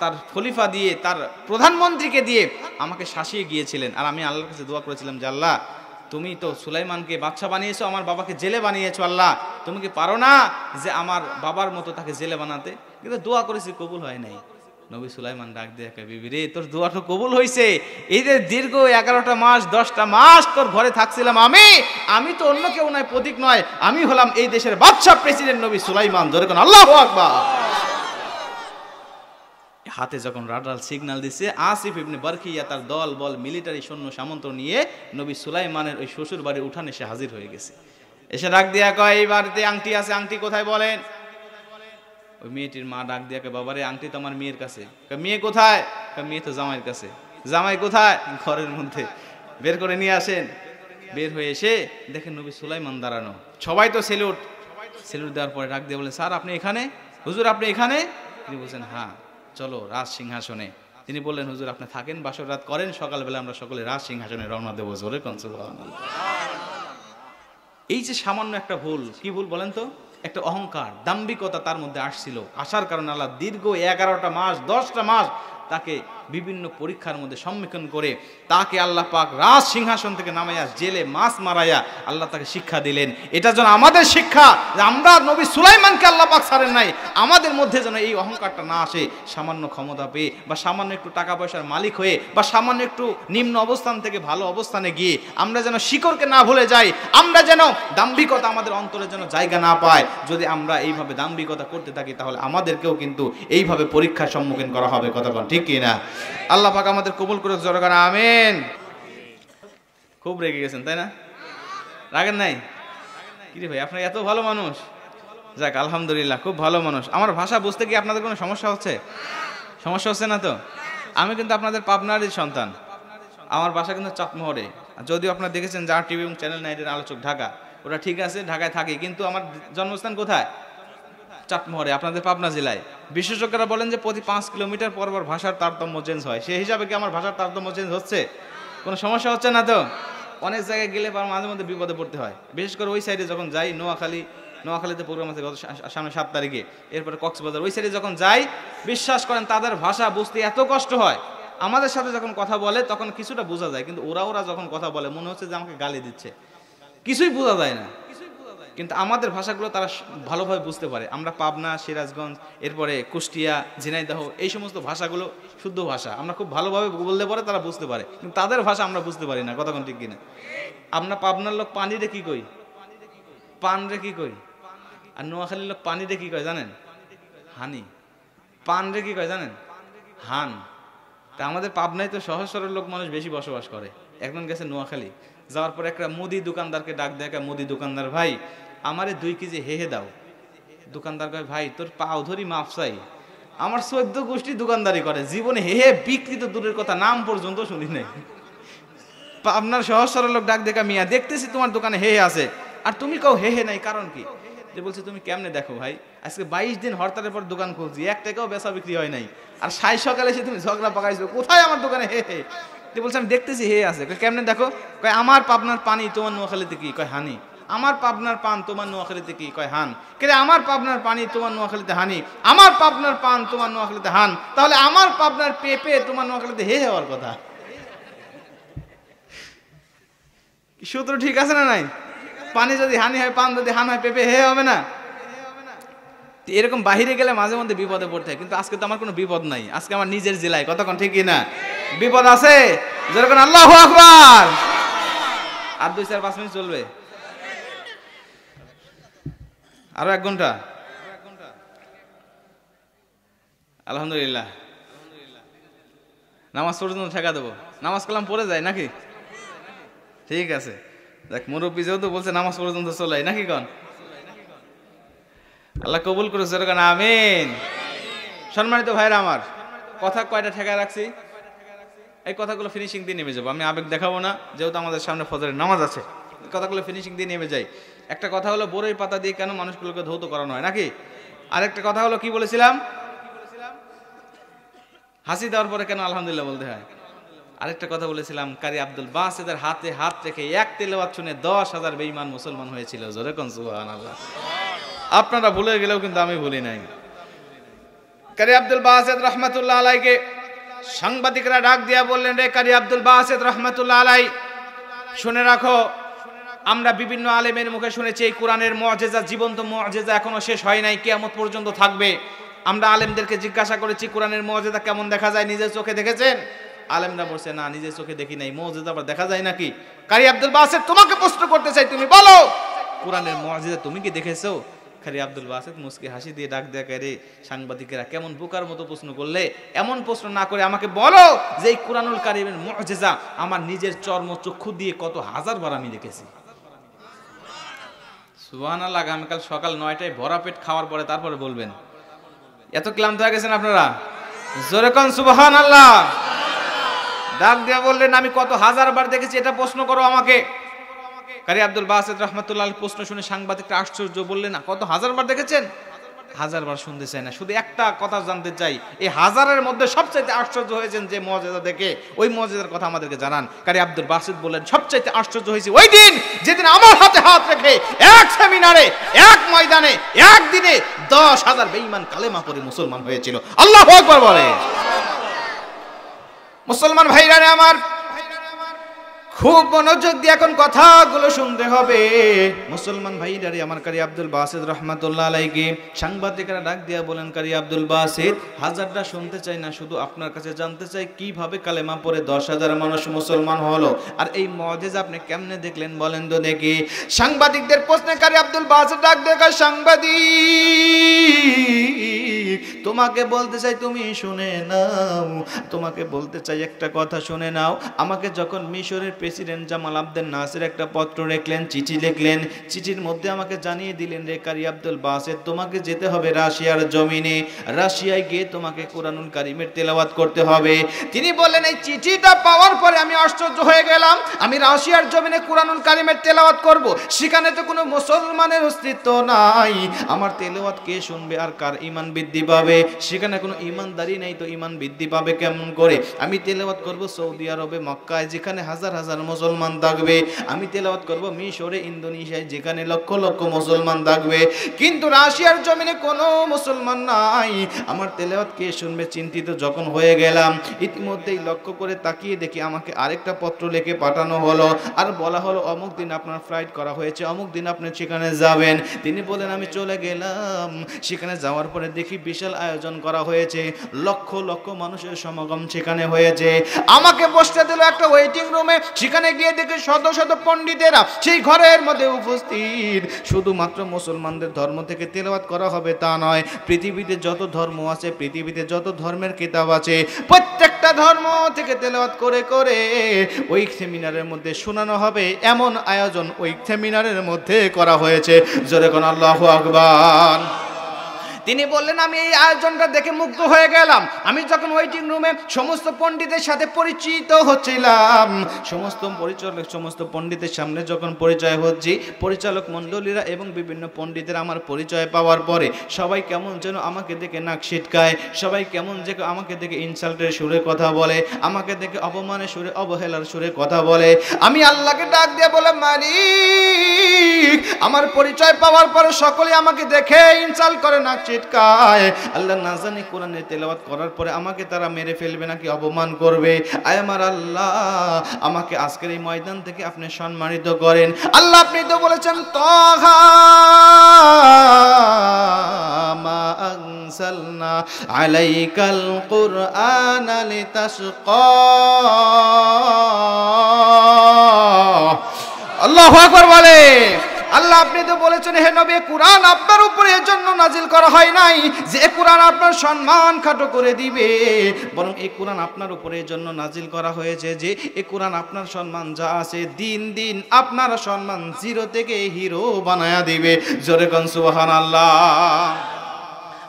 তার খলিফা দিয়ে, তার প্রধানমন্ত্রীকে দিয়ে আমাকে শাসিয়ে গিয়েছিলেন। আর আমি আল্লাহর কাছে দোয়া করেছিলাম যে আল্লাহ তুমি তো সুলাইমানকে বাদশা বানিয়েছো, আমার বাবাকে জেলে বানিয়েছো, আল্লাহ তুমি কি পারো না যে আমার বাবার মতো তাকে জেলে বানাতে? কিন্তু দোয়া করেছি, কবুল হয় নাই। নবী সুলাইমান ডাক দিয়ে বিবি রে তোর দোয়া তো কবুল হয়েছে, এই যে দীর্ঘ 11টা মাস 10টা মাস তোর ঘরে থাকছিলাম আমি তো অন্য কেউ নয়, প্রতীক নয়, আমি হলাম এই দেশের বাদশা প্রেসিডেন্ট নবী সুলাইমান। জোরে কোন আল্লাহু আকবার। হাতে যখন রাডার সিগন্যাল দিছে, আসিফ ইবনে বারখিয়া তার দল বল মিলিটারি সৈন্য সামন্ত নিয়ে নবী সুলাইমানের ওই শ্বশুর বাড়ির উঠানে এসে হাজির হয়ে গেছে। এসে ডাক দিয়া কয় এই বাড়িতে আংটি আছে, আংটি কোথায় বলেন? ওই মেয়েটির মা ডাক দিয়া কয় বাবারে আংটি তো আমার মেয়ের কাছে। মেয়ে কোথায়? মেয়ে তো জামাইয়ের কাছে। জামাই কোথায়? ঘরের মধ্যে। বের করে নিয়ে আসেন। বের হয়ে এসে দেখেন নবী সুলাইমান দাঁড়ানো, সবাই তো সেলুট দেওয়ার পরে ডাক দিয়ে বলেন স্যার আপনি এখানে? হুজুর আপনি এখানে? তিনি বলছেন হ্যাঁ চলো রাজ সিংহাসনে। তিনি বললেন হুজুর আপনি থাকেন, বাসর রাত করেন, সকালবেলা আমরা সকলে রাজ সিংহাসনে রওনা দেবো। জোরে কোন সুবহানাল্লাহ। এই যে সামান্য একটা ভুল, কি ভুল বলেন তো? একটা অহংকার, দাম্ভিকতা তার মধ্যে আসছিল, আসার কারণে আল্লাহ দীর্ঘ 11টা মাস 10টা মাস তাকে বিভিন্ন পরীক্ষার মধ্যে সম্মুখীন করে তাকে আল্লাহ পাক রাজ সিংহাসন থেকে নামাইয়া জেলে মাছ মারাইয়া আল্লাহ তাকে শিক্ষা দিলেন। এটা যেন আমাদের শিক্ষা যে আমরা নবী সুলাইমানকে আল্লাহ পাক ছাড়েন নাই, আমাদের মধ্যে যেন এই অহংকারটা না আসে। সামান্য ক্ষমতা পেয়ে বা সামান্য একটু টাকা পয়সার মালিক হয়ে বা সামান্য একটু নিম্ন অবস্থান থেকে ভালো অবস্থানে গিয়ে আমরা যেন শিকড়কে না ভুলে যাই, আমরা যেন দাম্ভিকতা আমাদের অন্তরে যেন জায়গা না পায়। যদি আমরা এইভাবে দাম্ভিকতা করতে থাকি তাহলে আমাদেরকেও কিন্তু এইভাবে পরীক্ষার সম্মুখীন করা হবে। কথা বল ঠিক কি না? আল্লাহ পাক আমাদের কবুল করুক, জোরে করে আমিন। খুব রেগে গেছেন তাই না? রাগেন নাই কি রে ভাই, আপনার এত ভালো মানুষ। যাক আলহামদুলিল্লাহ, খুব ভালো মানুষ। আমার ভাষা বুঝতে কি আপনাদের কোনো সমস্যা হচ্ছে? সমস্যা হচ্ছে না তো? আমি কিন্তু আপনাদের পাবনারই সন্তান, আমার বাসা কিন্তু চাটমোহরে। যদিও আপনারা দেখেছেন যার টিভি এবং চ্যানেল 9-এর আলোচক ঢাকা, ওটা ঠিক আছে, ঢাকায় থাকি, কিন্তু আমার জন্মস্থান কোথায়? চাটমোহরে, আপনাদের পাবনা জেলায়। বিশেষজ্ঞরা বলেন যে প্রতি 5 কিলোমিটার পর পর ভাষার তারতম্য চেঞ্জ হয়। সেই হিসাবে কি আমার ভাষার তারতম্য চেঞ্জ হচ্ছে? কোনো সমস্যা হচ্ছে না তো? অনেক জায়গায় গেলে মাঝে মধ্যে বিপদে পড়তে হয়, বিশেষ করে ওই সাইডে যখন যাই। নোয়াখালীতে প্রোগ্রাম আছে গত সামনে 7 তারিখে, এরপরে কক্সবাজার, ওই সাইডে যখন যাই, বিশ্বাস করেন তাদের ভাষা বুঝতে এত কষ্ট হয়। আমাদের সাথে যখন কথা বলে তখন কিছুটা বোঝা যায়, কিন্তু ওরা যখন কথা বলে মনে হচ্ছে যে আমাকে গালি দিচ্ছে, কিছুই বোঝা যায় না। কিন্তু আমাদের ভাষাগুলো তারা ভালোভাবে বুঝতে পারে। আমরা পাবনা, সিরাজগঞ্জ, এরপরে কুষ্টিয়া, ঝিনাইদহ, এই সমস্ত ভাষাগুলো শুদ্ধ ভাষা, আমরা খুব ভালোভাবে বলতে পারে, তারা বুঝতে পারে। কিন্তু তাদের ভাষা আমরা বুঝতে পারি না। কতক্ষণ ঠিক কিনা? আমরা পাবনার লোক পানি রে কি কই, পান রে কি কই, আর নোয়াখালীর লোক পানি রে কি কয় জানেন? হানি। পান রে কি কয় জানেন? হান। তা আমাদের পাবনায় তো সহজ সরল লোক মানুষ বেশি বসবাস করে। একজন গেছে নোয়াখালী, যাওয়ার পর একটা মুদি দোকানদারকে ডাক দেয়, মুদি দোকানদার, ভাই আমারে 2 কেজি হেহে দাও। দোকানদার কয়, ভাই তোর পাও ধরি মাপ চাই, আমার 14 গোষ্ঠী দোকানদারি করে, জীবনে হেহে বিক্রি তো দূরের কথা, নাম পর্যন্ত শুনি নাই। আপনার সহজ সরল লোক ডাক দেখা, মিয়া দেখতেছি তোমার দোকানে হেহে আছে, আর তুমি কাউ হেহে নাই, কারণ কি? যে বলছে তুমি কেমনে দেখো ভাই, আজকে 22 দিন হরতালের পর দোকান খুলছি, 1 টাকাও বেচা বিক্রি হয় নাই, আর 6 সকালে এসে তুমি ঝগড়া পাকাইছো, কোথায় আমার দোকানে হে হে? বলছে আমি দেখতেছি হে আছে। কেমনে দেখো? কয় আমার পাবনার পানি তোমার নোয়াখালীতে কি? কয় হানি। আমার পাবনার পান তোমার নোয়াখালীতে কি? কয় হান। কে আমার পাবনার পানি তোমার নোয়াখালীতে হানি, আমার পাবনার পান তোমার নোয়াখালীতে হান, তাহলে আমার পাবনার পেঁপে তোমার নোয়াখালীতে হে হওয়ার কথা। সূত্র ঠিক আছে না নাই? পানি যদি হানি হয়, পান যদি হান হয়, পেঁপে হে হবে না? এরকম বাহিরে গেলে মাঝে মধ্যে বিপদে পড়তে হয়, কিন্তু আজকে তো আমার কোনো বিপদ নাই, আজকে আমার নিজের জেলায়। কতক্ষণ ঠিক কিনা? বিপদ আছে যেরকম আল্লাহু আকবার। আর 2-4-5 মিনিট চলবে, আরো 1 ঘন্টা। আলহামদুলিল্লাহ, নামাজ পর্যন্ত ঠেকা দেবো। নামাজ কালাম পড়ে যায় নাকি? ঠিক আছে, দেখ মুরব্বী যেহেতু বলছে নামাজ পর্যন্ত চলে নাকি, কন আল্লাহ কবুল করে যেরকম আমিন। সম্মানিত ভাইরা আমার, কথা কয়টা ঠেকায় রাখছি, এই কথাগুলো ফিনিশিং দিয়ে নেমে যাবো। আমি আবেগ দেখাবো না, যেহেতু আমাদের সামনে ফজরের নামাজ আছে, কথাগুলো ফিনিশিং দিয়ে নেমে যাই। একটা কথা হলো বড়ই পাতা দিয়ে কেন মানুষগুলোকে ধৌত করানো হয় নাকি? আরেকটা কথা হলো কি বলেছিলাম, হাসি দেওয়ার পরে কেন আলহামদুলিল্লাহ বলতে হয়। আরেকটা কথা বলেছিলাম, কারি আব্দুল বাসেতের হাতে হাত রেখে 1 তেলাওয়াত শুনে 10,000 বেঈমান মুসলমান হয়েছিল। জোরে কোন সুবহানাল্লাহ। আপনারা ভুলে গেলেও কিন্তু আমি ভুলি নাই। কারি আব্দুল বাসেত রহমাতুল্লাহ আলাইকে সাংবাদিকরা ডাক দিয়া বললেন, রে কারি আব্দুল বাসেত রহমাতুল্লাহ আলাই, শুনে রাখো, আমরা বিভিন্ন আলেমের মুখে শুনেছি এই কোরআনের মুআজিজা, জীবন্ত মুআজিজা এখনো শেষ হয় নাই, কিয়ামত পর্যন্ত থাকবে। আমরা আলেমদেরকে জিজ্ঞাসা করেছি কোরআনের মুআজিজা কেমন দেখা যায়, নিজের চোখে দেখেছেন? আলেমরা বলছে না, নিজের চোখে দেখি নাই, মুআজিজা আবার দেখা যায় নাকি? কারি আব্দুল বাসেত তোমাকে প্রশ্ন করতে চাই, তুমি বলো কোরআনের মুআজিজা তুমি কি দেখেছো? কারি আব্দুল বাসেত মুস্কি হাসি দিয়ে ডাক দেয়া, রে সাংবাদিকেরা কেমন বোকার মতো প্রশ্ন করলে, এমন প্রশ্ন না করে আমাকে বলো যে এই কোরআনুল কারীমের মুআজিজা আমার নিজের চর্ম চক্ষু দিয়ে কত হাজার বার আমি দেখেছি। সুবহানাল্লাহ। আগামীকাল সকাল 9টায় ভরা পেট খাওয়ার পরে তারপরে বলবেন। এত ক্লান্ত হয়ে গেছেন আপনারা? জোরে কোন সুবহানাল্লাহ। ডাক দিয়া বললেন, আমি কত হাজার বার দেখেছি, এটা প্রশ্ন করো আমাকে। কারি আব্দুল বাসেত রহমাতুল্লাহ প্রশ্ন শুনে সাংবাদিকরা আশ্চর্য, বললেন না কত হাজার বার দেখেছেন? 1000 বার শুনতে চাই না, শুধু একটা কথা জানতে চাই, এই 1000-এর মধ্যে সবচাইতে আশ্চর্য হয়েছেন যে মুআজিজা দেখে, ওই মুআজিজার কথা আমাদেরকে জানান। কারি আব্দুল বাসেত বললেন, সবচাইতে আশ্চর্য হয়েছে ওই দিন যেদিন আমার হাতে হাত রেখে এক সেমিনারে, এক ময়দানে, একদিনে 10,000 বেঈমান কালেমা পড়ে মুসলমান হয়েছিল। আল্লাহু আকবার বলে। মুসলমান ভাইরা আমার, খুব মনোযোগ দিয়ে এখন কথাগুলো শুনতে হবে। মুসলমান ভাইরা আমার, কারি আব্দুল বাসিত রহমাতুল্লাহ আলাইহি সাংবাদিকরা ডাক দিয়া বলেন, কারি আব্দুল বাসিত, হাজারটা শুনতে চাই না, শুধু আপনার কাছে জানতে চাই কিভাবে কালেমা পড়ে 10,000 মানুষ মুসলমান হলো, আর এই মুআজিজা আপনি কেমনে দেখলেন বলেন তো দেখি। সাংবাদিকদের প্রশ্নে কারি আব্দুল বাসিত ডাক দিয়ে কয়, সাংবাদিক, তোমাকে বলতে চাই তুমি শুনে নাও, তোমাকে বলতে চাই একটা কথা শুনে নাও। আমাকে যখন মিশরের প্রেসিডেন্ট জামাল আবদেল নাসির একটা পত্র লিখলেন, চিঠি লিখলেন, চিঠির মধ্যে আমাকে জানিয়ে দিলেন, রে কারি আব্দুল বাসিত, তোমাকে যেতে হবে রাশিয়ার জমিনে, রাশিয়ায় গিয়ে তোমাকে কোরআনুল কারীমের তেলাওয়াত করতে হবে। তিনি বললেন, এই চিঠিটা পাওয়ার পরে আমি আশ্চর্য হয়ে গেলাম, আমি রাশিয়ার জমিনে কোরআনুল কারীমের তেলাওয়াত করব, সেখানে তো কোনো মুসলমানের অস্তিত্ব নাই, আমার তেলাওয়াত কে শুনবে আর কার ঈমান বৃদ্ধি পাবে? সেখানে কোনো ঈমানদারি নেই, তো ঈমান বৃদ্ধি পাবে কেমন করে? আমি তেলাওয়াত করব সৌদি আরবে, মক্কায়, যেখানে হাজার হাজার মুসলমান থাকবে। আমি তেলাওয়াত করব মিশরে, ইন্দোনেশিয়ায়, যেখানে লক্ষ লক্ষ মুসলমান থাকবে, কিন্তু রাশিয়ার জমিনে কোনো মুসলমান নাই, আমার তেলাওয়াত কে শুনবে? চিন্তিত যখন হয়ে গেলাম, ইতিমধ্যেই লক্ষ্য করে তাকিয়ে দেখি আমাকে আরেকটা পত্র লিখে পাঠানো হলো, আর বলা হলো অমুক দিন আপনার ফ্লাইট করা হয়েছে, অমুক দিন আপনি সেখানে যাবেন। তিনি বলেন, আমি চলে গেলাম, সেখানে যাওয়ার পরে দেখি বিশাল আয়োজন করা হয়েছে, লক্ষ লক্ষ মানুষের সমাগম সেখানে হয়েছে। আমাকে বসতে দিল একটা ওয়েটিং রুমে, সেখানে গিয়ে দেখি শত শত পণ্ডিতেরা সেই ঘরের মধ্যে উপস্থিত। শুধুমাত্র মুসলমানদের ধর্ম থেকে তেলাওয়াত করা হবে তা নয়, পৃথিবীতে যত ধর্ম আছে, পৃথিবীতে যত ধর্মের কিতাব আছে, প্রত্যেকটা ধর্ম থেকে তেলাওয়াত করে করে ওই সেমিনারের মধ্যে শোনানো হবে, এমন আয়োজন ওই সেমিনারের মধ্যে করা হয়েছে। জোরে কোন আল্লাহু আকবার। তিনি বললেন, আমি এই আয়োজনটা দেখে মুগ্ধ হয়ে গেলাম। আমি যখন ওয়েটিং রুমে সমস্ত পণ্ডিতের সাথে পরিচিত হচ্ছিলাম, সমস্ত পণ্ডিতের সামনে যখন পরিচয় হচ্ছি, পরিচালক মণ্ডলীরা এবং বিভিন্ন পণ্ডিতের আমার পরিচয় পাওয়ার পরে সবাই কেমন যেন আমাকে দেখে নাক ছিটকায়, সবাই কেমন যে আমাকে দেখে ইনসাল্টের সুরে কথা বলে, আমাকে দেখে অপমানের সুরে, অবহেলার সুরে কথা বলে। আমি আল্লাহকে ডাক দিয়ে বলে, মালিক, আমার পরিচয় পাওয়ার পরে সকলে আমাকে দেখে ইনসাল্ট করে, নাক ছিটকায়। আল্লাহ না জানি কোরআনের তেলাওয়াত করার পরে আমাকে তারা মেরে ফেলবে নাকি অপমান করবে। আয় আমার আল্লাহ, আমাকে আজকের এই ময়দান থেকে আপনি সম্মানিত করেন। আল্লাহ, আপনি তো বলেছেন, তাহা মা আনসালনা আলাইকাল কুরআনা লিতাশকা। আল্লাহু আকবার বলে। আল্লাহ, আপনি তো বলেছেন, হে নবী, কুরআন আপনার উপরে এর জন্য নাজিল করা হয় নাই যে কুরআন আপনার সম্মান খাটো করে দিবে, বরং এই কুরআন আপনার উপরে এর জন্য নাজিল করা হয়েছে যে এই কুরআন আপনার সম্মান যা আছে দিন দিন আপনার সম্মান জিরো থেকে হিরো বানায়া দিবে। জোরে কোন সুবহানাল্লাহ।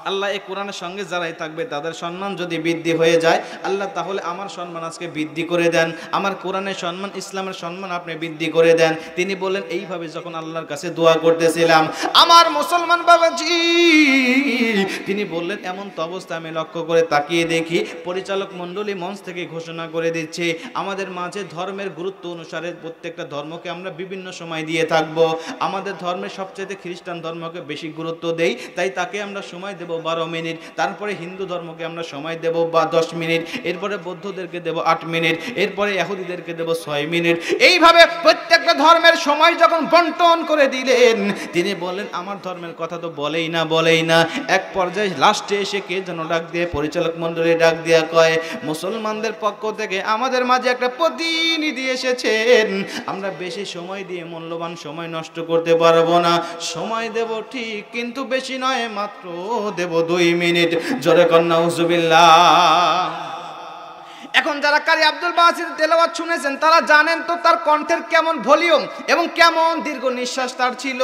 আল্লাহ এই কোরআনের সঙ্গে যারাই থাকবে তাদের সম্মান যদি বৃদ্ধি হয়ে যায়, আল্লাহ তাহলে আমার সম্মান আজকে বৃদ্ধি করে দেন, আমার কোরআনের সম্মান, ইসলামের সম্মান আপনি বৃদ্ধি করে দেন। তিনি বললেন, এইভাবে যখন আল্লাহর কাছে দোয়া করতেছিলাম, আমার মুসলমান বাবাজি, তিনি বললেন, এমন তো অবস্থা আমি লক্ষ্য করে তাকিয়ে দেখি পরিচালক মণ্ডলী মঞ্চ থেকে ঘোষণা করে দিচ্ছে, আমাদের মাঝে ধর্মের গুরুত্ব অনুসারে প্রত্যেকটা ধর্মকে আমরা বিভিন্ন সময় দিয়ে থাকবো। আমাদের ধর্মের সবচেয়ে খ্রিস্টান ধর্মকে বেশি গুরুত্ব দেই, তাই তাকে আমরা সময় দেব 12 মিনিট। তারপরে হিন্দু ধর্মকে আমরা সময় দেব 10 মিনিট, এরপরে বৌদ্ধদেরকে দেব 8 মিনিট, এরপরে ইহুদিদেরকে দেব 6 মিনিট। এইভাবে প্রত্যেকটা ধর্মের সময় যখন বন্টন করে দিলেন, তিনি বললেন, আমার ধর্মের কথা তো বলেই না। এক পর্যায়ে লাস্টে এসে কে যেন ডাক দিয়ে, পরিচালক মণ্ডলী ডাক দিয়া কয়, মুসলমানদের পক্ষ থেকে আমাদের মাঝে একটা প্রতিনিধি এসেছেন, আমরা বেশি সময় দিয়ে মূল্যবান সময় নষ্ট করতে পারবো না, সময় দেব ঠিক, কিন্তু বেশি নয়, মাত্র দেব 2 মিনিট। জোরে কর নাউজুবিল্লাহ। এখন যারা কারি আব্দুল বাসিত তেলাওয়াত শুনেছেন তারা জানেন তো তার কণ্ঠের কেমন ভলিউম এবং কেমন দীর্ঘ নিঃশ্বাস তার ছিল।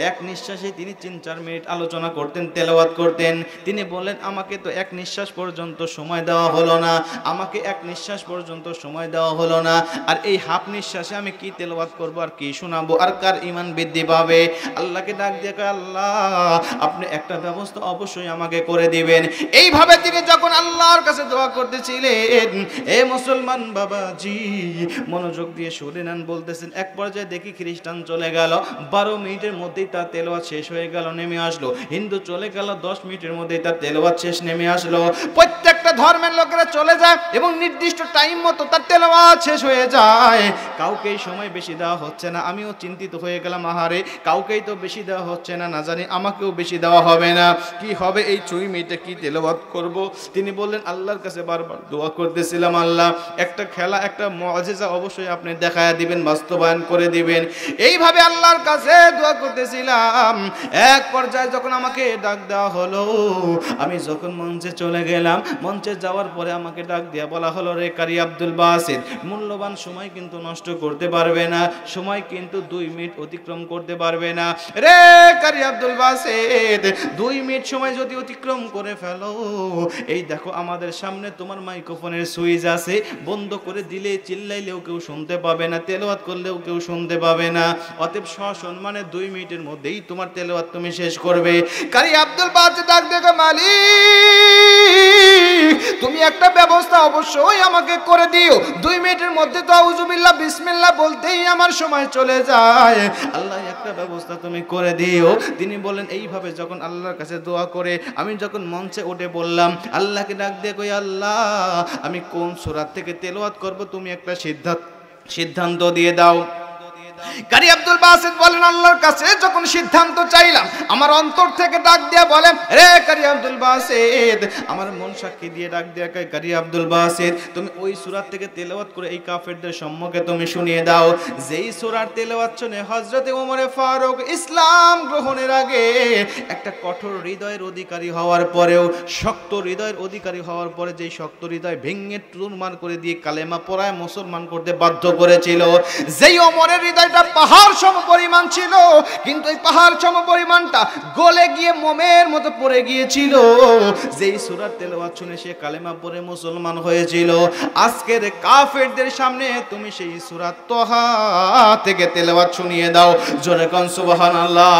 এক নিঃশ্বাসে তিনি 3-4 মিনিট আলোচনা করতেন, তেলাওয়াত করতেন। তিনি বললেন, আমাকে তো এক নিঃশ্বাস পর্যন্ত সময় দেওয়া হলো না, আমাকে এক নিঃশ্বাস পর্যন্ত সময় দেওয়া হলো না, আর এই হাফ নিঃশ্বাসে আমি কি তেলাওয়াত করব আর কি শোনাবো আর কার ঈমান বৃদ্ধি পাবে? আল্লাহকে ডাক দিয়ে কয়, আল্লাহ, আপনি একটা ব্যবস্থা অবশ্যই আমাকে করে দিবেন। এইভাবে তিনি যখন আল্লাহর কাছে দোয়া করতেছিলেন, থাকেন। এ মুসলমান বাবাজি মনোযোগ দিয়ে শুনে নেন, বলতেছেন এক পর্যায়ে দেখি খ্রিস্টান চলে গেল, 12 মিনিটের মধ্যেই তার তেলাওয়াত শেষ হয়ে গেল, নেমে আসলো। হিন্দু চলে গেল, 10 মিনিটের মধ্যেই তার তেলাওয়াত শেষ, নেমে আসলো। প্রত্যেকটা ধর্মের লোকেরা চলে যায় এবং নির্দিষ্ট টাইম মতো তার তেলাওয়াত শেষ হয়ে যায়। কাউকেই সময় বেশি দেওয়া হচ্ছে না। আমিও চিন্তিত হয়ে গেলাম, আহারে কাউকেই তো বেশি দেওয়া হচ্ছে না, না জানি আমাকেও বেশি দেওয়া হবে না, কি হবে এই 2 মিনিটে কি তেলাওয়াত করব। তিনি বললেন আল্লাহর কাছে বারবার দোয়া করতেছিলাম, আল্লাহ একটা খেলা, একটা মুআজিজা অবশ্যই আপনি দেখায়া দিবেন, বাস্তবায়ন করে দিবেন। এইভাবে আল্লাহর কাছে দোয়া করতেছিলাম। এক পর্যায়ে যখন আমাকে ডাক দেওয়া হলো, আমি যখন মঞ্চে চলে গেলাম, মঞ্চে যাওয়ার পরে আমাকে ডাক দিয়া বলা হলো, রে কারি আব্দুল বাসিত, মূল্যবান সময় কিন্তু নষ্ট করতে পারবে না, সময় কিন্তু 2 মিনিট অতিক্রম করতে পারবে না। রে কারি আব্দুল বাসিত, 2 মিনিট সময় যদি অতিক্রম করে ফেলো, এই দেখো আমাদের সামনে তোমার মাইক্রোফোনের সুইচ আছে, বন্ধ করে দিলে চিল্লাইলেও কেউ শুনতে পাবে না, তেলাওয়াত করলেও কেউ শুনতে পাবে না। অতএব সসম্মানে 2 মিনিটের মধ্যেই তোমার তেলাওয়াত তুমি শেষ করবে। কারি আব্দুল বাসিত ডাক দেখো, মালিক তুমি একটা ব্যবস্থা অবশ্যই আমাকে করে দিও, 2 মিনিটের মধ্যে তো আউযুবিল্লাহ বিসমিল্লাহ বলতেই আমার সময় চলে যায়, আল্লাহ একটা ব্যবস্থা তুমি করে দিও। তিনি বলেন, এইভাবে যখন আল্লাহর কাছে দোয়া করে আমি যখন মঞ্চে উঠে বললাম, আল্লাহকে ডাক দিয়ে কই, আল্লাহ আমি কোন সূরা থেকে তেলাওয়াত করব তুমি একটা সিদ্ধান্ত দিয়ে দাও। কারি আব্দুল বাসিত বলেন, আল্লাহর কাছে যখন সিদ্ধান্ত চাইলাম, আমার অন্তর থেকে ডাক দিয়া বলেন, রে কারি আব্দুল বাসিত, আমার মন সাক্ষী দিয়ে ডাক দিয়া কয়, কারি আব্দুল বাসিত তুমি ওই সূরা থেকে তেলাওয়াত করে এই কাফেরদের সম্মুখে তুমি শুনিয়ে দাও, যেই সূরার তেলাওয়াত শুনে হযরতে ওমরে ফারুক ইসলাম গ্রহণের আগে একটা কঠোর হৃদয়ের অধিকারী হওয়ার পরেও, শক্ত হৃদয়ের অধিকারী হওয়ার পরে যেই শক্ত হৃদয় ভেঙে চুরমার করে দিয়ে কালেমা পড়ায় মুসলমান করতে বাধ্য করেছিল, যেই ওমরের হৃদয় পাহাড় সম পরিমাণ ছিল, কিন্তু এই পাহাড় সম পরিমাণটা গলে গিয়ে মোমের মতো পড়ে গিয়েছিল, যেই সূরার তেলাওয়াত শুনে সে কালেমা পড়ে মুসলমান হয়েছিল, আজকের কাফেরদের সামনে তুমি সেই সূরা তোহা থেকে তেলাওয়াত শুনিয়ে দাও। জোরে কোন সুবহানাল্লাহ।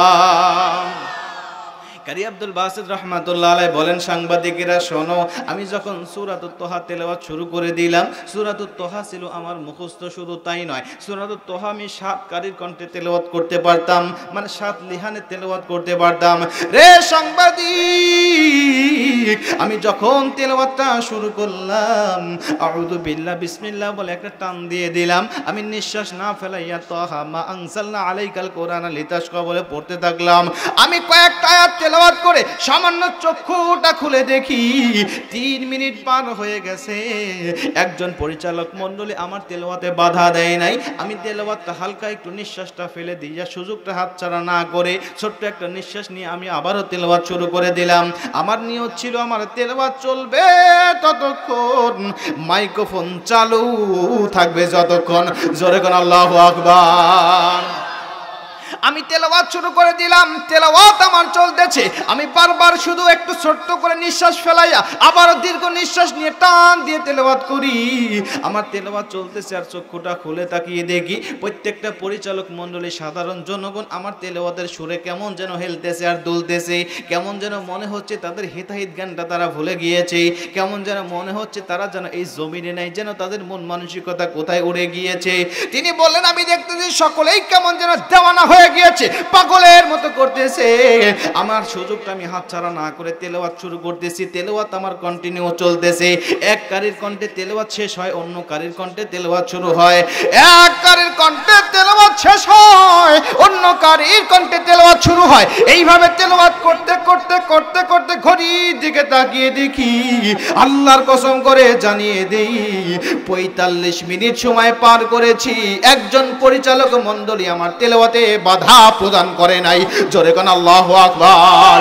কারি আব্দুল বাসিত রাহমাতুল্লাহ আলাইহি বলেন, সাংবাদিকেরা শোনো, আমি যখন সূরাতুত তোহা তেলাওয়াত শুরু করে দিলাম, সূরাতুত তোহা ছিল আমার মুখস্থ, শুধু তাই নয়, সূরাতুত তোহা আমি 7 কারীর কণ্ঠে তেলাওয়াত করতে পারতাম, মানে 7 লিহানে তেলাওয়াত করতে পারতাম। রে সাংবাদিক, আমি যখন তেলাওয়াতটা শুরু করলাম, আউযু বিল্লাহ বিসমিল্লাহ বলে একটা টান দিয়ে দিলাম, আমি নিঃশ্বাস না ফেলাইয়া তোহা মা আনজালনা আলাইকাল কোরআনা লিতাশকা বলে পড়তে থাকলাম। আমি কয়েকটা আয়াত তেলাওয়াত করে সামান্য চক্ষুটা খুলে দেখি 3 মিনিট পার হয়ে গেছে। একজন পরিচালক মণ্ডলী আমার তেলাওয়াতে বাধা দেয় নাই। আমি তেলাওয়াতটা হালকা একটু নিঃশ্বাসটা ফেলে দিয়া সুযোগটা হাতছাড়া না করে ছোট্ট একটা নিঃশ্বাস নিয়ে আমি আবারও তেলাওয়াত শুরু করে দিলাম। আমার নিয়ত ছিল আমার তেলাওয়াত চলবে ততক্ষণ, মাইক্রোফোন চালু থাকবে যতক্ষণ। জোরে কোন আল্লাহু আকবার। আমি তেলাওয়াত শুরু করে দিলাম, তেলাওয়াত আমার চলতেছে, আমি বারবার শুধু একটু ছোট্ট করে নিঃশ্বাস ফেলাইয়া আবারও দীর্ঘ নিঃশ্বাস নিয়ে টান দিয়ে তেলাওয়াত করি। আমার তেলাওয়াত চলতেছে আর চক্ষুটা খুলে তাকিয়ে দেখি প্রত্যেকটা পরিচালক মণ্ডলী, সাধারণ জনগণ আমার তেলাওয়াতের সুরে কেমন যেন হেলতেছে আর দুলতেছে, কেমন যেন মনে হচ্ছে তাদের হিতাহিত জ্ঞানটা তারা ভুলে গিয়েছে, কেমন যেন মনে হচ্ছে তারা যেন এই জমিনে নাই, যেন তাদের মন মানসিকতা কোথায় উড়ে গিয়েছে। তিনি বললেন, আমি দেখতেছি সকলেই কেমন যেন দেওয়ানা হয়ে গিয়েছে, পাগলের মতো করতেছে। আমার সুযোগটা আমি হাতছাড়া না করে তেলাওয়াত শুরু করতেছি। তেলাওয়াত আমার কন্টিনিউ চলতেছে। এক কারীর কণ্ঠে তেলাওয়াত শেষ হয়, অন্য কারীর কণ্ঠে তেলাওয়াত শুরু হয়। এক কারীর কণ্ঠে তেলাওয়াত শেষ হয়, অন্য কারীর কণ্ঠে তেলাওয়াত শুরু হয়। এইভাবে তেলাওয়াত করতে করতে করতে করতে ঘড়ির দিকে তাকিয়ে দেখি, আল্লাহর কসম করে জানিয়ে দেই 45 মিনিট সময় পার করেছি। একজন পরিচালক মণ্ডলী আমার তেলাওয়াতে বাধা প্রদান করে নাই। জোরে কোন আল্লাহু আকবার।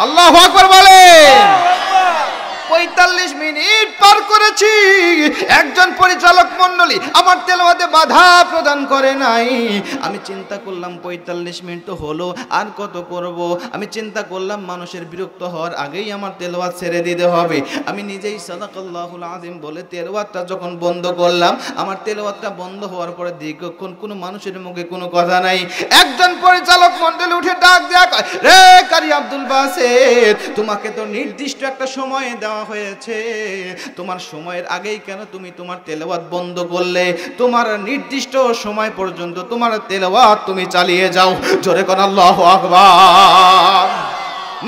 আল্লাহু আকবার বলেন। 45 মিনিট পার করেছি, একজন পরিচালক মণ্ডলী আমার তেলাওয়াতে বাধা প্রদান করে নাই। আমি চিন্তা করলাম 45 মিনিট তো হলো, আর কত করব। আমি চিন্তা করলাম মানুষের বিরক্ত হওয়ার আগেই আমার তেলাওয়াত ছেড়ে দিতে হবে। আমি নিজেই সাদাকাল্লাহুল আযীম বলে তেলাওয়াতটা যখন বন্ধ করলাম, আমার তেলাওয়াতটা বন্ধ হওয়ার পরে দীর্ঘক্ষণ কোনো মানুষের মুখে কোনো কথা নাই। একজন পরিচালক মণ্ডলী উঠে ডাক দেয়া কয়, রে কারি আব্দুল বাসিত, তোমাকে তো নির্দিষ্ট একটা সময় দেওয়া হয়েছে, তোমার সময় সময়ের আগেই কেন তুমি তোমার তেলাওয়াত বন্ধ করলে? তোমার নির্দিষ্ট সময় পর্যন্ত তোমার তেলাওয়াত তুমি চালিয়ে যাও। জোরে কোন আল্লাহু আকবার।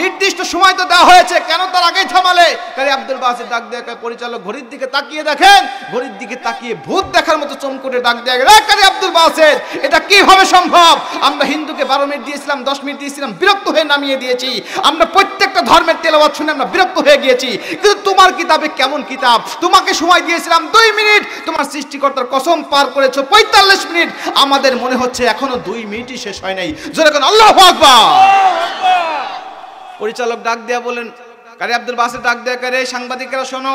নির্দিষ্ট সময় তো দেওয়া হয়েছে, কেন তার আগেই থামালে? কারি আব্দুল বাসিত ডাক দেয়া পরিচালক ঘড়ির দিকে তাকিয়ে দেখেন, ঘড়ির দিকে তাকিয়ে ভূত দেখার মতো চমকুটে ডাক দেয়া গেল, কারি আব্দুল বাসিত এটা কিভাবে সম্ভব? আমরা হিন্দুকে 12 মিনিট দিয়েছিলাম, 10 মিনিট দিয়েছিলাম, বিরক্ত হয়ে নামিয়ে দিয়েছি। আমরা প্রত্যেকটা ধর্মের তেলাওয়াত শুনে আমরা বিরক্ত হয়ে গিয়েছি, কিন্তু তোমার কিতাবে কেমন কিতাব? তোমাকে সময় দিয়েছিলাম 2 মিনিট, তোমার সৃষ্টিকর্তার কসম পার করেছো 45 মিনিট, আমাদের মনে হচ্ছে এখনো 2 মিনিটই শেষ হয় নাই। জোরে কোন আল্লাহু আকবার। পরিচালক ডাক দেয়া বলেন, কারি আব্দুল বাসিত ডাক দেয়া করে, সাংবাদিকেরা শোনো,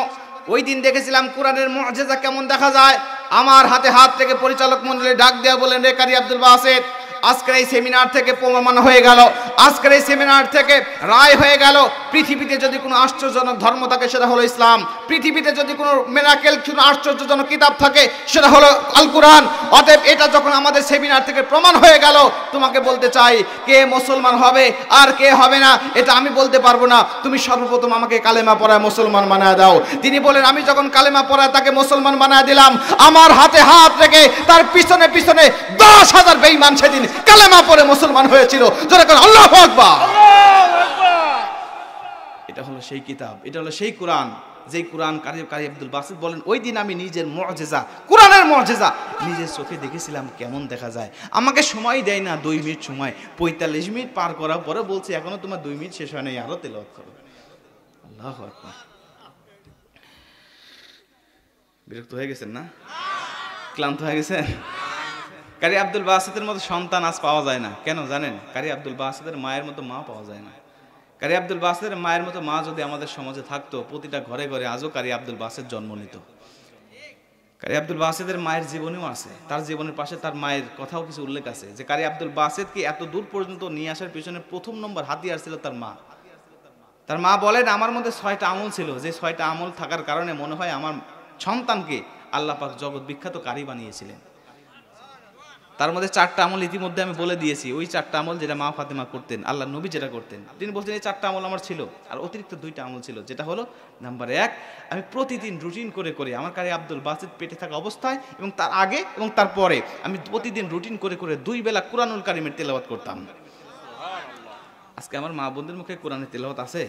ওই দিন দেখেছিলাম কোরআনের মুআজিজা কেমন দেখা যায়। আমার হাতে হাত থেকে পরিচালক মণ্ডলী ডাক দেয়া বলেন, রে কারি আব্দুল বাসিত, আজকের এই সেমিনার থেকে প্রমাণ হয়ে গেল, আজকের এই সেমিনার থেকে রায় হয়ে গেল, পৃথিবীতে যদি কোনো আশ্চর্যজনক ধর্ম থাকে সেটা হলো ইসলাম, পৃথিবীতে যদি কোনো মিরাকেল, কোনো আশ্চর্যজনক কিতাব থাকে সেটা হলো আল কোরআন। অতএব এটা যখন আমাদের সেমিনার থেকে প্রমাণ হয়ে গেল, তোমাকে বলতে চাই, কে মুসলমান হবে আর কে হবে না এটা আমি বলতে পারবো না, তুমি সর্বপ্রথম আমাকে কালেমা পড়ায় মুসলমান বানায় দাও। তিনি বলেন, আমি যখন কালেমা পড়ায় তাকে মুসলমান বানায় দিলাম, আমার হাতে হাত রেখে তার পিছনে পিছনে 10,000 বেঈমান সেদিন কালেমা পড়ে মুসলমান হয়েছিল। জোরে করে আল্লাহু আকবার। এটা হলো সেই কিতাব, এটা হলো সেই কোরআন, যেই কোরআন কারি আব্দুল বাসিত বলেন, ওই দিন আমি নিজের মুআজিজা, কোরআনের মুআজিজা নিজের চোখে দেখেছিলাম কেমন দেখা যায়। আমাকে সময় দেয় না 2 মিনিট সময়, 45 মিনিট পার করার পরে বলছে এখনো তোমার 2 মিনিট শেষ হয় নাই, আরো তেলাওয়াত করো। আল্লাহু আকবার। বিরক্ত হয়ে গেছেন না? ক্লান্ত হয়ে গেছেন? কারি আব্দুল বাসিতের মতো সন্তান আজ পাওয়া যায় না। কেন জানেন? কারি আব্দুল বাসিতের মায়ের মতো মা পাওয়া যায় না। কারি আব্দুল বাসিতের মায়ের মতো মা যদি আমাদের সমাজে থাকতো, প্রতিটা ঘরে ঘরে আজও কারি আব্দুল বাসিত জন্ম নিত। কারি আব্দুল বাসিতের মায়ের জীবনীও আছে, তার জীবনের পাশে তার মায়ের কথাও কিছু উল্লেখ আছে, যে কারি আব্দুল বাসিতকে এত দূর পর্যন্ত নিয়ে আসার পিছনে প্রথম নম্বর হাতিয়ার ছিল তার মা। তার মা বলেন, আমার মধ্যে 6টা আমল ছিল, যে 6টা আমল থাকার কারণে মনে হয় আমার সন্তানকে আল্লাহ পাক জগৎ বিখ্যাত কারি বানিয়েছিলেন। তার মধ্যে 4টা আমল ইতিমধ্যে আমি বলে দিয়েছি, ওই 4টা আমল যেটা মা ফাতেমা করতেন, আল্লাহ নবী যেটা করতেন, তিনি বলছেন এই 4টা আমল আমার ছিল, আর অতিরিক্ত 2টা আমল ছিল, যেটা হলো নাম্বার 1, আমি প্রতিদিন রুটিন করে করে আমার কারি আব্দুল বাসিত পেটে থাকা অবস্থায় এবং তার আগে এবং তার পরে আমি প্রতিদিন রুটিন করে করে 2 বেলা কোরআনুল কারিমের তেলাওয়াত করতাম। আজকে আমার মা বোনদের মুখে কোরআনের তেলাওয়াত আছে?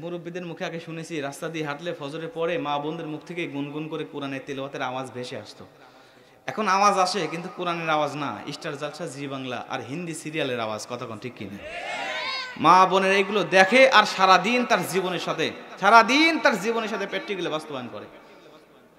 মুরব্বীদের মুখে আগে শুনেছি, রাস্তা দিয়ে হাঁটলে ফজরের পরে মা বোনদের মুখ থেকে গুনগুন করে কোরআনের তেলাওয়াতের আওয়াজ ভেসে আসতো। এখন আওয়াজ আসে কিন্তু কোরআনের আওয়াজ না, স্টার জলসা, জি বাংলা আর হিন্দি সিরিয়ালের আওয়াজ। কথা কোন ঠিক কিনা? মা বোনের এইগুলো দেখে আর সারাদিন তার জীবনের সাথে প্র্যাকটিক্যালি বাস্তবায়ন করে।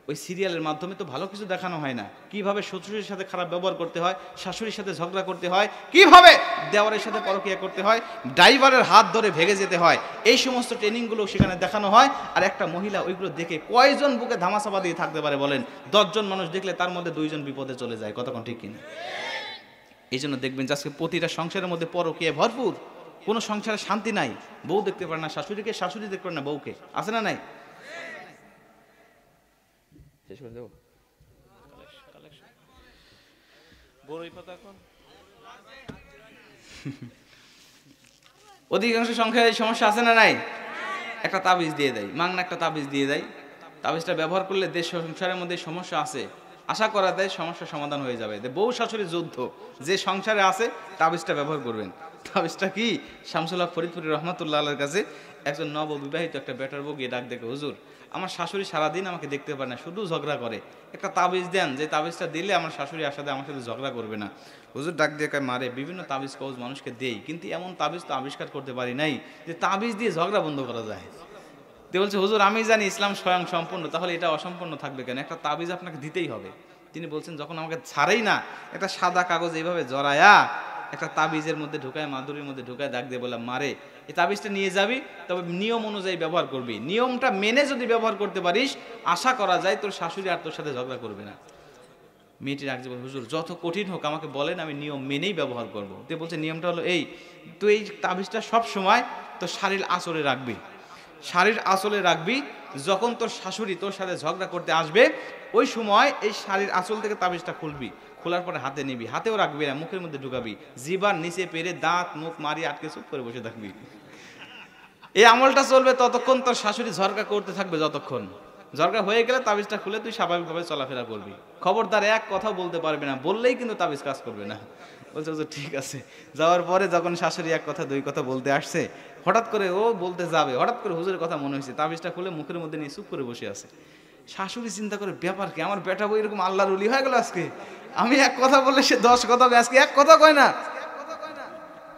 ওই সিরিয়ালের মাধ্যমে তো ভালো কিছু দেখানো হয় না, কিভাবে শ্বশুরের সাথে খারাপ ব্যবহার করতে হয়, শাশুড়ির সাথে ঝগড়া করতে হয়, কিভাবে দেওয়ারের সাথে পরকীয়া করতে হয়, ড্রাইভারের হাত ধরে ভেগে যেতে হয়, এই সমস্ত ট্রেনিংগুলো সেখানে দেখানো হয়। আর একটা মহিলা ওইগুলো দেখে কয়জন বুকে ধামাচাপা দিয়ে থাকতে পারে বলেন? 10 জন মানুষ দেখলে তার মধ্যে 2 জন বিপদে চলে যায়। কতক্ষণ ঠিক কিনা? এই জন্য দেখবেন যে আজকে প্রতিটা সংসারের মধ্যে পরকীয়া ভরপুর, কোনো সংসারে শান্তি নাই। বউ দেখতে পারে না শাশুড়িকে, শাশুড়ি দেখতে পারে না বউকে, আছে না নাই? অধিকাংশ সংখ্যায় এই সমস্যা আছে না নাই? একটা তাবিজ দিয়ে দেয়, মাংনা একটা তাবিজ দিয়ে দেয়, তাবিজটা ব্যবহার করলে দেশ সংসারের মধ্যে সমস্যা আছে আশা করা দেয় সমস্যার সমাধান হয়ে যাবে। বউ শাশুড়ির যুদ্ধ যে সংসারে আছে, তাবিজটা ব্যবহার করবেন। তাবিজটা কি? শামসুল হক ফরিদপুরি রহমাতুল্লাহ আলাইহির কাছে একজন নববিবাহিত একটা বেটার বউ গিয়ে ডাক দেখে, হুজুর আমার শাশুড়ি সারাদিন আমাকে দেখতে পারে না, শুধু ঝগড়া করে, একটা তাবিজ দেন যে তাবিজটা দিলে আমার শাশুড়ি আসাতে আমার সাথে ঝগড়া করবে না। হুজুর ডাক দিয়ে মারে, বিভিন্ন তাবিজ কওজ মানুষকে দেই, কিন্তু এমন তাবিজ তো আবিষ্কার করতে পারি নাই যে তাবিজ দিয়ে ঝগড়া বন্ধ করা যায়। তো বলছে, হুজুর আমি জানি ইসলাম স্বয়ং সম্পূর্ণ, তাহলে এটা অসম্পূর্ণ থাকবে কেন? একটা তাবিজ আপনাকে দিতেই হবে। তিনি বলছেন, যখন আমাকে ছাড়েই না, একটা সাদা কাগজ এইভাবে জড়ায়া একটা তাবিজের মধ্যে ঢুকায়, মাদুরির মধ্যে ঢুকায়, ডাক দিয়ে বললাম, মারে এই তাবিজটা নিয়ে যাবি, তবে নিয়ম অনুযায়ী ব্যবহার করবি, নিয়মটা মেনে যদি ব্যবহার করতে পারিস, আশা করা যায় তোর শাশুড়ি আর তোর সাথে ঝগড়া করবে না। মেয়েটি রাখছে, হুজুর যত কঠিন হোক আমাকে বলেন, আমি নিয়ম মেনেই ব্যবহার করবো। তো বলছে, নিয়মটা হলো এই, তুই এই তাবিজটা সব সময় তোর শাড়ির আঁচলে রাখবি, শাড়ির আঁচলে রাখবি, যখন তোর শাশুড়ি তোর সাথে ঝগড়া করতে আসবে, ওই সময় এই শাড়ির আঁচল থেকে তাবিজটা খুলবি, খোলার পরে হাতে নিবি, হাতেও রাখবি না, মুখের মধ্যে ঢুকাবি, জিবার নিচে পেরে দাঁত মুখ মারি আটকে চুপ করে বসে থাকবি। এই আমলটা চলবে ততক্ষণ তোর শাশুড়ি ঝগড়া করতে থাকবে, যতক্ষণ ঝগড়া হয়ে গেলে তাবিজটা খুলে তুই স্বাভাবিকভাবে চলাফেরা করবি, খবরদার এক কথা বলতে পারবি না, বললেই কিন্তু তাবিজ কাজ করবে না। বলছে হুজুর ঠিক আছে। যাওয়ার পরে যখন শাশুড়ি এক কথা দুই কথা বলতে আসছে, হঠাৎ করে ও বলতে যাবে, হঠাৎ করে হুজুরের কথা মনে হয়েছে, তাবিজটা খুলে মুখের মধ্যে নিয়ে চুপ করে বসে আছে। শাশুড়ি চিন্তা করে ব্যাপার কি, আমার বেটা বউ এরকম আল্লাহর ওলি হয়ে গেল আজকে, আমি এক কথা বললে সে 10 কথা কয়, আজকে এক কথা কয় না।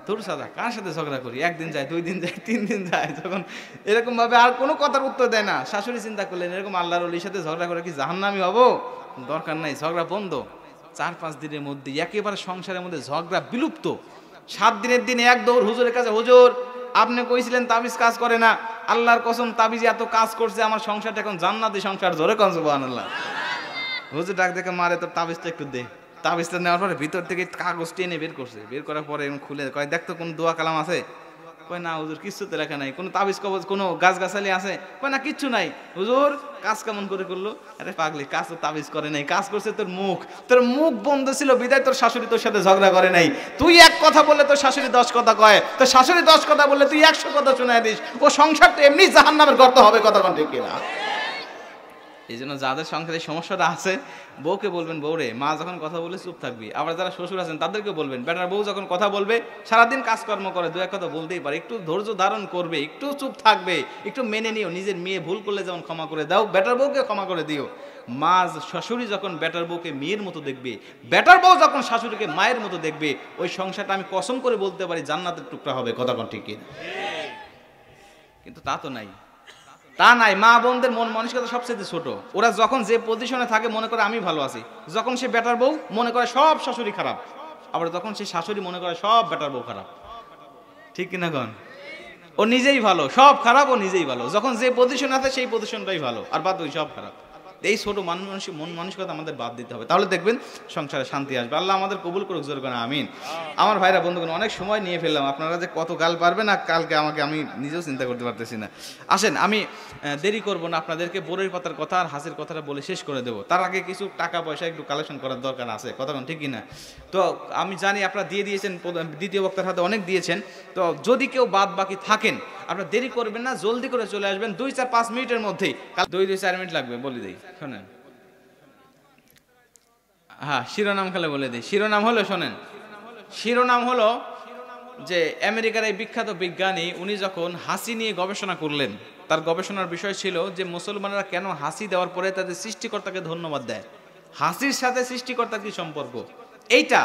তোর সাদা কার সাথে ঝগড়া করি, একদিন যায়, 2 দিন যায়, 3 দিন যায়, যখন এরকম ভাবে আর কোনো কথার উত্তর দেয় না, শাশুড়ি চিন্তা করলেন এরকম আল্লাহর ওলির সাথে ঝগড়া করে কি জাহান্নামী হব, দরকার নাই, ঝগড়া বন্ধ। 4-5 দিনের মধ্যে একেবারে সংসারের মধ্যে ঝগড়া বিলুপ্ত। 7 দিনের দিন এক দৌড় হুজুরের কাছে, হুজুর আপনি কইছিলেন তাবিজ কাজ করে না, আল্লাহর কসম তাবিজ এত কাজ করছে, আমার সংসারটা এখন জান্নাতি সংসার, জোরে কোন সুবহানাল্লাহ। হুজুর ডাক দেখে, মারে তোর তাবিজটা একটু দে। তাবিজটা নেওয়ার পরে ভিতর থেকে কাগজ টেনে বের করছে, বের করার পরে খুলে কয় দেখ তো কোন দোয়া কালাম আছে, কয় না হুজুর কিচ্ছুতে লেখা নাই, কোনো তাবিজ কবজ কোনো গাছগাছালি আছে, কয় না কিচ্ছু নাই। হুজুর কাজ কেমন করে করলো, আরে পাগলি কাজ তো তাবিজ করে নাই, কাজ করছে তোর মুখ, তোর মুখ বন্ধ ছিল বিদায় তোর শাশুড়ি তোর সাথে ঝগড়া করে নাই। তুই এক কথা বললে তোর শাশুড়ি 10 কথা কয়, তোর শাশুড়ি 10 কথা বললে তুই 100 কথা শোনায় দিস, ও সংসার তো এমনি জাহান্নামের গর্ত হবে, কথা কোন ঠিক কিনা। এই জন্য যাদের সংসারে সমস্যাটা আছে, বউকে বলবেন বউরে, মা যখন কথা বলে চুপ থাকবি। আবার যারা শ্বশুর আছেন তাদেরকে বলবেন, বেটার বউ যখন কথা বলবে, সারাদিন কাজকর্ম করে, 2 এক কথা বলতেই পারে, একটু ধৈর্য ধারণ করবে, একটু চুপ থাকবে, একটু মেনে নিও। নিজের মেয়ে ভুল করলে যেমন ক্ষমা করে দাও, বেটার বউকে ক্ষমা করে দিও। মা শাশুড়ি যখন বেটার বউকে মেয়ের মতো দেখবে, বেটার বউ যখন শাশুড়িকে মায়ের মতো দেখবে, ওই সংসারটা আমি কসম করে বলতে পারি জান্নাতের টুকরা হবে, কথা কোন ঠিক কিনা। কিন্তু তা তো নাই, তা নাই। মা বোনদের মন মানসিকতা সবচেয়ে ছোট। ওরা যখন যে পজিশনে থাকে মনে করে আমি ভালো আছি, যখন সে বেটার বউ মনে করে সব শাশুড়ি খারাপ, আবার যখন সে শাশুড়ি মনে করে সব বেটার বউ খারাপ, ঠিক কিনা গণ। ও নিজেই ভালো, সব খারাপ, ও নিজেই ভালো, যখন যে পজিশনে আছে সেই পজিশনটাই ভালো, আর বাদ ওই সব খারাপ। এই ছোট মন মানসিকতা আমাদের বাদ দিতে হবে, তাহলে দেখবেন সংসারে শান্তি আসবে। আল্লাহ আমাদের কবুল করুক, জোর করে আমিন। আমার ভাইরা বন্ধুগণ, অনেক সময় নিয়ে ফেললাম, আপনারা যে কত কাল পারবেন না কালকে আমাকে, আমি নিজেও চিন্তা করতে পারতেছি না। আসেন আমি দেরি করব না, আপনাদেরকে বরের পাতার কথা আর হাসির কথাটা বলে শেষ করে দেবো। তার আগে কিছু টাকা পয়সা একটু কালেকশন করার দরকার আছে, কথা ঠিক কিনা। তো আমি জানি আপনারা দিয়ে দিয়েছেন, দ্বিতীয় বক্তার হাতে অনেক দিয়েছেন, তো যদি কেউ বাদ বাকি থাকেন আপনারা দেরি করবেন না, জলদি করে চলে আসবেন, 2-4-5 মিনিটের মধ্যেই। 2-4 মিনিট লাগবে, বলে দিই শোনেন। হ্যাঁ, শিরোনাম খালে বলে দিই। শিরোনাম হলো, শোনেন, শিরোনাম হলো যে আমেরিকার এই বিখ্যাত বিজ্ঞানী, উনি যখন হাসি নিয়ে গবেষণা করলেন, তার গবেষণার বিষয় ছিল যে মুসলমানরা কেন হাসি দেওয়ার পরে তাদের সৃষ্টিকর্তাকে ধন্যবাদ দেয়, হাসির সাথে সৃষ্টিকর্তার কি সম্পর্ক এইটা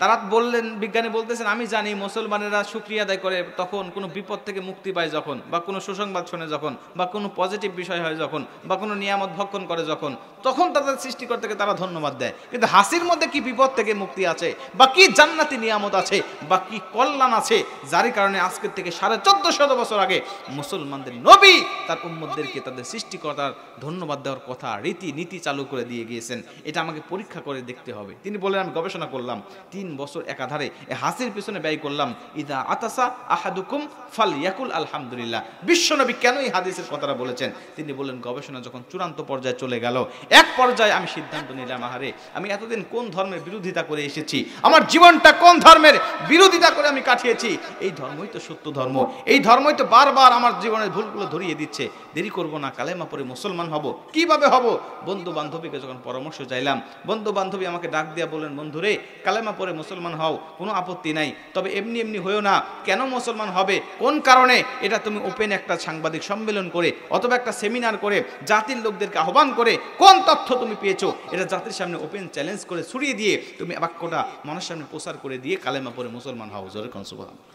তারা বললেন। বিজ্ঞানী বলতেছেন, আমি জানি মুসলমানেরা শুকরিয়া আদায় করে তখন কোনো বিপদ থেকে মুক্তি পায় যখন, বা কোনো সুসংবাদ শোনে যখন, বা কোনো পজিটিভ বিষয় হয় যখন, বা কোনো নিয়ামত ভক্ষণ করে যখন, তখন তাদের সৃষ্টিকর্তাকে তারা ধন্যবাদ দেয়। কিন্তু হাসির মধ্যে কি বিপদ থেকে মুক্তি আছে, বা কি জান্নাতি নিয়ামত আছে, বা কি কল্যাণ আছে, যার কারণে আজকের থেকে 1450 বছর আগে মুসলমানদের নবী তার উম্মতদেরকে তাদের সৃষ্টিকর্তার ধন্যবাদ দেওয়ার কথা রীতি নীতি চালু করে দিয়ে গিয়েছেন। এটা আমাকে পরীক্ষা করে দেখতে হবে। তিনি বলেন, আমি গবেষণা করলাম, 3 বছর একাধারে এই হাসির পিছনে ব্যয় করলাম। ইদা আতাসা আহাদুকুম ফালইয়াকুল আলহামদুলিল্লাহ। বিশ্বনবী কেন এই হাদিসের কথাটা বলেছেন? তিনি বলেন, গবেষণা যখন চূড়ান্ত পর্যায়ে চলে গেল, এক পর্যায়ে আমি সিদ্ধান্ত নিলাম, আহারে আমি এতদিন কোন ধর্মের বিরোধিতা করে এসেছি, আমার জীবনটা কোন ধর্মের বিরোধিতা করে আমি কাটিয়েছি, এই ধর্মই তো সত্য ধর্ম, এই ধর্মই তো বারবার আমার জীবনের ভুলগুলো ধরিয়ে দিচ্ছে। দেরি করব না, কালেমা পড়ে মুসলমান হব। কিভাবে হব? বন্ধু বান্ধবীকে যখন পরামর্শ চাইলাম, বন্ধু বান্ধবী আমাকে ডাক দিয়া বলেন, বন্ধুরে কালেমা পড়ে মুসলমান হও, কোনো আপত্তি নাই, তবে এমনি এমনি হয়েও না। কেন মুসলমান হবে, কোন কারণে, এটা তুমি ওপেন একটা সাংবাদিক সম্মেলন করে অথবা একটা সেমিনার করে জাতির লোকদেরকে আহ্বান করে কোন তথ্য তুমি পেয়েছো, এটা জাতির সামনে ওপেন চ্যালেঞ্জ করে ছড়িয়ে দিয়ে তুমি বাক্যটা মানুষের সামনে প্রচার করে দিয়ে কালেমা পড়ে মুসলমান হও। জোরে কোন সুবহানাল্লাহ।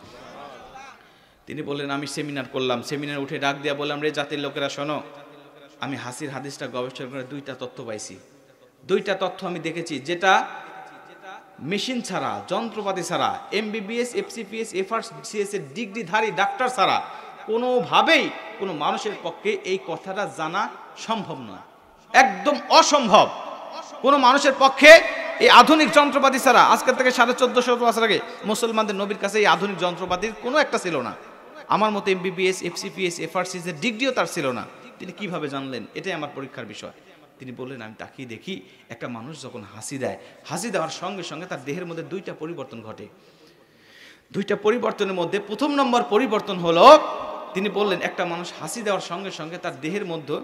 তিনি বললেন, আমি সেমিনার করলাম, সেমিনার উঠে ডাক দিয়া বললাম, রে জাতির লোকেরা শোনো, আমি হাসির হাদিসটা গবেষণা করে 2টা তথ্য পাইছি। 2টা তথ্য আমি দেখেছি, যেটা মেশিন ছাড়া, যন্ত্রপাতি ছাড়া, MBBS FCPS FRCS এর ডিগ্রিধারী ডাক্তার ছাড়া কোনোভাবেই কোনো মানুষের পক্ষে এই কথাটা জানা সম্ভব নয়, একদম অসম্ভব। কোনো মানুষের পক্ষে এই আধুনিক যন্ত্রপাতি ছাড়া, আজকের থেকে 1450 বছর আগে মুসলমানদের নবীর কাছে এই আধুনিক যন্ত্রপাতির কোনো একটা ছিল না। আমার মতো MBBS FCPS FRCS এর ডিগ্রিও তার ছিল না। তিনি কিভাবে জানলেন? এটাই আমার পরীক্ষার বিষয়। তিনি বললেন, আমি তাকিয়ে দেখি একটা মানুষ যখন হাসি দেয়, হাসি দেওয়ার সঙ্গে সঙ্গে তার দেহের মধ্যে 2টা পরিবর্তন ঘটে। 2টা পরিবর্তনের মধ্যে প্রথম নম্বর পরিবর্তন হলো, তিনি বললেন, একটা মানুষ হাসি দেওয়ার সঙ্গে সঙ্গে তার দেহের মধ্যে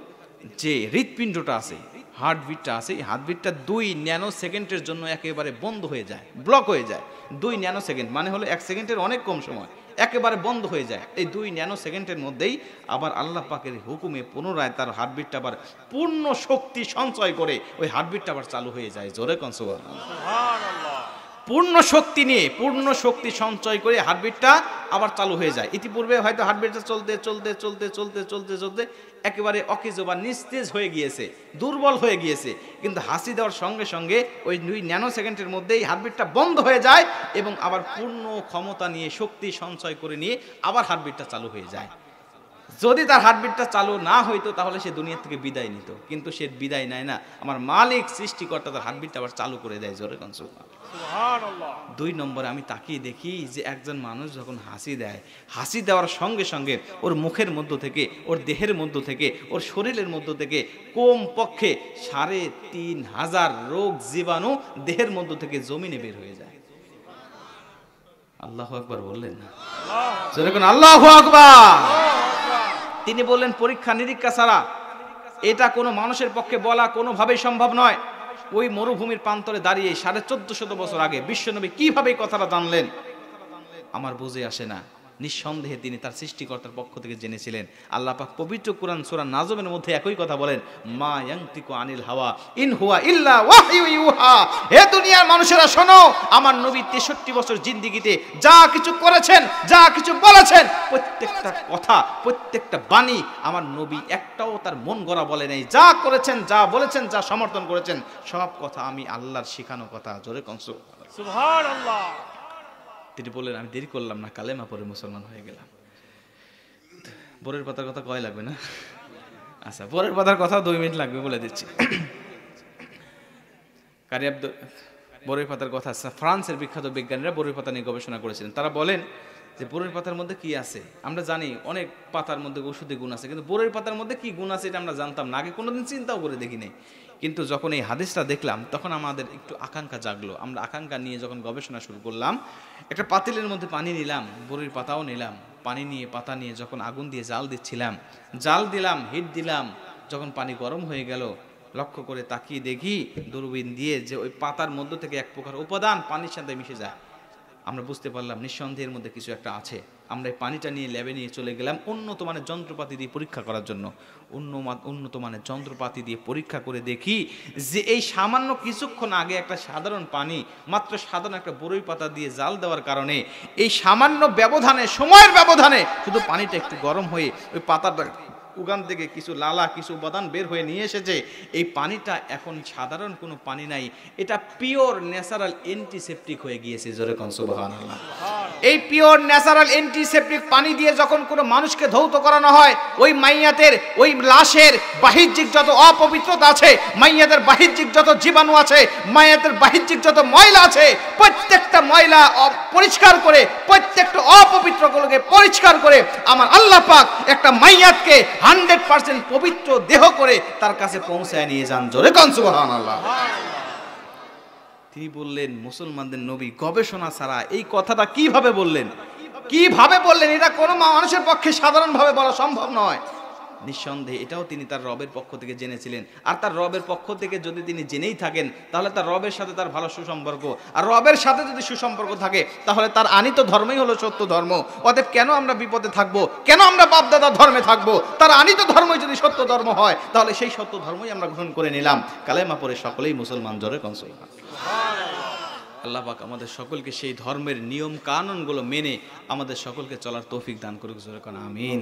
যে হৃৎপিণ্ডটা আছে, হার্টবিটটা আছে, এই হার্টবিটটা 2 ন্যানো সেকেন্ডের জন্য একেবারে বন্ধ হয়ে যায়, ব্লক হয়ে যায়। 2 ন্যানো সেকেন্ড মানে হলো 1 সেকেন্ডের অনেক কম সময়, একেবারে বন্ধ হয়ে যায়। এই 2 ন্যানো সেকেন্ডের মধ্যেই আবার আল্লাহ পাকের হুকুমে পুনরায় তার হার্টবিটটা আবার পূর্ণ শক্তি সঞ্চয় করে ওই হার্টবিটটা আবার চালু হয়ে যায়। জোরে কোন সুবহানাল্লাহ। পূর্ণ শক্তি নিয়ে, পূর্ণ শক্তি সঞ্চয় করে হার্টবিটটা আবার চালু হয়ে যায়। ইতিপূর্বে হয়তো হার্টবিটটা চলতে চলতে চলতে চলতে চলতে চলতে একেবারে অকেজ বা নিস্তেজ হয়ে গিয়েছে, দুর্বল হয়ে গিয়েছে, কিন্তু হাসি দেওয়ার সঙ্গে সঙ্গে ওই 2 ন্যানো সেকেন্ডের মধ্যেই হার্টবিটটা বন্ধ হয়ে যায় এবং আবার পূর্ণ ক্ষমতা নিয়ে, শক্তি সঞ্চয় করে নিয়ে আবার হার্টবিটটা চালু হয়ে যায়। যদি তার হার্টবিটটা চালু না হইতো তাহলে সে দুনিয়া থেকে বিদায় নিত, কিন্তু সে বিদায় নেয় না। আমার মালিক সৃষ্টিকর্তা তার হার্টবিটটা আবার চালু করে দেয়। জোরে কোন সুবহানাল্লাহ। 2 নম্বরে আমি তাকিয়ে দেখি যে একজন মানুষ যখন হাসি দেয়, হাসি দেওয়ার সঙ্গে সঙ্গে ওর মুখের মধ্য থেকে, ওর দেহের মধ্য থেকে, ওর শরীরের মধ্য থেকে কম পক্ষে 3500 রোগ জীবাণু দেহের মধ্য থেকে জমিনে বের হয়ে যায়। আল্লাহু আকবার বললেন না? জোরে কোন আল্লাহু আকবার। তিনি বললেন পরীক্ষা নিরীক্ষা ছাড়া এটা কোনো মানুষের পক্ষে বলা কোনোভাবেই সম্ভব নয়। ওই মরুভূমির প্রান্তরে দাঁড়িয়ে 1450 বছর আগে বিশ্বনবী কিভাবে এই কথাটা জানলেন আমার বুঝে আসে না। নিঃসন্দেহে তিনি তার সৃষ্টিকর্তার পক্ষ থেকে জেনেছিলেন। আল্লাহ পাক পবিত্র কুরআন সূরা নাজমের মধ্যে একই কথা বলেন, মা ইয়ানতিকু আনিল হাওয়া ইন হুয়া ইল্লা ওয়াহয়ু ইউহা। হে দুনিয়ার মানুষেরা শোনো, আমার নবী 63 বছর জিন্দেগিতে যা কিছু করেছেন, যা কিছু বলেছেন, প্রত্যেকটা কথা, প্রত্যেকটা বাণী আমার নবী একটাও তার মন গড়া বলে নাই। যা করেছেন, যা বলেছেন, যা সমর্থন করেছেন, সব কথা আমি আল্লাহর শেখানো কথা। জোরে কোন সুবহানাল্লাহ। তিনি বললেন আমি দেরি করলাম না, কালেমা পড়ে মুসলমান হয়ে গেলাম। বরের পাতার কথা কয় লাগবে না? আচ্ছা, বরের পাতার কথা 2 মিনিট লাগবে, বলে দিচ্ছি। বরের পাতার কথা, ফ্রান্সের বিখ্যাত বিজ্ঞানীরা বরের পাতা নিয়ে গবেষণা করেছিলেন। তারা বলেন যে বরের পাতার মধ্যে কি আছে। আমরা জানি অনেক পাতার মধ্যে ঔষধি গুণ আছে, কিন্তু বরের পাতার মধ্যে কি গুণ আছে এটা আমরা জানতাম না, আগে কোনোদিন চিন্তাও করে দেখি নাই। কিন্তু যখন এই হাদিসটা দেখলাম তখন আমাদের একটু আকাঙ্ক্ষা জাগলো। আমরা আকাঙ্ক্ষা নিয়ে যখন গবেষণা শুরু করলাম, একটা পাতিলের মধ্যে পানি নিলাম, বরের পাতাও নিলাম, পানি নিয়ে পাতা নিয়ে যখন আগুন দিয়ে জাল দিচ্ছিলাম, জাল দিলাম, হিট দিলাম, যখন পানি গরম হয়ে গেল, লক্ষ্য করে তাকিয়ে দেখি দূরবীন দিয়ে যে ওই পাতার মধ্য থেকে এক প্রকার উপাদান পানির সাথে মিশে যায়। আমরা বুঝতে পারলাম নিঃসন্দেহের মধ্যে কিছু একটা আছে। আমরা এই পানিটা নিয়ে ল্যাবে নিয়ে চলে গেলাম উন্নত মানের যন্ত্রপাতি দিয়ে পরীক্ষা করার জন্য। উন্নত মানের যন্ত্রপাতি দিয়ে পরীক্ষা করে দেখি যে এই সামান্য কিছুক্ষণ আগে একটা সাধারণ পানি, মাত্র সাধারণ একটা বরই পাতা দিয়ে জাল দেওয়ার কারণে এই সামান্য ব্যবধানে, সময়ের ব্যবধানে শুধু পানিটা একটু গরম হয়ে ওই পাতাটা উগান থেকে কিছু লালা, কিছু উপাদান বের হয়ে নিয়ে এসেছে। এই পানিটা এখন সাধারণ কোনো পানি নাই, এটা পিওর ন্যাচারাল অ্যান্টিসেপটিক হয়ে গিয়েছে। জোরে কোন সুবহানাল্লাহ। এই পিওর ন্যাচারাল অ্যান্টিসেপটিক পানি দিয়ে যখন কোনো মানুষকে ধৌত করানো হয়, ওই মাইয়াতের, ওই লাশের বাহ্যিক যত অপবিত্রতা আছে, মাইয়াতের বাহ্যিক যত জীবাণু আছে, মাইয়াতের বাহ্যিক যত ময়লা আছে, প্রত্যেকটা ময়লা পরিষ্কার করে, প্রত্যেকটা অপবিত্রগুলোকে পরিষ্কার করে আমার আল্লাহ পাক একটা মাইয়াতকে 100% পবিত্র দেহ করে তার কাছে পৌঁছায় নিয়ে যান। জোরে কোন সুবহানাল্লাহ। তিনি বললেন মুসলমানদের নবী গবেষণা ছাড়া এই কথাটা কিভাবে বললেন, কিভাবে বললেন, এটা কোনো মানুষের পক্ষে সাধারণভাবে বলা সম্ভব নয়। নিঃসন্দেহে এটাও তিনি তার রবের পক্ষ থেকে জেনেছিলেন। আর তার রবের পক্ষ থেকে যদি তিনি জেনেই থাকেন তাহলে তার রবের সাথে তার ভালো সুসম্পর্ক, আর রবের সাথে যদি সুসম্পর্ক থাকে তাহলে তার আনিত ধর্মই হলো সত্য ধর্ম। অতএব কেন আমরা বিপদে থাকবো, কেন আমরা বাপদাদার ধর্মে থাকবো? তার আনিত ধর্মই যদি সত্য ধর্ম হয় তাহলে সেই সত্য ধর্মই আমরা গ্রহণ করে নিলাম। কালেমা পড়ে সকলেই মুসলমান। জোরে কোন সুবহানাল্লাহ। আল্লাহ পাক আমাদের সকলকে সেই ধর্মের নিয়ম কানুনগুলো মেনে আমাদের সকলকে চলার তৌফিক দান করুক। জোরে কোন আমিন।